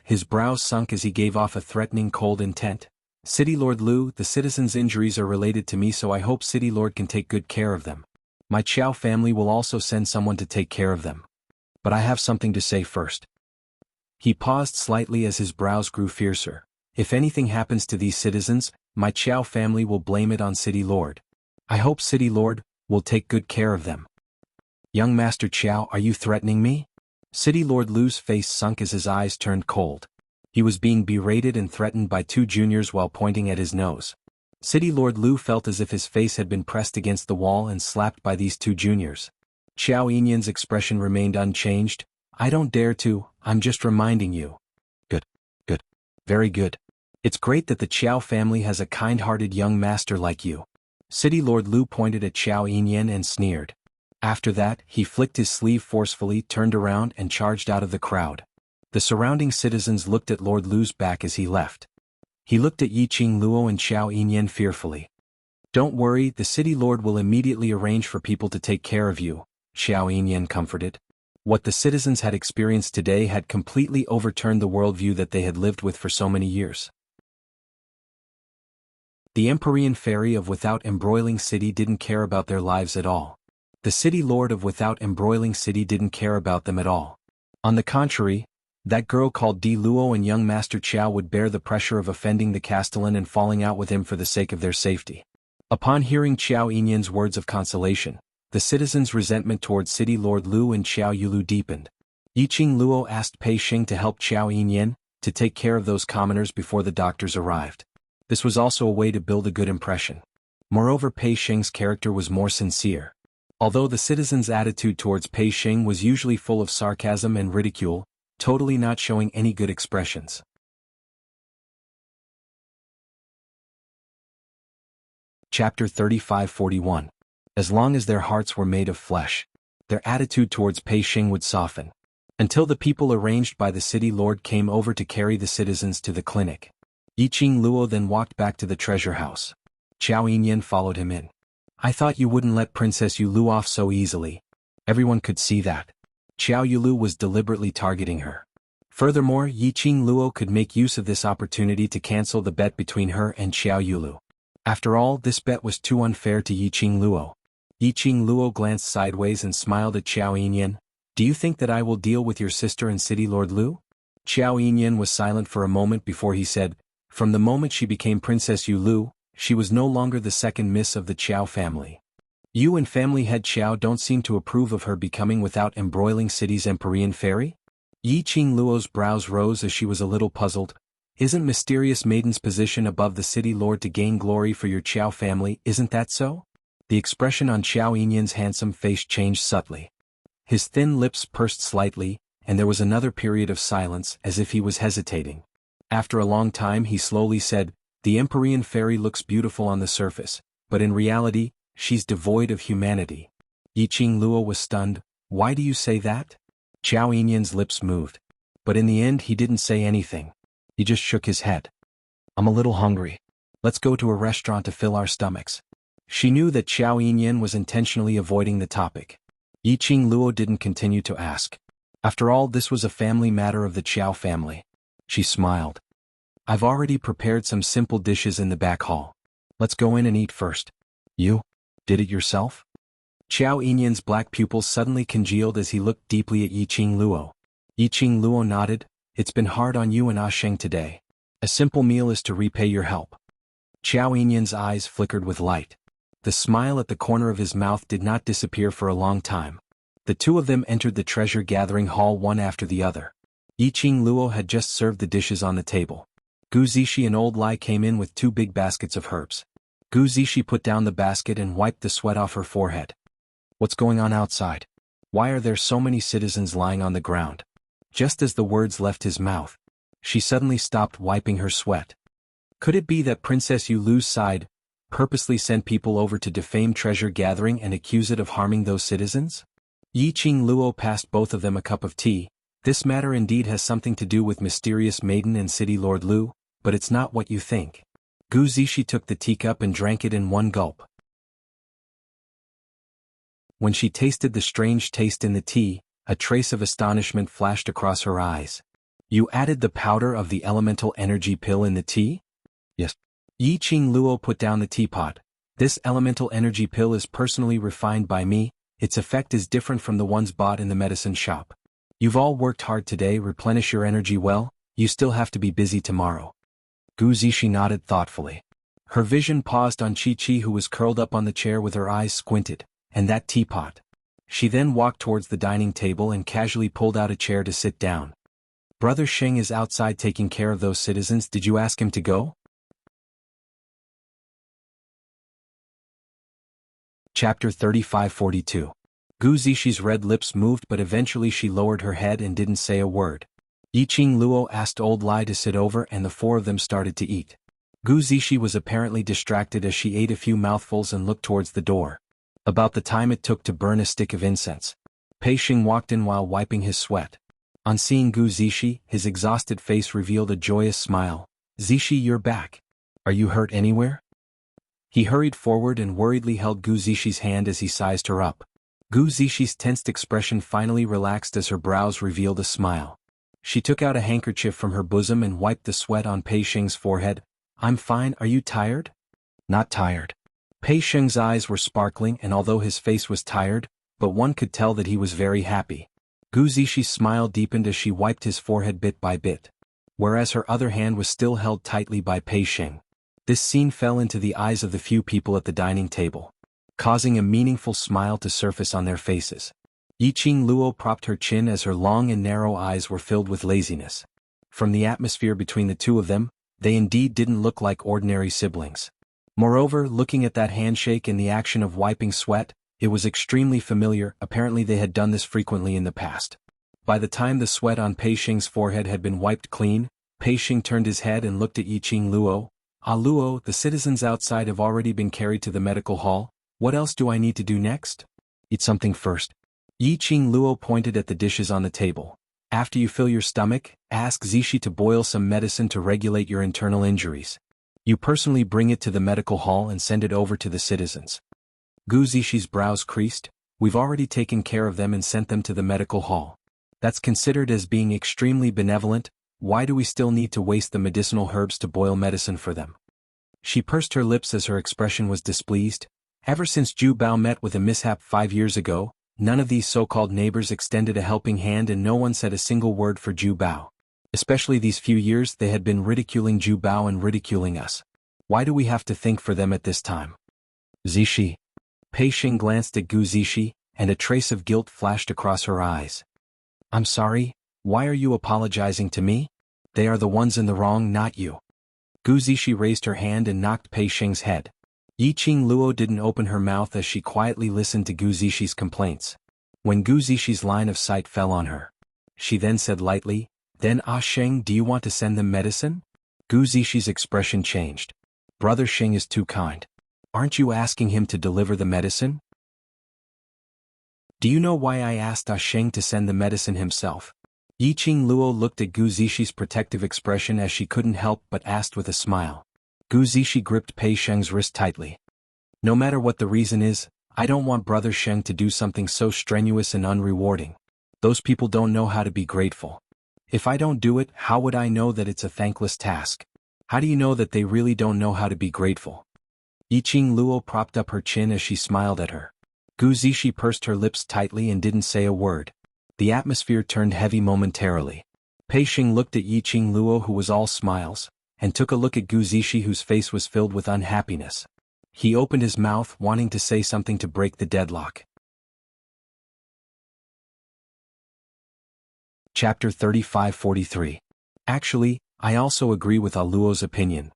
Speaker 1: His brows sunk as he gave off a threatening cold intent. City Lord Lu, the citizens' injuries are related to me, so I hope City Lord can take good care of them. My Qiao family will also send someone to take care of them. But I have something to say first. He paused slightly as his brows grew fiercer. If anything happens to these citizens, my Qiao family will blame it on City Lord. I hope City Lord will take good care of them. Young Master Qiao, are you threatening me? City Lord Lu's face sunk as his eyes turned cold. He was being berated and threatened by two juniors while pointing at his nose. City Lord Lu felt as if his face had been pressed against the wall and slapped by these two juniors. Xiao Yinyan's expression remained unchanged. I don't dare to, I'm just reminding you. Good. Good. Very good. It's great that the Qiao family has a kind-hearted young master like you. City Lord Lu pointed at Xiao Yinyan and sneered. After that, he flicked his sleeve forcefully, turned around and charged out of the crowd. The surrounding citizens looked at Lord Lu's back as he left. He looked at Yiqing Luo and Xiao Yinyan fearfully. Don't worry, the city lord will immediately arrange for people to take care of you, Xiao Yinyan comforted. What the citizens had experienced today had completely overturned the worldview that they had lived with for so many years. The Empyrean fairy of Without Embroiling City didn't care about their lives at all. The city lord of Without Embroiling City didn't care about them at all. On the contrary, that girl called Di Luo and young Master Qiao would bear the pressure of offending the Castellan and falling out with him for the sake of their safety. Upon hearing Xiao Yinyan's words of consolation, the citizens' resentment towards City Lord Lu and Xiao Yulu deepened. Yiqing Luo asked Pei Xing to help Xiao Yinyan to take care of those commoners before the doctors arrived. This was also a way to build a good impression. Moreover, Pei Xing's character was more sincere. Although the citizens' attitude towards Pei Xing was usually full of sarcasm and ridicule, totally not showing any good expressions. Chapter 35-41. As long as their hearts were made of flesh, their attitude towards Pei Xing would soften. Until the people arranged by the city lord came over to carry the citizens to the clinic. Yiqing Luo then walked back to the treasure house. Xiao Yinyan followed him in. I thought you wouldn't let Princess Yulu off so easily. Everyone could see that. Xiao Yulu was deliberately targeting her. Furthermore, Yiqing Luo could make use of this opportunity to cancel the bet between her and Xiao Yulu. After all, this bet was too unfair to Yiqing Luo. Yiqing Luo glanced sideways and smiled at Xiao Yinyan. Do you think that I will deal with your sister and City Lord Lu? Xiao Yinyan was silent for a moment before he said, from the moment she became Princess Yulu, she was no longer the second miss of the Qiao family. You and family head Qiao don't seem to approve of her becoming Without Embroiling City's Empyrean fairy? Yiqing Luo's brows rose as she was a little puzzled. Isn't Mysterious Maiden's position above the city lord to gain glory for your Qiao family, isn't that so? The expression on Xiao Yinyan's handsome face changed subtly. His thin lips pursed slightly, and there was another period of silence as if he was hesitating. After a long time he slowly said, the Empyrean fairy looks beautiful on the surface, but in reality, she's devoid of humanity. Yiqing Luo was stunned. Why do you say that? Xiao Yinyan's lips moved. But in the end he didn't say anything. He just shook his head. I'm a little hungry. Let's go to a restaurant to fill our stomachs. She knew that Xiao Yinyan was intentionally avoiding the topic. Yiqing Luo didn't continue to ask. After all, this was a family matter of the Qiao family. She smiled. I've already prepared some simple dishes in the back hall. Let's go in and eat first. You? Did it yourself? Xiao Yinyan's black pupils suddenly congealed as he looked deeply at Yiqing Luo. Yiqing Luo nodded. It's been hard on you and Ah Sheng today. A simple meal is to repay your help. Xiao Yinyan's eyes flickered with light. The smile at the corner of his mouth did not disappear for a long time. The two of them entered the treasure-gathering hall one after the other. Yiqing Luo had just served the dishes on the table. Gu Zishi and Old Lai came in with 2 big baskets of herbs. Gu Zishi put down the basket and wiped the sweat off her forehead. What's going on outside? Why are there so many citizens lying on the ground? Just as the words left his mouth, she suddenly stopped wiping her sweat. Could it be that Princess Yulu's side purposely sent people over to defame treasure gathering and accuse it of harming those citizens? Yiqing Luo passed both of them a cup of tea. This matter indeed has something to do with Mysterious Maiden and City Lord Lu, but it's not what you think. Gu Zishi took the teacup and drank it in one gulp. When she tasted the strange taste in the tea, a trace of astonishment flashed across her eyes. You added the powder of the elemental energy pill in the tea? Yes. Yi Qing Luo put down the teapot. This elemental energy pill is personally refined by me, its effect is different from the ones bought in the medicine shop. You've all worked hard today, replenish your energy well, you still have to be busy tomorrow. Gu Zishi nodded thoughtfully. Her vision paused on Chi-Chi, who was curled up on the chair with her eyes squinted, and that teapot. She then walked towards the dining table and casually pulled out a chair to sit down. Brother Sheng is outside taking care of those citizens, did you ask him to go? Chapter 3542. Gu Zishi's red lips moved, but eventually she lowered her head and didn't say a word. Yi Qing Luo asked Old Lai to sit over and the four of them started to eat. Gu Zishi was apparently distracted as she ate a few mouthfuls and looked towards the door. About the time it took to burn a stick of incense. Pei Xing walked in while wiping his sweat. On seeing Gu Zishi, his exhausted face revealed a joyous smile. Zishi, you're back. Are you hurt anywhere? He hurried forward and worriedly held Gu Zishi's hand as he sized her up. Gu Zishi's tensed expression finally relaxed as her brows revealed a smile. She took out a handkerchief from her bosom and wiped the sweat on Pei Xing's forehead. I'm fine, are you tired? Not tired. Pei Xing's eyes were sparkling, and although his face was tired, but one could tell that he was very happy. Gu Zishi's smile deepened as she wiped his forehead bit by bit, whereas her other hand was still held tightly by Pei Xing. This scene fell into the eyes of the few people at the dining table, causing a meaningful smile to surface on their faces. Yi Qing Luo propped her chin as her long and narrow eyes were filled with laziness. From the atmosphere between the two of them, they indeed didn't look like ordinary siblings. Moreover, looking at that handshake and the action of wiping sweat, it was extremely familiar. Apparently they had done this frequently in the past. By the time the sweat on Pei Xing's forehead had been wiped clean, Pei Xing turned his head and looked at Yi Qing Luo. Ah Luo, the citizens outside have already been carried to the medical hall. What else do I need to do next? Eat something first. Yi Qing Luo pointed at the dishes on the table. After you fill your stomach, ask Zishi to boil some medicine to regulate your internal injuries. You personally bring it to the medical hall and send it over to the citizens. Gu Zishi's brows creased. We've already taken care of them and sent them to the medical hall. That's considered as being extremely benevolent. Why do we still need to waste the medicinal herbs to boil medicine for them? She pursed her lips as her expression was displeased. Ever since Ju Bao met with a mishap 5 years ago, none of these so-called neighbors extended a helping hand and no one said a single word for Ju Bao. Especially these few years they had been ridiculing Ju Bao and ridiculing us. Why do we have to think for them at this time? Zishi. Pei Xing glanced at Gu Zishi, and a trace of guilt flashed across her eyes. I'm sorry, why are you apologizing to me? They are the ones in the wrong, not you. Gu Zishi raised her hand and knocked Pei Xing's head. Yi Qing Luo didn't open her mouth as she quietly listened to Gu Zishi's complaints. When Gu Zishi's line of sight fell on her, she then said lightly, Then Sheng, do you want to send them medicine? Gu Zishi's expression changed. Brother Sheng is too kind. Aren't you asking him to deliver the medicine? Do you know why I asked Sheng to send the medicine himself? Yi Qing Luo looked at Gu Zishi's protective expression as she couldn't help but asked with a smile. Gu Zishi gripped Pei Sheng's wrist tightly. No matter what the reason is, I don't want Brother Sheng to do something so strenuous and unrewarding. Those people don't know how to be grateful. If I don't do it, how would I know that it's a thankless task? How do you know that they really don't know how to be grateful? Yi Qing Luo propped up her chin as she smiled at her. Gu Zishi pursed her lips tightly and didn't say a word. The atmosphere turned heavy momentarily. Pei Xing looked at Yi Qing Luo, who was all smiles, and took a look at Gu Zishi, whose face was filled with unhappiness. He opened his mouth, wanting to say something to break the deadlock. Chapter 3543. Actually, I also agree with Luo's opinion.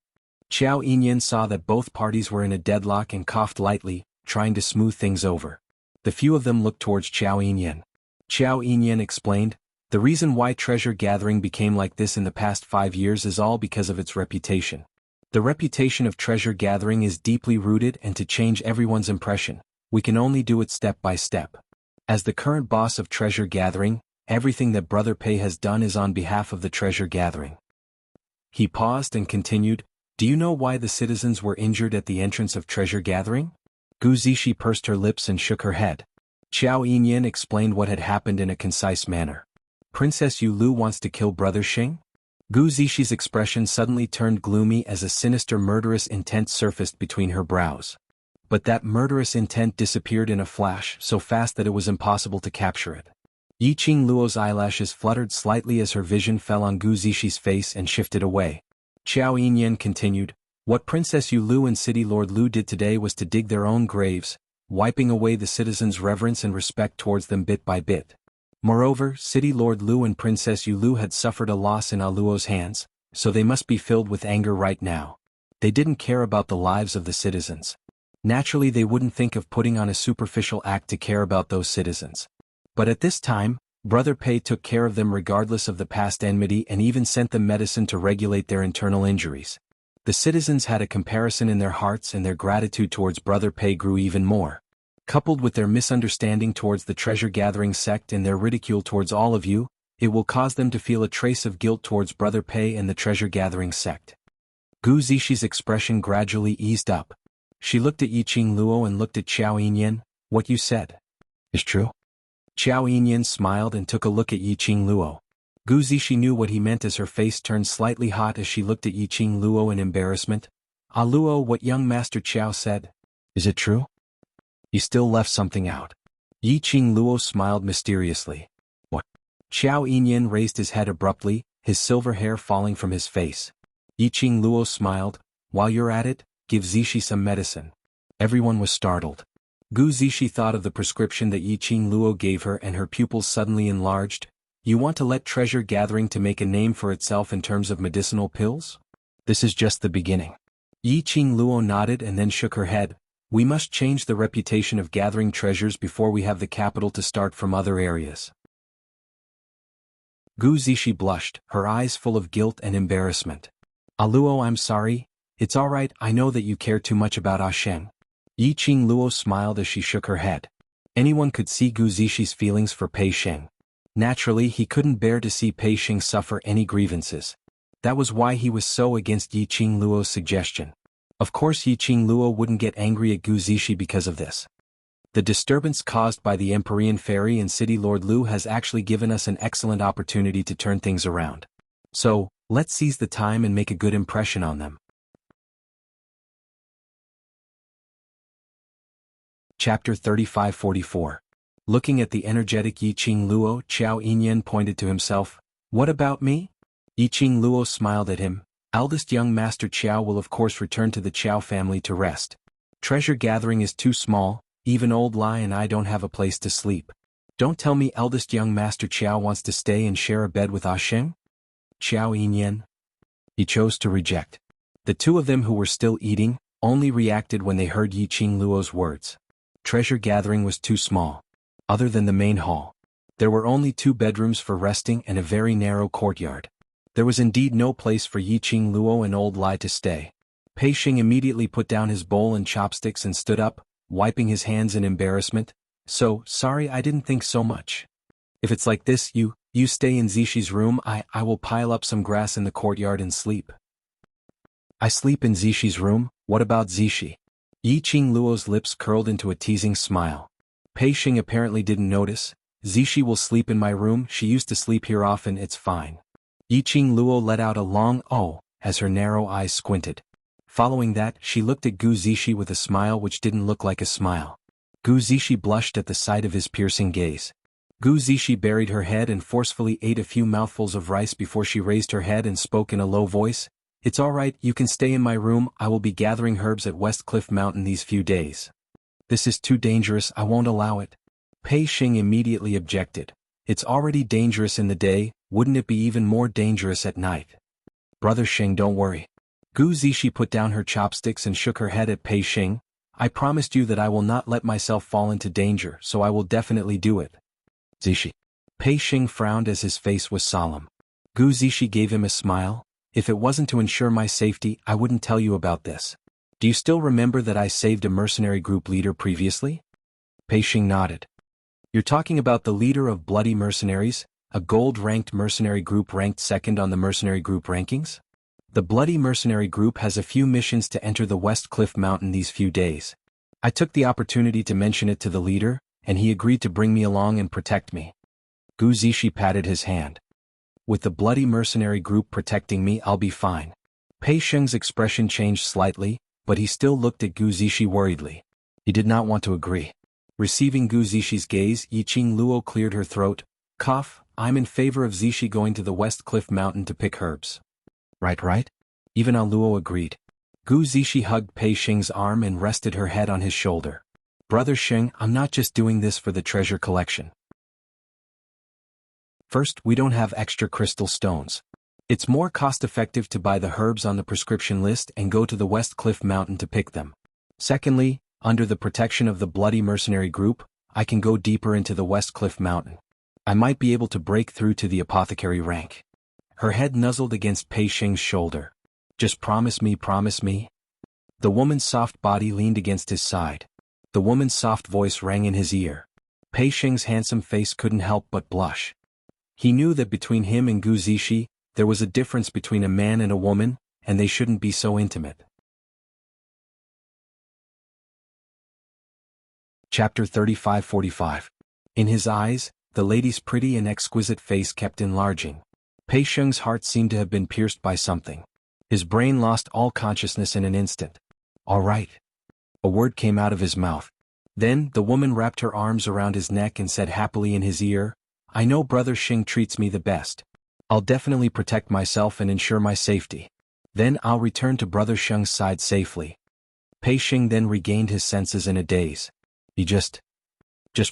Speaker 1: Qiao Yinyan saw that both parties were in a deadlock and coughed lightly, trying to smooth things over. The few of them looked towards Qiao Yinyan. Qiao Yinyan explained, the reason why treasure gathering became like this in the past 5 years is all because of its reputation. The reputation of treasure gathering is deeply rooted, and to change everyone's impression, we can only do it step by step. As the current boss of treasure gathering, everything that Brother Pei has done is on behalf of the treasure gathering. He paused and continued, Do you know why the citizens were injured at the entrance of treasure gathering? Gu Zixi pursed her lips and shook her head. Qiao Yinyan explained what had happened in a concise manner. Princess Yu Lu wants to kill Brother Xing? Gu Zixi's expression suddenly turned gloomy as a sinister murderous intent surfaced between her brows. But that murderous intent disappeared in a flash so fast that it was impossible to capture it. Yiqing Luo's eyelashes fluttered slightly as her vision fell on Gu Zixi's face and shifted away. Qiao Yinyan continued, "What Princess Yu Lu and City Lord Lu did today was to dig their own graves, wiping away the citizens' reverence and respect towards them bit by bit. Moreover, City Lord Lu and Princess Yu Lu had suffered a loss in Luo's hands, so they must be filled with anger right now. They didn't care about the lives of the citizens. Naturally, they wouldn't think of putting on a superficial act to care about those citizens. But at this time, Brother Pei took care of them regardless of the past enmity and even sent them medicine to regulate their internal injuries. The citizens had a comparison in their hearts and their gratitude towards Brother Pei grew even more. Coupled with their misunderstanding towards the treasure-gathering sect and their ridicule towards all of you, it will cause them to feel a trace of guilt towards Brother Pei and the treasure-gathering sect." Gu Zixi's expression gradually eased up. She looked at Yiqing Luo and looked at Qiao Yinyan. "What you said is true?" Qiao Yinyan smiled and took a look at Yiqing Luo. Gu Zixi knew what he meant as her face turned slightly hot as she looked at Yiqing Luo in embarrassment. "Ah Luo, what young Master Qiao said, is it true? You still left something out." Yiqing Luo smiled mysteriously. "What?" Qiao Yinyan raised his head abruptly, his silver hair falling from his face. Yiqing Luo smiled. "While you're at it, give Zixi some medicine." Everyone was startled. Gu Zixi thought of the prescription that Yiqing Luo gave her and her pupils suddenly enlarged. "You want to let treasure gathering to make a name for itself in terms of medicinal pills? This is just the beginning." Yiqing Luo nodded and then shook her head. "We must change the reputation of gathering treasures before we have the capital to start from other areas." Gu Zixi blushed, her eyes full of guilt and embarrassment. "Ah Luo, I'm sorry. It's all right, I know that you care too much about Ah Sheng." Yiqing Luo smiled as she shook her head. Anyone could see Gu Zixi's feelings for Pei Sheng. Naturally, he couldn't bear to see Pei Sheng suffer any grievances. That was why he was so against Yiqing Luo's suggestion. Of course, Yiqing Luo wouldn't get angry at Gu Zixi because of this. The disturbance caused by the Empyrean Fairy and City Lord Lu has actually given us an excellent opportunity to turn things around. So, let's seize the time and make a good impression on them. Chapter 35-44. Looking at the energetic Yiqing Luo, Qiao Yinyan pointed to himself. "What about me?" Yiqing Luo smiled at him. "Eldest young Master Qiao will of course return to the Qiao family to rest. Treasure gathering is too small, even old Lai and I don't have a place to sleep. Don't tell me eldest young Master Qiao wants to stay and share a bed with Ah Sheng?" Qiao Yinyan. He chose to reject. The two of them who were still eating, only reacted when they heard Yiqing Luo's words. Treasure gathering was too small. Other than the main hall, there were only 2 bedrooms for resting and a very narrow courtyard. There was indeed no place for Yiqing Luo and old Lai to stay. Pei Sheng immediately put down his bowl and chopsticks and stood up, wiping his hands in embarrassment. "So, sorry, I didn't think so much. If it's like this, you stay in Zixi's room, I will pile up some grass in the courtyard and sleep." "I sleep in Zixi's room, what about Zixi?" Yiqing Luo's lips curled into a teasing smile. Pei Sheng apparently didn't notice. "Zixi will sleep in my room, she used to sleep here often, it's fine." Yiqing Luo let out a long "oh" as her narrow eyes squinted. Following that, she looked at Gu Zixi with a smile which didn't look like a smile. Gu Zixi blushed at the sight of his piercing gaze. Gu Zixi buried her head and forcefully ate a few mouthfuls of rice before she raised her head and spoke in a low voice. "It's all right, you can stay in my room, I will be gathering herbs at West Cliff Mountain these few days." "This is too dangerous, I won't allow it." Pei Sheng immediately objected. "It's already dangerous in the day, wouldn't it be even more dangerous at night?" "Brother Sheng, don't worry." Gu Zixi put down her chopsticks and shook her head at Pei Sheng. "I promised you that I will not let myself fall into danger, so I will definitely do it." "Zixi." Pei Sheng frowned as his face was solemn. Gu Zixi gave him a smile. "If it wasn't to ensure my safety, I wouldn't tell you about this. Do you still remember that I saved a mercenary group leader previously?" Pei Sheng nodded. "You're talking about the leader of Bloody Mercenaries, a gold-ranked mercenary group ranked second on the mercenary group rankings?" The bloody mercenary group has a few missions to enter the West Cliff Mountain these few days. I took the opportunity to mention it to the leader, and he agreed to bring me along and protect me. Gu Zishi patted his hand. With the bloody mercenary group protecting me, I'll be fine. Pei Sheng's expression changed slightly, but he still looked at Gu Zishi worriedly. He did not want to agree. Receiving Gu Zishi's gaze, Yiqing Luo cleared her throat. Cough, I'm in favor of Zishi going to the West Cliff Mountain to pick herbs. Right? Even Luo agreed. Gu Zishi hugged Pei Sheng's arm and rested her head on his shoulder. Brother Sheng, I'm not just doing this for the treasure collection. First, we don't have extra crystal stones. It's more cost-effective to buy the herbs on the prescription list and go to the West Cliff Mountain to pick them. Secondly, under the protection of the bloody mercenary group, I can go deeper into the West Cliff Mountain. I might be able to break through to the apothecary rank. Her head nuzzled against Pei Sheng's shoulder. Just promise me. The woman's soft body leaned against his side. The woman's soft voice rang in his ear. Pei Sheng's handsome face couldn't help but blush. He knew that between him and Gu Zishi, there was a difference between a man and a woman, and they shouldn't be so intimate. Chapter 35-45. In his eyes, the lady's pretty and exquisite face kept enlarging. Pei Sheng's heart seemed to have been pierced by something. His brain lost all consciousness in an instant. All right. A word came out of his mouth. Then, the woman wrapped her arms around his neck and said happily in his ear, I know Brother Sheng treats me the best. I'll definitely protect myself and ensure my safety. Then I'll return to Brother Sheng's side safely. Pei Sheng then regained his senses in a daze. He just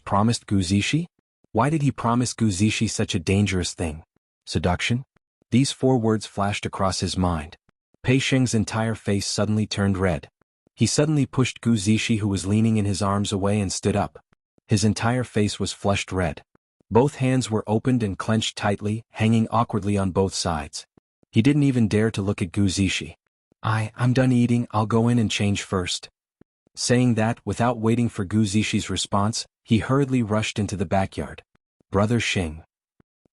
Speaker 1: promised Gu Zishi? Why did he promise Gu Zishi such a dangerous thing? Seduction? These 4 words flashed across his mind. Pei Sheng's entire face suddenly turned red. He suddenly pushed Gu Zishi, who was leaning in his arms, away and stood up. His entire face was flushed red. Both hands were opened and clenched tightly, hanging awkwardly on both sides. He didn't even dare to look at Gu Zishi. I'm done eating, I'll go in and change first. Saying that, without waiting for Gu Zishi's response, he hurriedly rushed into the backyard. Brother Sheng.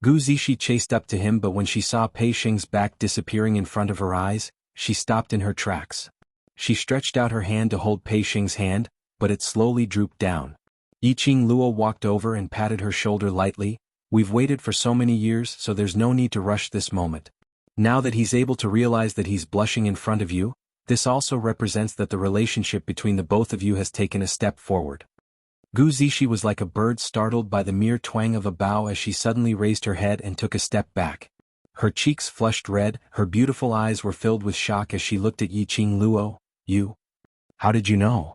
Speaker 1: Gu Zishi chased up to him, but when she saw Pei Sheng's back disappearing in front of her eyes, she stopped in her tracks. She stretched out her hand to hold Pei Sheng's hand, but it slowly drooped down. Yiqing Luo walked over and patted her shoulder lightly. We've waited for so many years, so there's no need to rush this moment. Now that he's able to realize that he's blushing in front of you, this also represents that the relationship between the both of you has taken a step forward. Gu Zishi was like a bird startled by the mere twang of a bough as she suddenly raised her head and took a step back. Her cheeks flushed red, her beautiful eyes were filled with shock as she looked at Yiqing Luo. You? How did you know?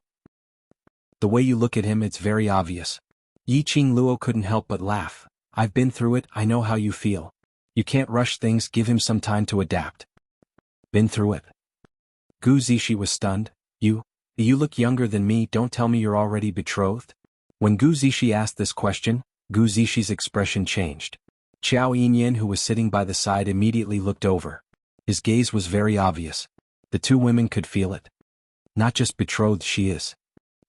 Speaker 1: The way you look at him, it's very obvious. Yiqing Luo couldn't help but laugh. I've been through it, I know how you feel. You can't rush things, give him some time to adapt. Been through it. Gu Zishi was stunned. You look younger than me, don't tell me you're already betrothed? When Gu Zishi asked this question, Gu Zishi's expression changed. Qiao Yinyan, who was sitting by the side, immediately looked over. His gaze was very obvious. The 2 women could feel it. Not just betrothed, she is.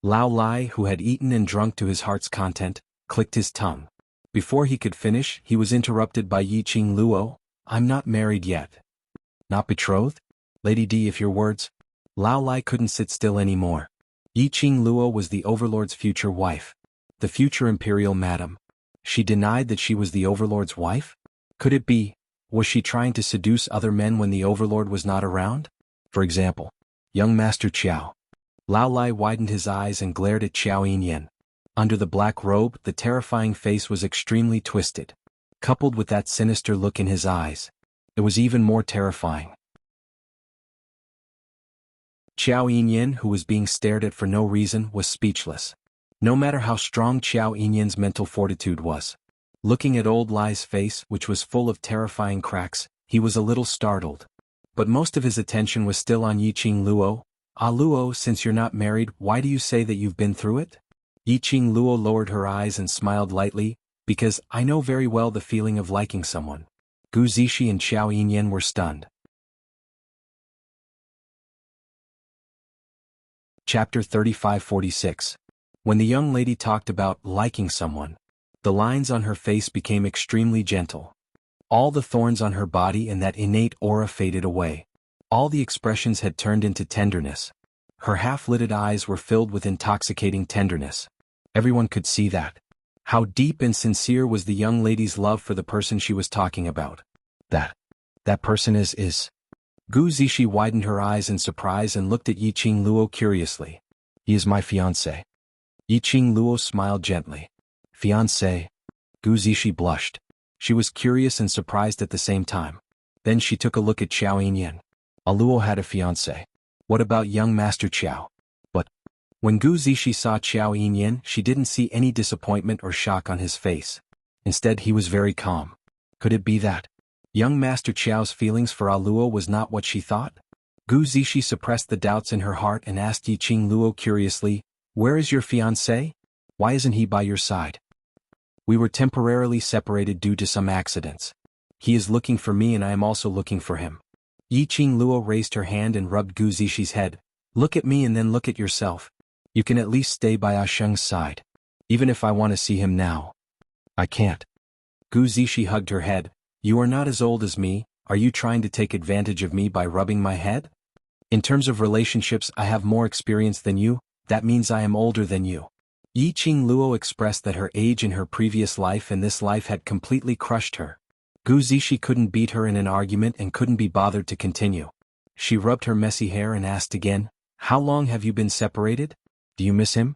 Speaker 1: Lao Lai, who had eaten and drunk to his heart's content, clicked his tongue. Before he could finish, he was interrupted by Yiqing Luo. I'm not married yet. Not betrothed? Lady D, if your words. Lao Lai couldn't sit still anymore. Yiqing Luo was the Overlord's future wife. The future imperial madam. She denied that she was the Overlord's wife? Could it be, was she trying to seduce other men when the Overlord was not around? For example, young Master Qiao. Lao Lai widened his eyes and glared at Qiao Yinyan. Under the black robe, the terrifying face was extremely twisted. Coupled with that sinister look in his eyes, it was even more terrifying. Qiao Yinyan, who was being stared at for no reason, was speechless. No matter how strong Qiao Yinyan's mental fortitude was. Looking at old Lai's face, which was full of terrifying cracks, he was a little startled. But most of his attention was still on Yiqing Luo. Luo, since you're not married, why do you say that you've been through it? Yiqing Luo lowered her eyes and smiled lightly, because I know very well the feeling of liking someone. Gu Zishi and Qiao Yinyan were stunned. Chapter 35-46. When the young lady talked about liking someone, the lines on her face became extremely gentle. All the thorns on her body and that innate aura faded away. All the expressions had turned into tenderness. Her half-lidded eyes were filled with intoxicating tenderness. Everyone could see that. How deep and sincere was the young lady's love for the person she was talking about. That person is. Gu Zishi widened her eyes in surprise and looked at Yiqing Luo curiously. He is my fiancé. Yiqing Luo smiled gently. Fiancé? Gu Zishi blushed. She was curious and surprised at the same time. Then she took a look at Xiao Yinyan. Luo had a fiancé. What about young Master Qiao? But when Gu Zishi saw Xiao Yinyan, she didn't see any disappointment or shock on his face. Instead, he was very calm. Could it be that young Master Qiao's feelings for Luo was not what she thought? Gu Zishi suppressed the doubts in her heart and asked Yiqing Luo curiously, "Where is your fiancé? Why isn't he by your side?" "We were temporarily separated due to some accidents. He is looking for me and I am also looking for him." Yiqing Luo raised her hand and rubbed Gu Zishi's head. "Look at me and then look at yourself. You can at least stay by Sheng's side. Even if I want to see him now, I can't." Gu Zishi hugged her head. "You are not as old as me. Are you trying to take advantage of me by rubbing my head? In terms of relationships, I have more experience than you. That means I am older than you." Yiqing Luo expressed that her age in her previous life and this life had completely crushed her. Gu Zishi couldn't beat her in an argument and couldn't be bothered to continue. She rubbed her messy hair and asked again, "How long have you been separated? Do you miss him?"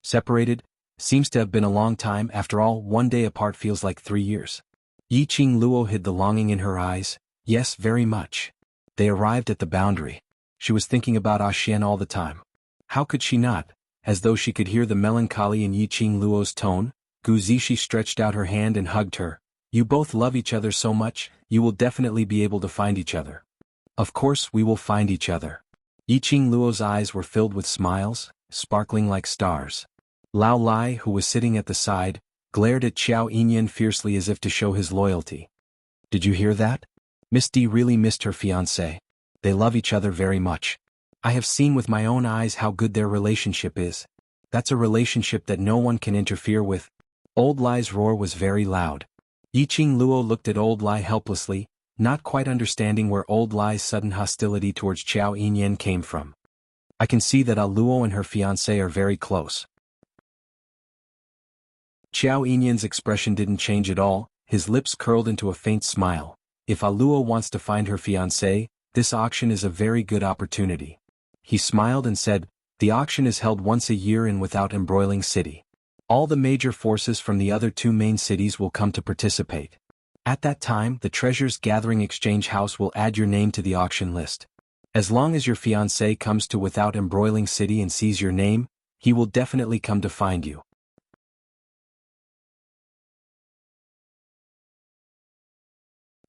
Speaker 1: "Separated? Seems to have been a long time. After all, 1 day apart feels like 3 years." Yiqing Luo hid the longing in her eyes. "Yes, very much." They arrived at the boundary. She was thinking about Xian all the time. How could she not? As though she could hear the melancholy in Yiqing Luo's tone, Gu Zishi stretched out her hand and hugged her. "You both love each other so much, you will definitely be able to find each other." "Of course we will find each other." Yiqing Luo's eyes were filled with smiles, sparkling like stars. Lao Lai, who was sitting at the side, glared at Xiao Yinyan fiercely as if to show his loyalty. "Did you hear that? Miss D really missed her fiancé. They love each other very much. I have seen with my own eyes how good their relationship is. That's a relationship that no one can interfere with." Old Lai's roar was very loud. Yiqing Luo looked at Old Lai helplessly, not quite understanding where Old Lai's sudden hostility towards Xiao Yinyan came from. "I can see that Luo and her fiancé are very close." Xiao Yinyan's expression didn't change at all, his lips curled into a faint smile. "If Luo wants to find her fiancé, this auction is a very good opportunity." He smiled and said, "The auction is held once a year in Without Embroiling City. All the major forces from the other 2 main cities will come to participate. At that time, the Treasures Gathering Exchange House will add your name to the auction list. As long as your fiancé comes to Without Embroiling City and sees your name, he will definitely come to find you."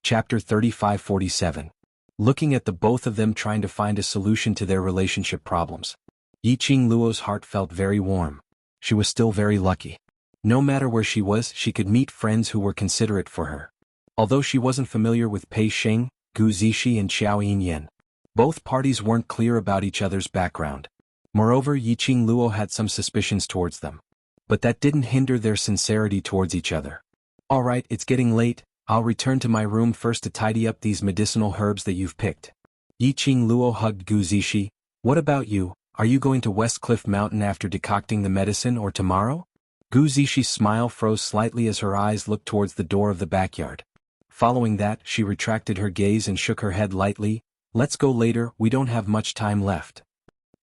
Speaker 1: Chapter 3547. Looking at the both of them trying to find a solution to their relationship problems. Yiqing Luo's heart felt very warm. She was still very lucky. No matter where she was, she could meet friends who were considerate for her. Although she wasn't familiar with Pei Xing, Gu Zishi and Xiao Yinyan, both parties weren't clear about each other's background. Moreover, Yiqing Luo had some suspicions towards them. But that didn't hinder their sincerity towards each other. "All right, it's getting late. I'll return to my room first to tidy up these medicinal herbs that you've picked." Yiqing Luo hugged Gu Zishi. "What about you? Are you going to West Cliff Mountain after decocting the medicine or tomorrow?" Gu Zishi's smile froze slightly as her eyes looked towards the door of the backyard. Following that, she retracted her gaze and shook her head lightly. "Let's go later, we don't have much time left."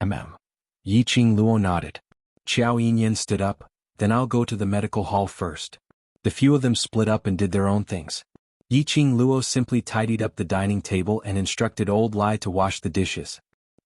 Speaker 1: Yiqing Luo nodded. Xiao Yinyan stood up. "Then I'll go to the medical hall first." The few of them split up and did their own things. Yiqing Luo simply tidied up the dining table and instructed Old Lai to wash the dishes.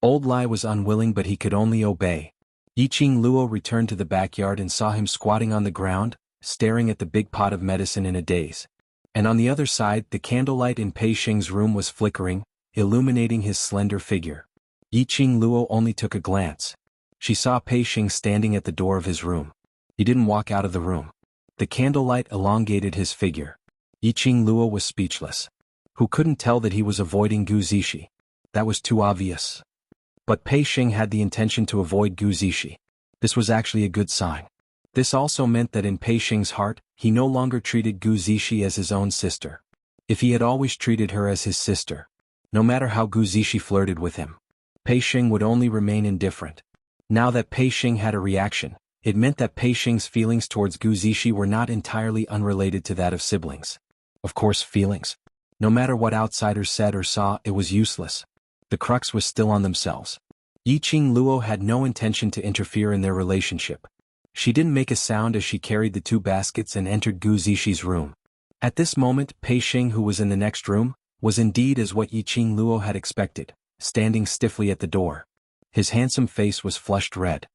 Speaker 1: Old Lai was unwilling but he could only obey. Yiqing Luo returned to the backyard and saw him squatting on the ground, staring at the big pot of medicine in a daze. And on the other side, the candlelight in Pei Xing's room was flickering, illuminating his slender figure. Yiqing Luo only took a glance. She saw Pei Xing standing at the door of his room. He didn't walk out of the room. The candlelight elongated his figure. Yiqing Luo was speechless. Who couldn't tell that he was avoiding Gu Zishi? That was too obvious. But Pei Xing had the intention to avoid Gu Zishi. This was actually a good sign. This also meant that in Pei Xing's heart, he no longer treated Gu Zishi as his own sister. If he had always treated her as his sister, No matter how Gu Zishi flirted with him, Pei Xing would only remain indifferent. Now that Pei Xing had a reaction, it meant that Pei Xing's feelings towards Gu Zishi were not entirely unrelated to that of siblings. Of course, feelings. No matter what outsiders said or saw, it was useless. The crux was still on themselves. Yiqing Luo had no intention to interfere in their relationship. She didn't make a sound as she carried the 2 baskets and entered Gu Zishi's room. At this moment, Pei Xing, who was in the next room, was indeed as what Yiqing Luo had expected, standing stiffly at the door. His handsome face was flushed red.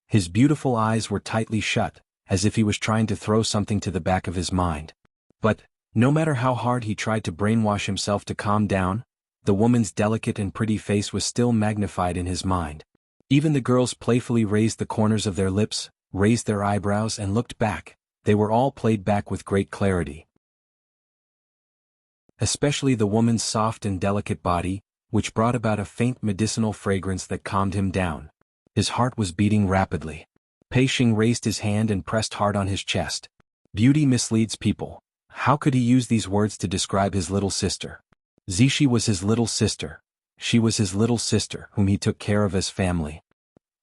Speaker 1: His beautiful eyes were tightly shut, as if he was trying to throw something to the back of his mind. But, no matter how hard he tried to brainwash himself to calm down, the woman's delicate and pretty face was still magnified in his mind. Even the girls playfully raised the corners of their lips, raised their eyebrows and looked back. They were all played back with great clarity. Especially the woman's soft and delicate body, which brought about a faint medicinal fragrance that calmed him down. His heart was beating rapidly. Pei Xing raised his hand and pressed hard on his chest. Beauty misleads people. How could he use these words to describe his little sister? Zishi was his little sister. She was his little sister, whom he took care of as family.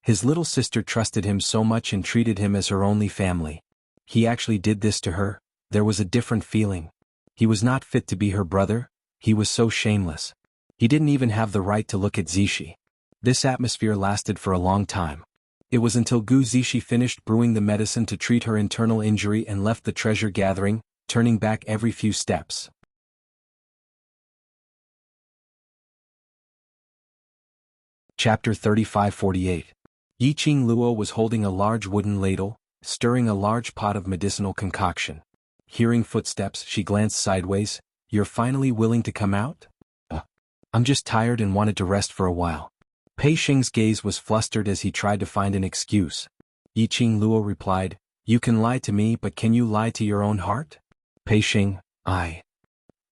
Speaker 1: His little sister trusted him so much and treated him as her only family. He actually did this to her. There was a different feeling. He was not fit to be her brother. He was so shameless. He didn't even have the right to look at Zishi. This atmosphere lasted for a long time. It was until Gu Zishi finished brewing the medicine to treat her internal injury and left the treasure gathering, turning back every few steps. Chapter 35-48. Yiqing Luo was holding a large wooden ladle, stirring a large pot of medicinal concoction. Hearing footsteps, she glanced sideways. "You're finally willing to come out?" I'm just tired and wanted to rest for a while." Pei Xing's gaze was flustered as he tried to find an excuse. Yiqing Luo replied, "You can lie to me, but can you lie to your own heart?" Pei Xing, "I."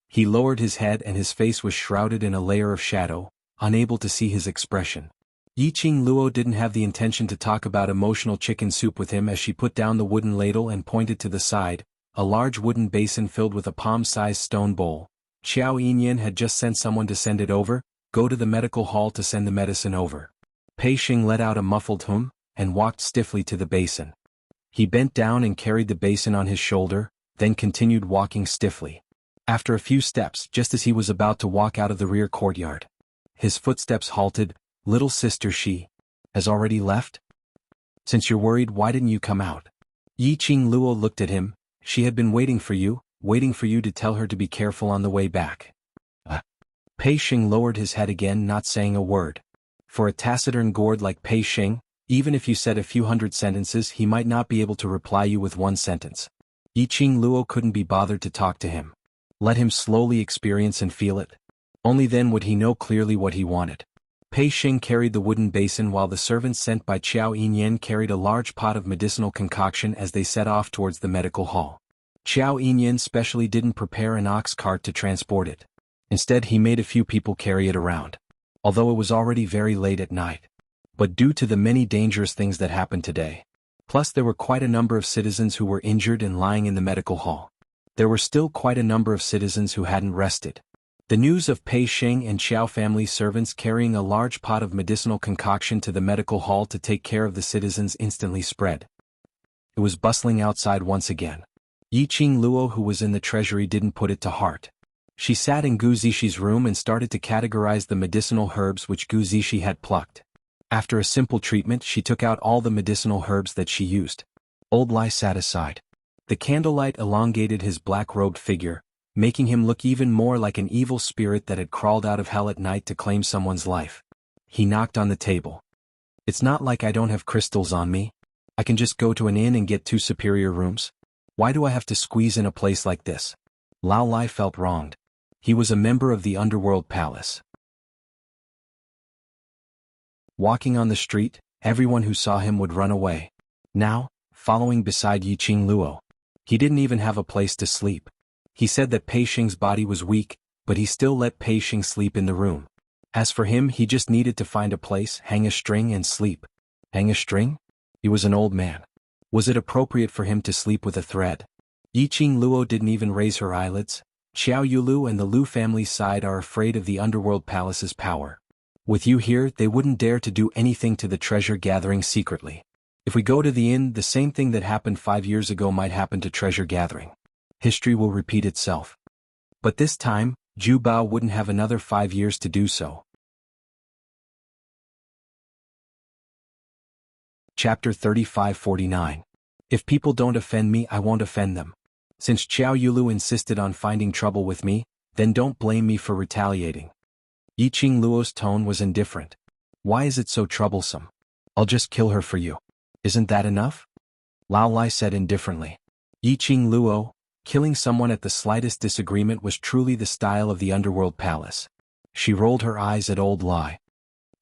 Speaker 1: He lowered his head and his face was shrouded in a layer of shadow, unable to see his expression. Yiqing Luo didn't have the intention to talk about emotional chicken soup with him as she put down the wooden ladle and pointed to the side, a large wooden basin filled with a palm-sized stone bowl. Xiao Yinyan had just sent someone to send it over. Go to the medical hall to send the medicine over. Pei Xing let out a muffled hum, and walked stiffly to the basin. He bent down and carried the basin on his shoulder, then continued walking stiffly. After a few steps, just as he was about to walk out of the rear courtyard, his footsteps halted. "Little sister, she has already left? Since you're worried, why didn't you come out?" Yiqing Luo looked at him. "She had been waiting for you to tell her to be careful on the way back." Pei Xing lowered his head again, not saying a word. For a taciturn gourd like Pei Xing, even if you said a few hundred sentences, he might not be able to reply you with one sentence. Yiqing Luo couldn't be bothered to talk to him. Let him slowly experience and feel it. Only then would he know clearly what he wanted. Pei Xing carried the wooden basin while the servants sent by Qiao Yinyan carried a large pot of medicinal concoction as they set off towards the medical hall. Qiao Yinyan specially didn't prepare an ox cart to transport it. Instead, he made a few people carry it around. Although it was already very late at night. But due to the many dangerous things that happened today. Plus there were quite a number of citizens who were injured and lying in the medical hall. There were still quite a number of citizens who hadn't rested. The news of Pei Xing and Xiao family servants carrying a large pot of medicinal concoction to the medical hall to take care of the citizens instantly spread. It was bustling outside once again. Yiqing Luo, who was in the treasury, didn't put it to heart. She sat in Gu Zishi's room and started to categorize the medicinal herbs which Gu Zishi had plucked. After a simple treatment, she took out all the medicinal herbs that she used. Old Lai sat aside. The candlelight elongated his black-robed figure, making him look even more like an evil spirit that had crawled out of hell at night to claim someone's life. He knocked on the table. "It's not like I don't have crystals on me. I can just go to an inn and get 2 superior rooms. Why do I have to squeeze in a place like this?" Lao Lai felt wronged. He was a member of the underworld palace. Walking on the street, everyone who saw him would run away. Now, following beside Yiqing Luo. He didn't even have a place to sleep. He said that Pei Xing's body was weak, but he still let Pei Xing sleep in the room. As for him, he just needed to find a place, hang a string and sleep. Hang a string? He was an old man. Was it appropriate for him to sleep with a thread? Yiqing Luo didn't even raise her eyelids. Xiao Yulu and the Lu family side are afraid of the underworld palace's power. With you here, they wouldn't dare to do anything to the treasure gathering secretly. If we go to the inn, the same thing that happened 5 years ago might happen to treasure gathering. History will repeat itself. But this time, Ju Bao wouldn't have another 5 years to do so. Chapter 35-49. If people don't offend me, I won't offend them. Since Xiao Yulu insisted on finding trouble with me, then don't blame me for retaliating. Yiqing Luo's tone was indifferent. Why is it so troublesome? I'll just kill her for you. Isn't that enough? Lao Lai said indifferently. Yiqing Luo, killing someone at the slightest disagreement was truly the style of the underworld palace. She rolled her eyes at Old Lai.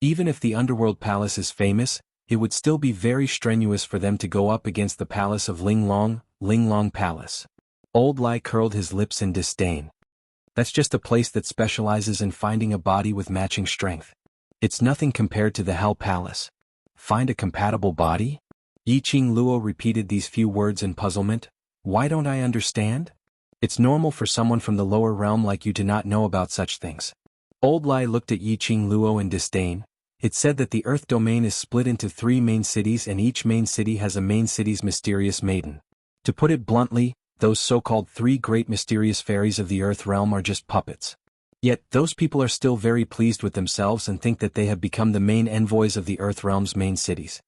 Speaker 1: Even if the underworld palace is famous, it would still be very strenuous for them to go up against the palace of Linglong Palace. Old Lai curled his lips in disdain. That's just a place that specializes in finding a body with matching strength. It's nothing compared to the Hell Palace. Find a compatible body? Yiqing Luo repeated these few words in puzzlement. Why don't I understand? It's normal for someone from the lower realm like you to not know about such things. Old Lai looked at Yiqing Luo in disdain. It said that the Earth domain is split into 3 main cities and each main city has a main city's mysterious maiden. To put it bluntly, those so-called 3 great mysterious fairies of the Earth realm are just puppets. Yet, those people are still very pleased with themselves and think that they have become the main envoys of the Earth realm's main cities.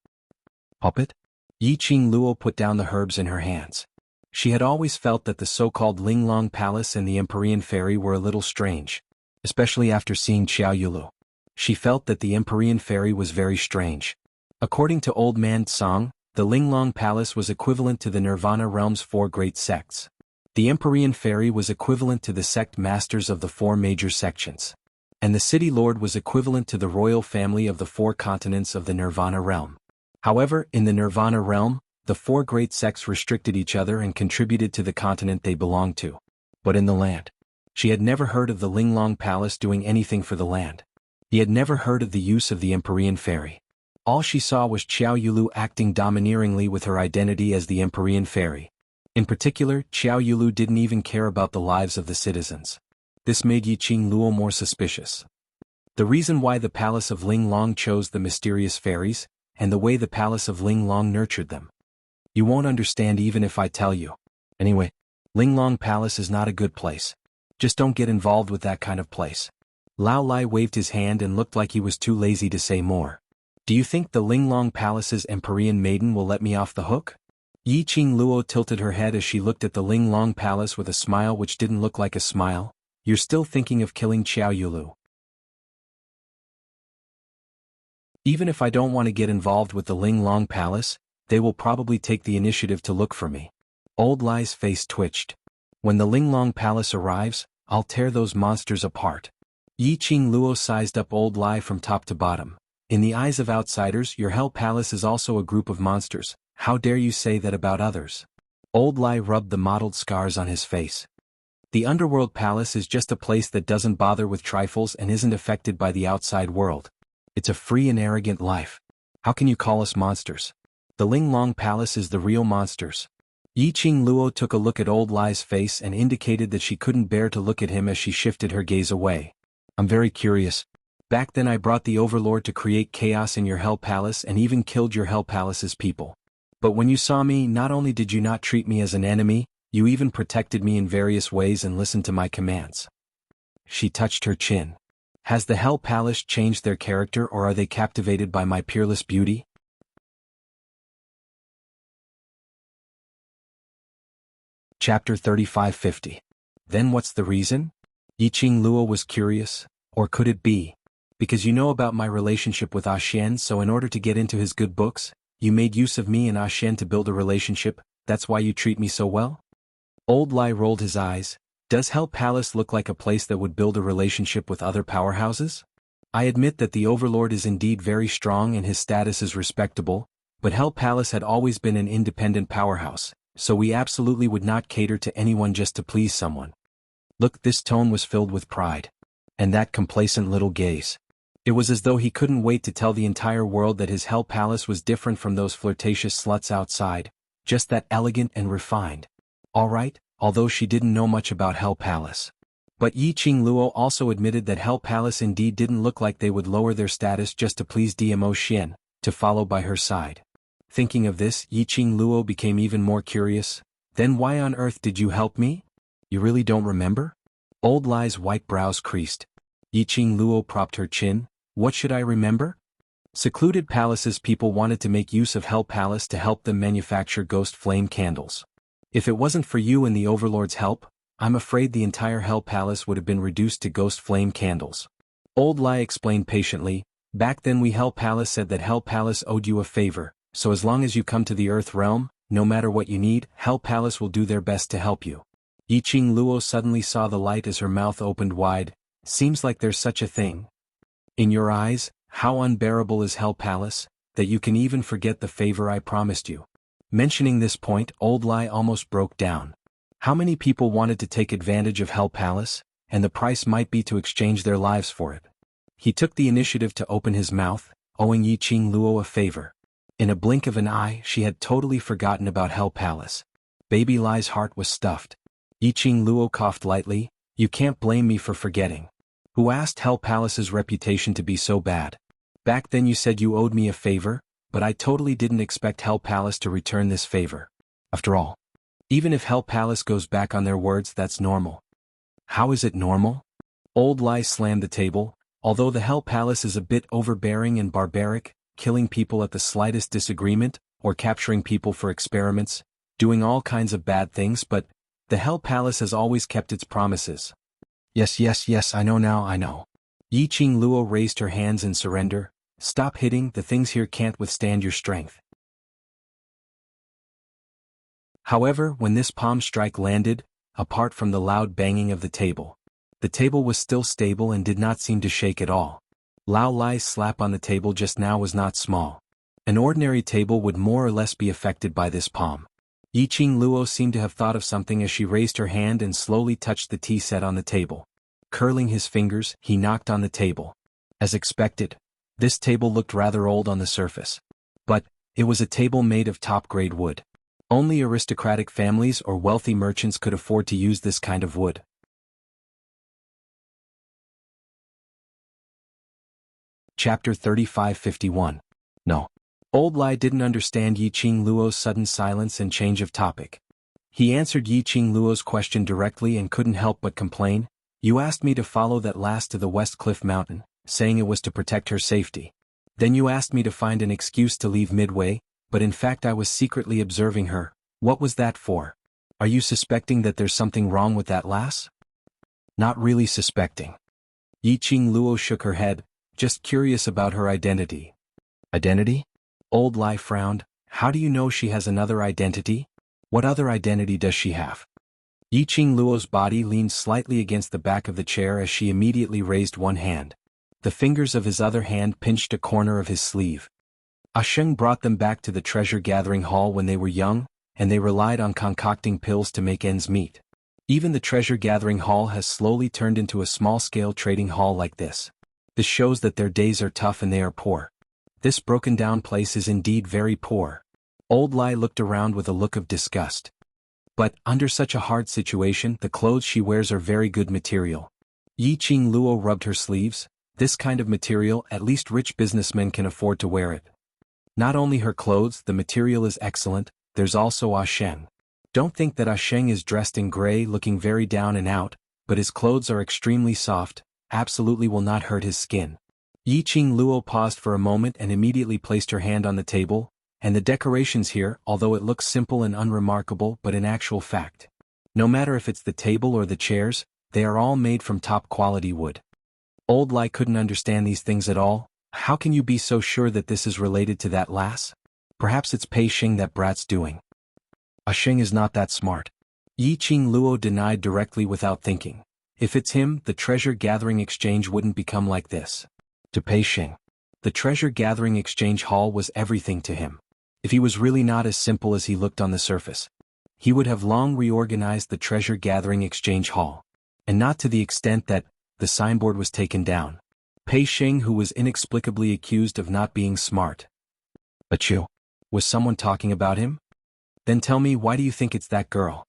Speaker 1: Puppet? Yiqing Luo put down the herbs in her hands. She had always felt that the so-called Linglong Palace and the Empyrean Fairy were a little strange, especially after seeing Xiao Yulu. She felt that the Empyrean Fairy was very strange. According to Old Man Tsang, the Linglong Palace was equivalent to the Nirvana realm's 4 great sects. The Empyrean Fairy was equivalent to the sect masters of the 4 major sections. And the City Lord was equivalent to the royal family of the 4 continents of the Nirvana realm. However, in the Nirvana realm, the 4 great sects restricted each other and contributed to the continent they belonged to. But in the land, she had never heard of the Linglong Palace doing anything for the land. He had never heard of the use of the Empyrean Fairy. All she saw was Xiao Yulu acting domineeringly with her identity as the Empyrean Fairy. In particular, Xiao Yulu didn't even care about the lives of the citizens. This made Yiqing Luo more suspicious. The reason why the Palace of Linglong chose the mysterious fairies, and the way the Palace of Linglong nurtured them. You won't understand even if I tell you. Anyway, Linglong Palace is not a good place. Just don't get involved with that kind of place. Lao Lai waved his hand and looked like he was too lazy to say more. Do you think the Linglong Palace's Empyrean maiden will let me off the hook? Yiqing Luo tilted her head as she looked at the Linglong Palace with a smile which didn't look like a smile. You're still thinking of killing Xiao Yulu. Even if I don't want to get involved with the Linglong Palace, they will probably take the initiative to look for me. Old Lai's face twitched. When the Linglong Palace arrives, I'll tear those monsters apart. Yiqing Luo sized up Old Lai from top to bottom. In the eyes of outsiders, your Hell Palace is also a group of monsters. How dare you say that about others? Old Lai rubbed the mottled scars on his face. The Underworld Palace is just a place that doesn't bother with trifles and isn't affected by the outside world. It's a free and arrogant life. How can you call us monsters? The Linglong Palace is the real monsters. Yiqing Luo took a look at Old Lai's face and indicated that she couldn't bear to look at him as she shifted her gaze away. I'm very curious. Back then I brought the Overlord to create chaos in your Hell Palace and even killed your Hell Palace's people. But when you saw me, not only did you not treat me as an enemy, you even protected me in various ways and listened to my commands. She touched her chin. Has the Hell Palace changed their character or are they captivated by my peerless beauty? Chapter 35-50. Then what's the reason? Yiqing Luo was curious. Or could it be? Because you know about my relationship with Xian, so in order to get into his good books, you made use of me and Xian to build a relationship, that's why you treat me so well? Old Lai rolled his eyes. Does Hell Palace look like a place that would build a relationship with other powerhouses? I admit that the Overlord is indeed very strong and his status is respectable, but Hell Palace had always been an independent powerhouse, so we absolutely would not cater to anyone just to please someone. Look, this tone was filled with pride. And that complacent little gaze. It was as though he couldn't wait to tell the entire world that his Hell Palace was different from those flirtatious sluts outside, just that elegant and refined. All right, although she didn't know much about Hell Palace. But Yi Qing Luo also admitted that Hell Palace indeed didn't look like they would lower their status just to please Dmo Xian, to follow by her side. Thinking of this, Yi Qing Luo became even more curious. Then why on earth did you help me? You really don't remember? Old Lai's white brows creased. Yi Qing Luo propped her chin. What should I remember? Secluded palaces people wanted to make use of Hell Palace to help them manufacture ghost flame candles. If it wasn't for you and the Overlord's help, I'm afraid the entire Hell Palace would have been reduced to ghost flame candles. Old Lai explained patiently, back then Hell Palace said that Hell Palace owed you a favor, so as long as you come to the Earth Realm, no matter what you need, Hell Palace will do their best to help you. Yi Qing Luo suddenly saw the light as her mouth opened wide. Seems like there's such a thing. In your eyes, how unbearable is Hell Palace, that you can even forget the favor I promised you. Mentioning this point, Old Lai almost broke down. How many people wanted to take advantage of Hell Palace, and the price might be to exchange their lives for it. He took the initiative to open his mouth, owing Yi Qing Luo a favor. In a blink of an eye, she had totally forgotten about Hell Palace. Baby Lai's heart was stuffed. Yi Qing Luo coughed lightly. You can't blame me for forgetting. Who asked Hell Palace's reputation to be so bad? Back then you said you owed me a favor, but I totally didn't expect Hell Palace to return this favor. After all, even if Hell Palace goes back on their words, that's normal. How is it normal? Old Lai slammed the table. Although the Hell Palace is a bit overbearing and barbaric, killing people at the slightest disagreement, or capturing people for experiments, doing all kinds of bad things, but the Hell Palace has always kept its promises. Yes, I know now, I know. Yi Qing Luo raised her hands in surrender. Stop hitting, the things here can't withstand your strength. However, when this palm strike landed, apart from the loud banging of the table was still stable and did not seem to shake at all. Lao Lai's slap on the table just now was not small. An ordinary table would more or less be affected by this palm. Yi Qing Luo seemed to have thought of something as she raised her hand and slowly touched the tea set on the table. Curling his fingers, he knocked on the table. As expected, this table looked rather old on the surface. But it was a table made of top-grade wood. Only aristocratic families or wealthy merchants could afford to use this kind of wood. Chapter 3551. No. Old Lai didn't understand Yi Qing Luo's sudden silence and change of topic. He answered Yi Qing Luo's question directly and couldn't help but complain. You asked me to follow that lass to the West Cliff Mountain, saying it was to protect her safety. Then you asked me to find an excuse to leave midway, but in fact I was secretly observing her. What was that for? Are you suspecting that there's something wrong with that lass? Not really suspecting. Yi Qing Luo shook her head, just curious about her identity. Identity? Old Lai frowned. How do you know she has another identity? What other identity does she have? Yi Qing Luo's body leaned slightly against the back of the chair as she immediately raised one hand. The fingers of his other hand pinched a corner of his sleeve. Sheng brought them back to the treasure-gathering hall when they were young, and they relied on concocting pills to make ends meet. Even the treasure-gathering hall has slowly turned into a small-scale trading hall like this. This shows that their days are tough and they are poor. This broken-down place is indeed very poor. Old Lai looked around with a look of disgust. But, under such a hard situation, the clothes she wears are very good material. Yi Qing Luo rubbed her sleeves. This kind of material, at least rich businessmen can afford to wear it. Not only her clothes, the material is excellent, there's also Sheng. Don't think that Sheng is dressed in gray looking very down and out, but his clothes are extremely soft, absolutely will not hurt his skin. Yi Qing Luo paused for a moment and immediately placed her hand on the table, and the decorations here, although it looks simple and unremarkable, but in actual fact, no matter if it's the table or the chairs, they are all made from top-quality wood. Old Lai couldn't understand these things at all. How can you be so sure that this is related to that lass? Perhaps it's Pei Xing that brat's doing. Sheng is not that smart. Yi Qing Luo denied directly without thinking. If it's him, the treasure-gathering exchange wouldn't become like this. To Pei Xing, the treasure-gathering exchange hall was everything to him. If he was really not as simple as he looked on the surface, he would have long reorganized the treasure-gathering exchange hall. And not to the extent that the signboard was taken down. Pei Xing, who was inexplicably accused of not being smart. Achoo. Was someone talking about him? Then tell me, why do you think it's that girl?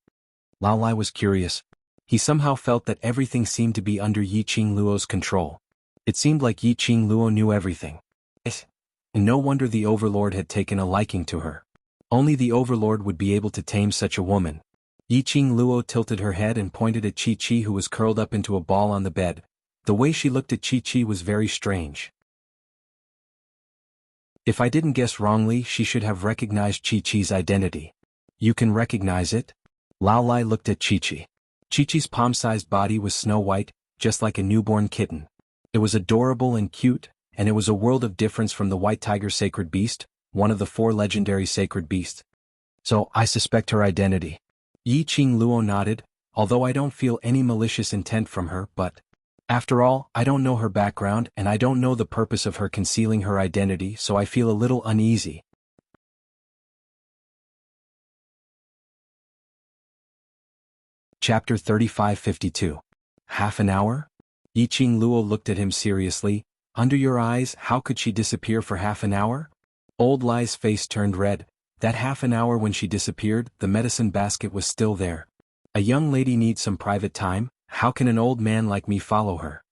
Speaker 1: Lao Lai was curious. He somehow felt that everything seemed to be under Yi Qing Luo's control. It seemed like Yi Qing Luo knew everything. And no wonder the Overlord had taken a liking to her. Only the Overlord would be able to tame such a woman. Yi Qing Luo tilted her head and pointed at Chi-Chi, who was curled up into a ball on the bed. The way she looked at Chi-Chi was very strange. If I didn't guess wrongly, she should have recognized Chi-Chi's identity. You can recognize it? Lao Lai looked at Chi-Chi. Chi-Chi's palm-sized body was snow white, just like a newborn kitten. It was adorable and cute, and it was a world of difference from the white tiger sacred beast, one of the 4 legendary sacred beasts. So, I suspect her identity. Yi Qing Luo nodded, although I don't feel any malicious intent from her, but after all, I don't know her background and I don't know the purpose of her concealing her identity, so I feel a little uneasy. Chapter 3552. Half an hour? Yi Qing Luo looked at him seriously. Under your eyes, how could she disappear for half an hour? Old Lai's face turned red. That half an hour when she disappeared, the medicine basket was still there. A young lady needs some private time. How can an old man like me follow her?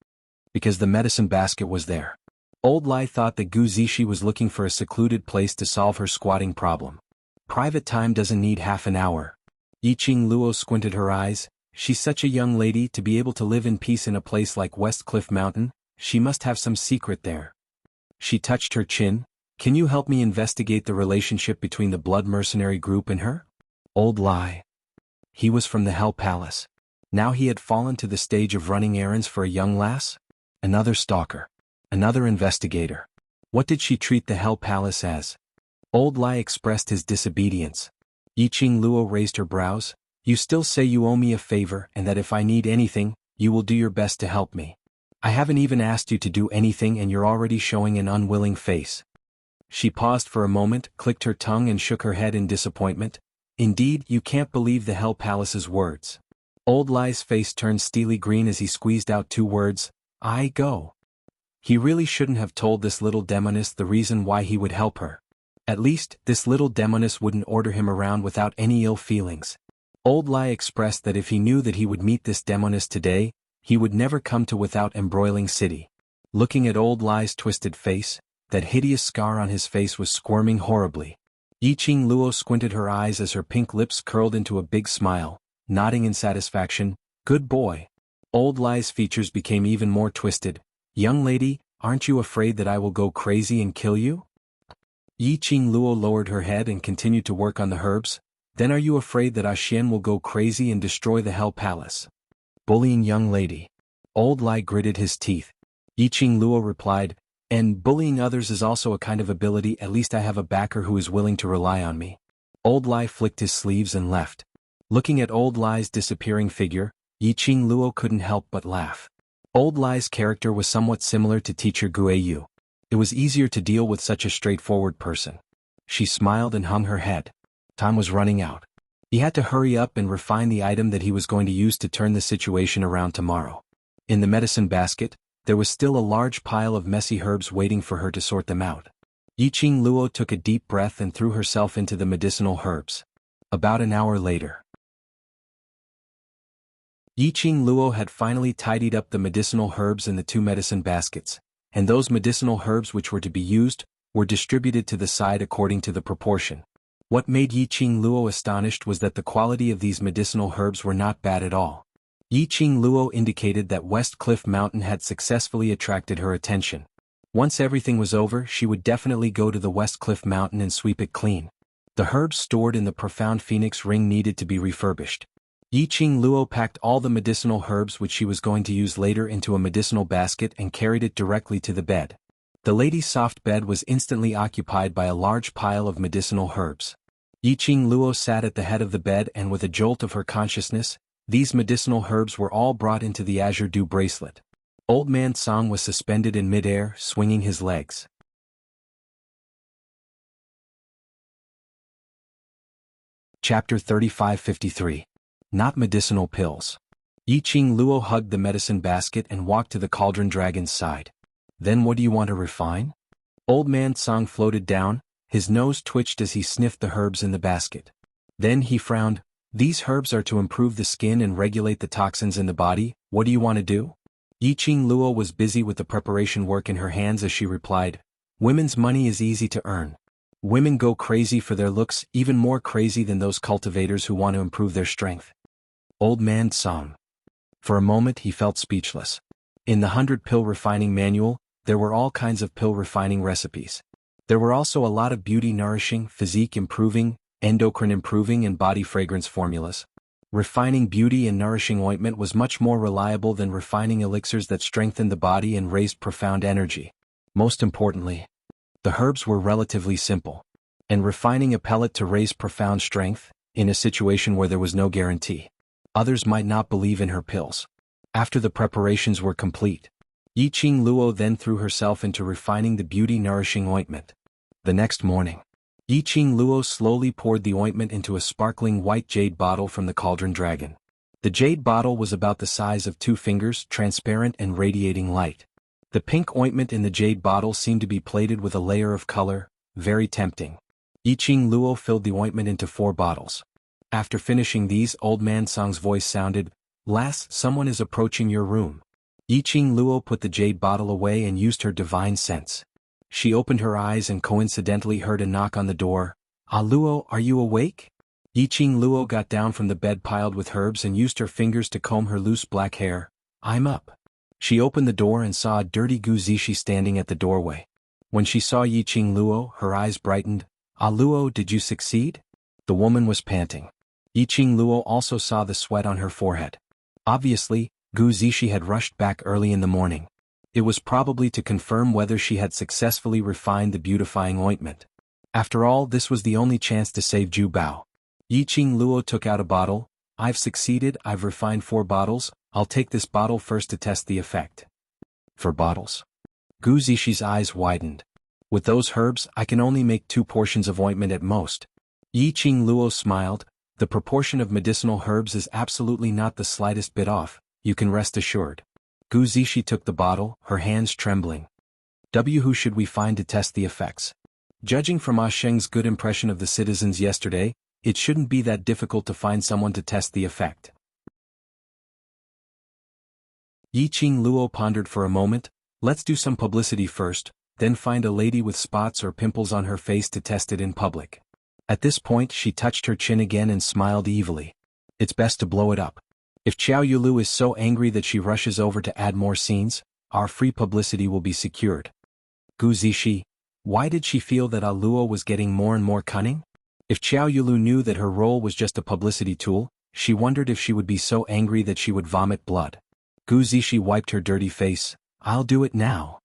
Speaker 1: Because the medicine basket was there. Old Lai thought that Gu Zishi was looking for a secluded place to solve her squatting problem. Private time doesn't need half an hour. Yi Qing Luo squinted her eyes. She's such a young lady to be able to live in peace in a place like West Cliff Mountain. She must have some secret there. She touched her chin. Can you help me investigate the relationship between the blood mercenary group and her? Old Lai. He was from the Hell Palace. Now he had fallen to the stage of running errands for a young lass? Another stalker. Another investigator. What did she treat the Hell Palace as? Old Lai expressed his disobedience. Yi Qing Luo raised her brows. You still say you owe me a favor and that if I need anything, you will do your best to help me. I haven't even asked you to do anything and you're already showing an unwilling face. She paused for a moment, clicked her tongue and shook her head in disappointment. Indeed, you can't believe the Hell Palace's words. Old Lai's face turned steely green as he squeezed out 2 words. I go. He really shouldn't have told this little demoness the reason why he would help her. At least, this little demoness wouldn't order him around without any ill feelings. Old Lai expressed that if he knew that he would meet this demoness today, he would never come to Without Embroiling City. Looking at Old Lai's twisted face, that hideous scar on his face was squirming horribly. Yi Qing Luo squinted her eyes as her pink lips curled into a big smile, nodding in satisfaction. Good boy. Old Lai's features became even more twisted. Young lady, aren't you afraid that I will go crazy and kill you? Yi Qing Luo lowered her head and continued to work on the herbs. Then are you afraid that Xian will go crazy and destroy the Hell Palace? Bullying young lady. Old Lai gritted his teeth. Yi Qing Luo replied, and bullying others is also a kind of ability. At least I have a backer who is willing to rely on me. Old Lai flicked his sleeves and left. Looking at Old Lai's disappearing figure, Yi Qing Luo couldn't help but laugh. Old Lai's character was somewhat similar to teacher Guiyu. It was easier to deal with such a straightforward person. She smiled and hung her head. Time was running out. He had to hurry up and refine the item that he was going to use to turn the situation around tomorrow. In the medicine basket, there was still a large pile of messy herbs waiting for her to sort them out. Yi Qing Luo took a deep breath and threw herself into the medicinal herbs. About an hour later. Yi Qing Luo had finally tidied up the medicinal herbs in the 2 medicine baskets, and those medicinal herbs which were to be used were distributed to the side according to the proportion. What made Yi Qing Luo astonished was that the quality of these medicinal herbs were not bad at all. Yi Qing Luo indicated that West Cliff Mountain had successfully attracted her attention. Once everything was over, she would definitely go to the West Cliff Mountain and sweep it clean. The herbs stored in the Profound Phoenix Ring needed to be refurbished. Yi Qing Luo packed all the medicinal herbs which she was going to use later into a medicinal basket and carried it directly to the bed. The lady's soft bed was instantly occupied by a large pile of medicinal herbs. Yi Qing Luo sat at the head of the bed and with a jolt of her consciousness, these medicinal herbs were all brought into the azure dew bracelet. Old Man Song was suspended in midair, swinging his legs. Chapter 3553. Not medicinal pills. Yi Qing Luo hugged the medicine basket and walked to the cauldron dragon's side. Then what do you want to refine? Old Man Song floated down, his nose twitched as he sniffed the herbs in the basket. Then he frowned. These herbs are to improve the skin and regulate the toxins in the body. What do you want to do? Yiqing Luo was busy with the preparation work in her hands as she replied, women's money is easy to earn. Women go crazy for their looks, even more crazy than those cultivators who want to improve their strength. Old man Song. For a moment he felt speechless. In the 100-pill refining manual, there were all kinds of pill refining recipes. There were also a lot of beauty-nourishing, physique-improving, endocrine-improving and body fragrance formulas. Refining beauty and nourishing ointment was much more reliable than refining elixirs that strengthened the body and raised profound energy. Most importantly, the herbs were relatively simple. And refining a pellet to raise profound strength, in a situation where there was no guarantee. Others might not believe in her pills. After the preparations were complete, Yiqing Luo then threw herself into refining the beauty-nourishing ointment. The next morning, Yiqing Luo slowly poured the ointment into a sparkling white jade bottle from the Cauldron Dragon. The jade bottle was about the size of 2 fingers, transparent and radiating light. The pink ointment in the jade bottle seemed to be plated with a layer of color, very tempting. Yiqing Luo filled the ointment into 4 bottles. After finishing these, Old Man Song's voice sounded, "Lass, someone is approaching your room." Yiqing Luo put the jade bottle away and used her divine sense. She opened her eyes and coincidentally heard a knock on the door. "Ah Luo, are you awake?" Yiqing Luo got down from the bed piled with herbs and used her fingers to comb her loose black hair. "I'm up." She opened the door and saw a dirty Gu Zishi standing at the doorway. When she saw Yiqing Luo, her eyes brightened. "Ah Luo, did you succeed?" The woman was panting. Yiqing Luo also saw the sweat on her forehead. Obviously, Gu Zishi had rushed back early in the morning. It was probably to confirm whether she had successfully refined the beautifying ointment. After all, this was the only chance to save Ju Bao. Yiqing Luo took out a bottle. "I've succeeded, I've refined 4 bottles, I'll take this bottle first to test the effect." 4 bottles? Gu Zishi's eyes widened. "With those herbs, I can only make 2 portions of ointment at most." Yiqing Luo smiled. "The proportion of medicinal herbs is absolutely not the slightest bit off, you can rest assured." Gu Zishi took the bottle, her hands trembling. Who should we find to test the effects? Judging from Ah Sheng's good impression of the citizens yesterday, it shouldn't be that difficult to find someone to test the effect. Yiqing Luo pondered for a moment. "Let's do some publicity first, then find a lady with spots or pimples on her face to test it in public." At this point she touched her chin again and smiled evilly. "It's best to blow it up. If Qiao Yulu is so angry that she rushes over to add more scenes, our free publicity will be secured." Gu Zishi. Why did she feel that Ah Luo was getting more and more cunning? If Qiao Yulu knew that her role was just a publicity tool, she wondered if she would be so angry that she would vomit blood. Gu Zishi wiped her dirty face. "I'll do it now."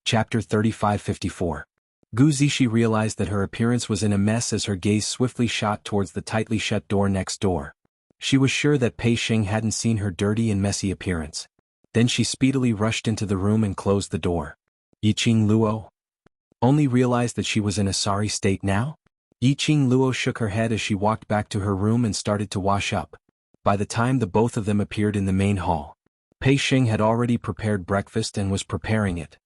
Speaker 1: Chapter 3554. Gu Zishi realized that her appearance was in a mess as her gaze swiftly shot towards the tightly shut door next door. She was sure that Pei Xing hadn't seen her dirty and messy appearance. Then she speedily rushed into the room and closed the door. Yiqing Luo only realized that she was in a sorry state now? Yiqing Luo shook her head as she walked back to her room and started to wash up. By the time the both of them appeared in the main hall, Pei Xing had already prepared breakfast and was preparing it.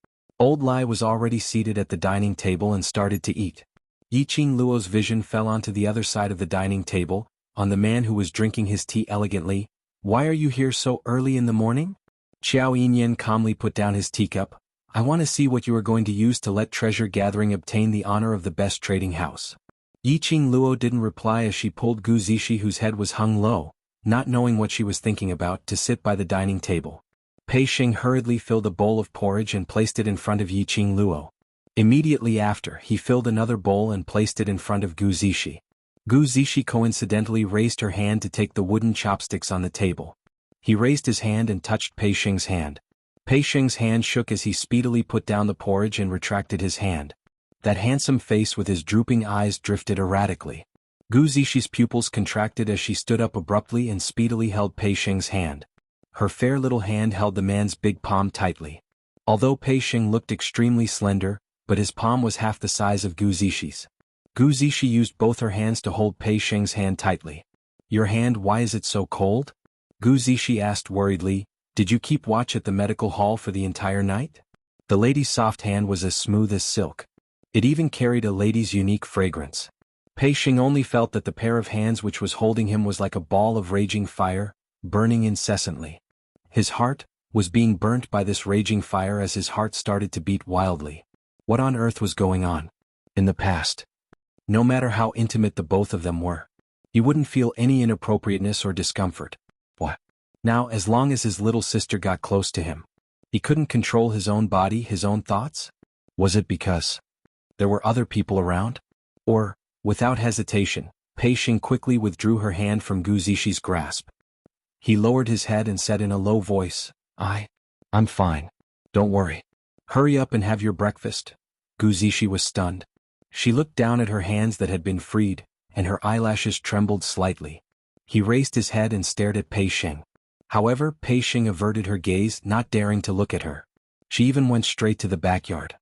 Speaker 1: Old Lai was already seated at the dining table and started to eat. Yiqing Luo's vision fell onto the other side of the dining table, on the man who was drinking his tea elegantly. "Why are you here so early in the morning?" Qiao Yinyan calmly put down his teacup. "I want to see what you are going to use to let treasure gathering obtain the honor of the best trading house." Yiqing Luo didn't reply as she pulled Gu Zishi, whose head was hung low, not knowing what she was thinking about, to sit by the dining table. Pei Xing hurriedly filled a bowl of porridge and placed it in front of Yiqing Luo. Immediately after, he filled another bowl and placed it in front of Gu Zishi. Gu Zishi coincidentally raised her hand to take the wooden chopsticks on the table. He raised his hand and touched Pei Xing's hand. Pei Xing's hand shook as he speedily put down the porridge and retracted his hand. That handsome face with his drooping eyes drifted erratically. Gu Zishi's pupils contracted as she stood up abruptly and speedily held Pei Xing's hand. Her fair little hand held the man's big palm tightly. Although Pei Xing looked extremely slender, but his palm was half the size of Gu Zishi's. Gu Zishi used both her hands to hold Pei Xing's hand tightly. "Your hand, why is it so cold?" Gu Zishi asked worriedly. "Did you keep watch at the medical hall for the entire night?" The lady's soft hand was as smooth as silk. It even carried a lady's unique fragrance. Pei Xing only felt that the pair of hands which was holding him was like a ball of raging fire, burning incessantly. His heart was being burnt by this raging fire as his heart started to beat wildly. What on earth was going on? In the past, no matter how intimate the both of them were, he wouldn't feel any inappropriateness or discomfort. What? Now, as long as his little sister got close to him, he couldn't control his own body, his own thoughts? Was it because there were other people around? Or, without hesitation, Pei Xing quickly withdrew her hand from Gu Zixi grasp. He lowered his head and said in a low voice, I'm fine. Don't worry. Hurry up and have your breakfast. Gu Zixi was stunned. She looked down at her hands that had been freed, and her eyelashes trembled slightly. He raised his head and stared at Pei Xing. However, Pei Xing averted her gaze, not daring to look at her. She even went straight to the backyard.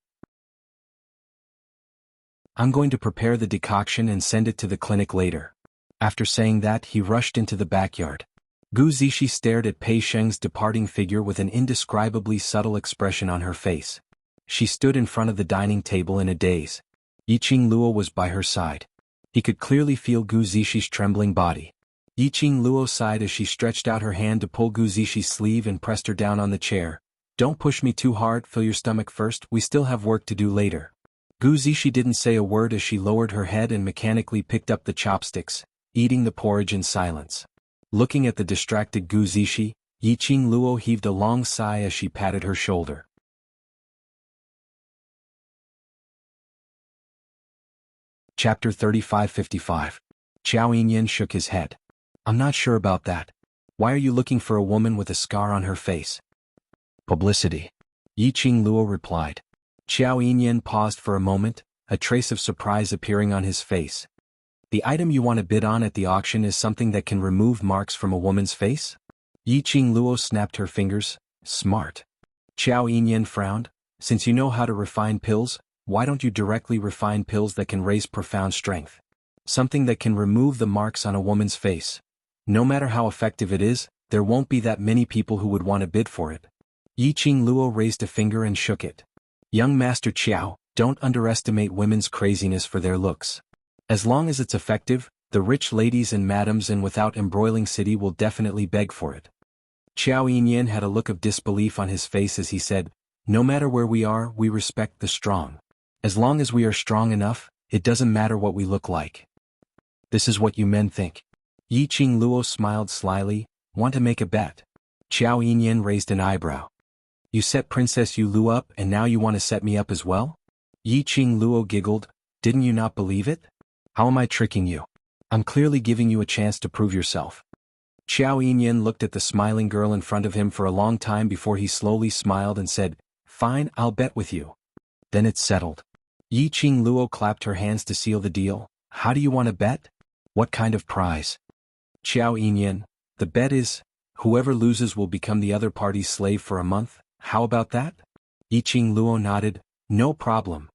Speaker 1: I'm going to prepare the decoction and send it to the clinic later. After saying that, he rushed into the backyard. Gu Zixi stared at Pei Xing's departing figure with an indescribably subtle expression on her face. She stood in front of the dining table in a daze. Yiqing Luo was by her side. He could clearly feel Gu Zixi's trembling body. Yiqing Luo sighed as she stretched out her hand to pull Gu Zixi's sleeve and pressed her down on the chair. Don't push me too hard, fill your stomach first, we still have work to do later. Gu Zixi didn't say a word as she lowered her head and mechanically picked up the chopsticks, eating the porridge in silence. Looking at the distracted Gu Zixi, Yiqing Luo heaved a long sigh as she patted her shoulder. Chapter 35-55. Qiao Yinyan shook his head. I'm not sure about that. Why are you looking for a woman with a scar on her face? Publicity. Yiqing Luo replied. Qiao Yinyan paused for a moment, a trace of surprise appearing on his face. The item you want to bid on at the auction is something that can remove marks from a woman's face? Yiqing Luo snapped her fingers. Smart. Qiao Yinyan frowned. Since you know how to refine pills, why don't you directly refine pills that can raise profound strength? Something that can remove the marks on a woman's face. No matter how effective it is, there won't be that many people who would want to bid for it. Yiqing Luo raised a finger and shook it. Young Master Qiao, don't underestimate women's craziness for their looks. As long as it's effective, the rich ladies and madams in without embroiling city will definitely beg for it. Qiao Yinyan had a look of disbelief on his face as he said, no matter where we are, we respect the strong. As long as we are strong enough, it doesn't matter what we look like. This is what you men think. Yiqing Luo smiled slyly. Want to make a bet? Qiao Yinyan raised an eyebrow. You set Princess Yu Lu up and now you want to set me up as well? Yiqing Luo giggled. Didn't you not believe it? How am I tricking you? I'm clearly giving you a chance to prove yourself. Qiao Yinyan looked at the smiling girl in front of him for a long time before he slowly smiled and said, Fine, I'll bet with you. Then it's settled. Yiqing Luo clapped her hands to seal the deal. How do you want to bet? What kind of prize? Qiao Yinyan, the bet is, whoever loses will become the other party's slave for a month. How about that? Yiqing Luo nodded. No problem.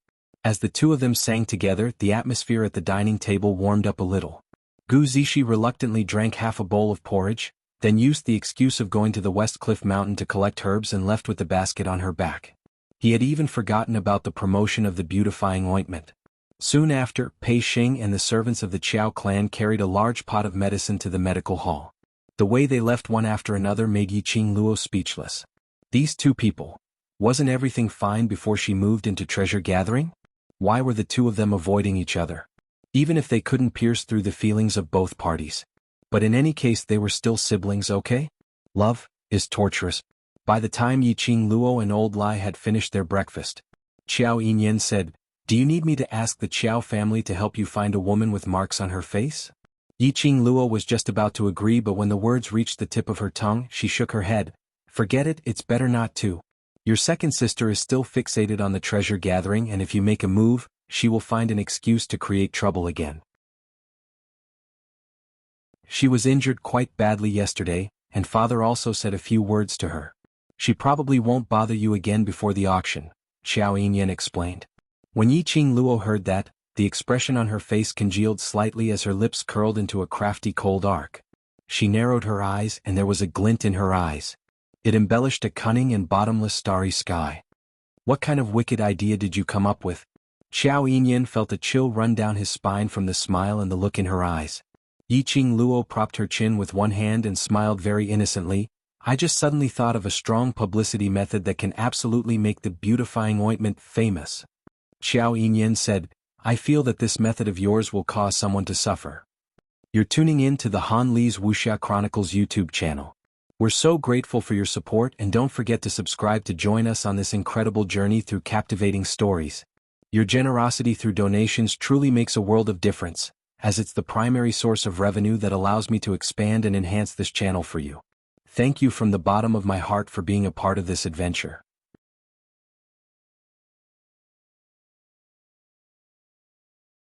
Speaker 1: As the two of them sang together, the atmosphere at the dining table warmed up a little. Gu Zixi reluctantly drank half a bowl of porridge, then used the excuse of going to the West Cliff Mountain to collect herbs and left with the basket on her back. He had even forgotten about the promotion of the beautifying ointment. Soon after, Pei Xing and the servants of the Qiao clan carried a large pot of medicine to the medical hall. The way they left one after another made Yiqing Luo speechless. These two people. Wasn't everything fine before she moved into treasure gathering? Why were the two of them avoiding each other? Even if they couldn't pierce through the feelings of both parties. But in any case they were still siblings, okay? Love is torturous. By the time Yiqing Luo and Old Lai had finished their breakfast, Qiao Yinyan said, Do you need me to ask the Qiao family to help you find a woman with marks on her face? Yiqing Luo was just about to agree, but when the words reached the tip of her tongue, she shook her head. Forget it, it's better not to. Your second sister is still fixated on the treasure gathering, and if you make a move, she will find an excuse to create trouble again. She was injured quite badly yesterday, and father also said a few words to her. She probably won't bother you again before the auction, Qiao Yinyan explained. When Yiqing Luo heard that, the expression on her face congealed slightly as her lips curled into a crafty cold arc. She narrowed her eyes and there was a glint in her eyes. It embellished a cunning and bottomless starry sky. What kind of wicked idea did you come up with? Xiao Yinyan felt a chill run down his spine from the smile and the look in her eyes. Yiqing Luo propped her chin with one hand and smiled very innocently. I just suddenly thought of a strong publicity method that can absolutely make the beautifying ointment famous. Xiao Yinyan said, I feel that this method of yours will cause someone to suffer. You're tuning in to the Han Li's Wuxia Chronicles YouTube channel. We're so grateful for your support, and don't forget to subscribe to join us on this incredible journey through captivating stories. Your generosity through donations truly makes a world of difference, as it's the primary source of revenue that allows me to expand and enhance this channel for you. Thank you from the bottom of my heart for being a part of this adventure.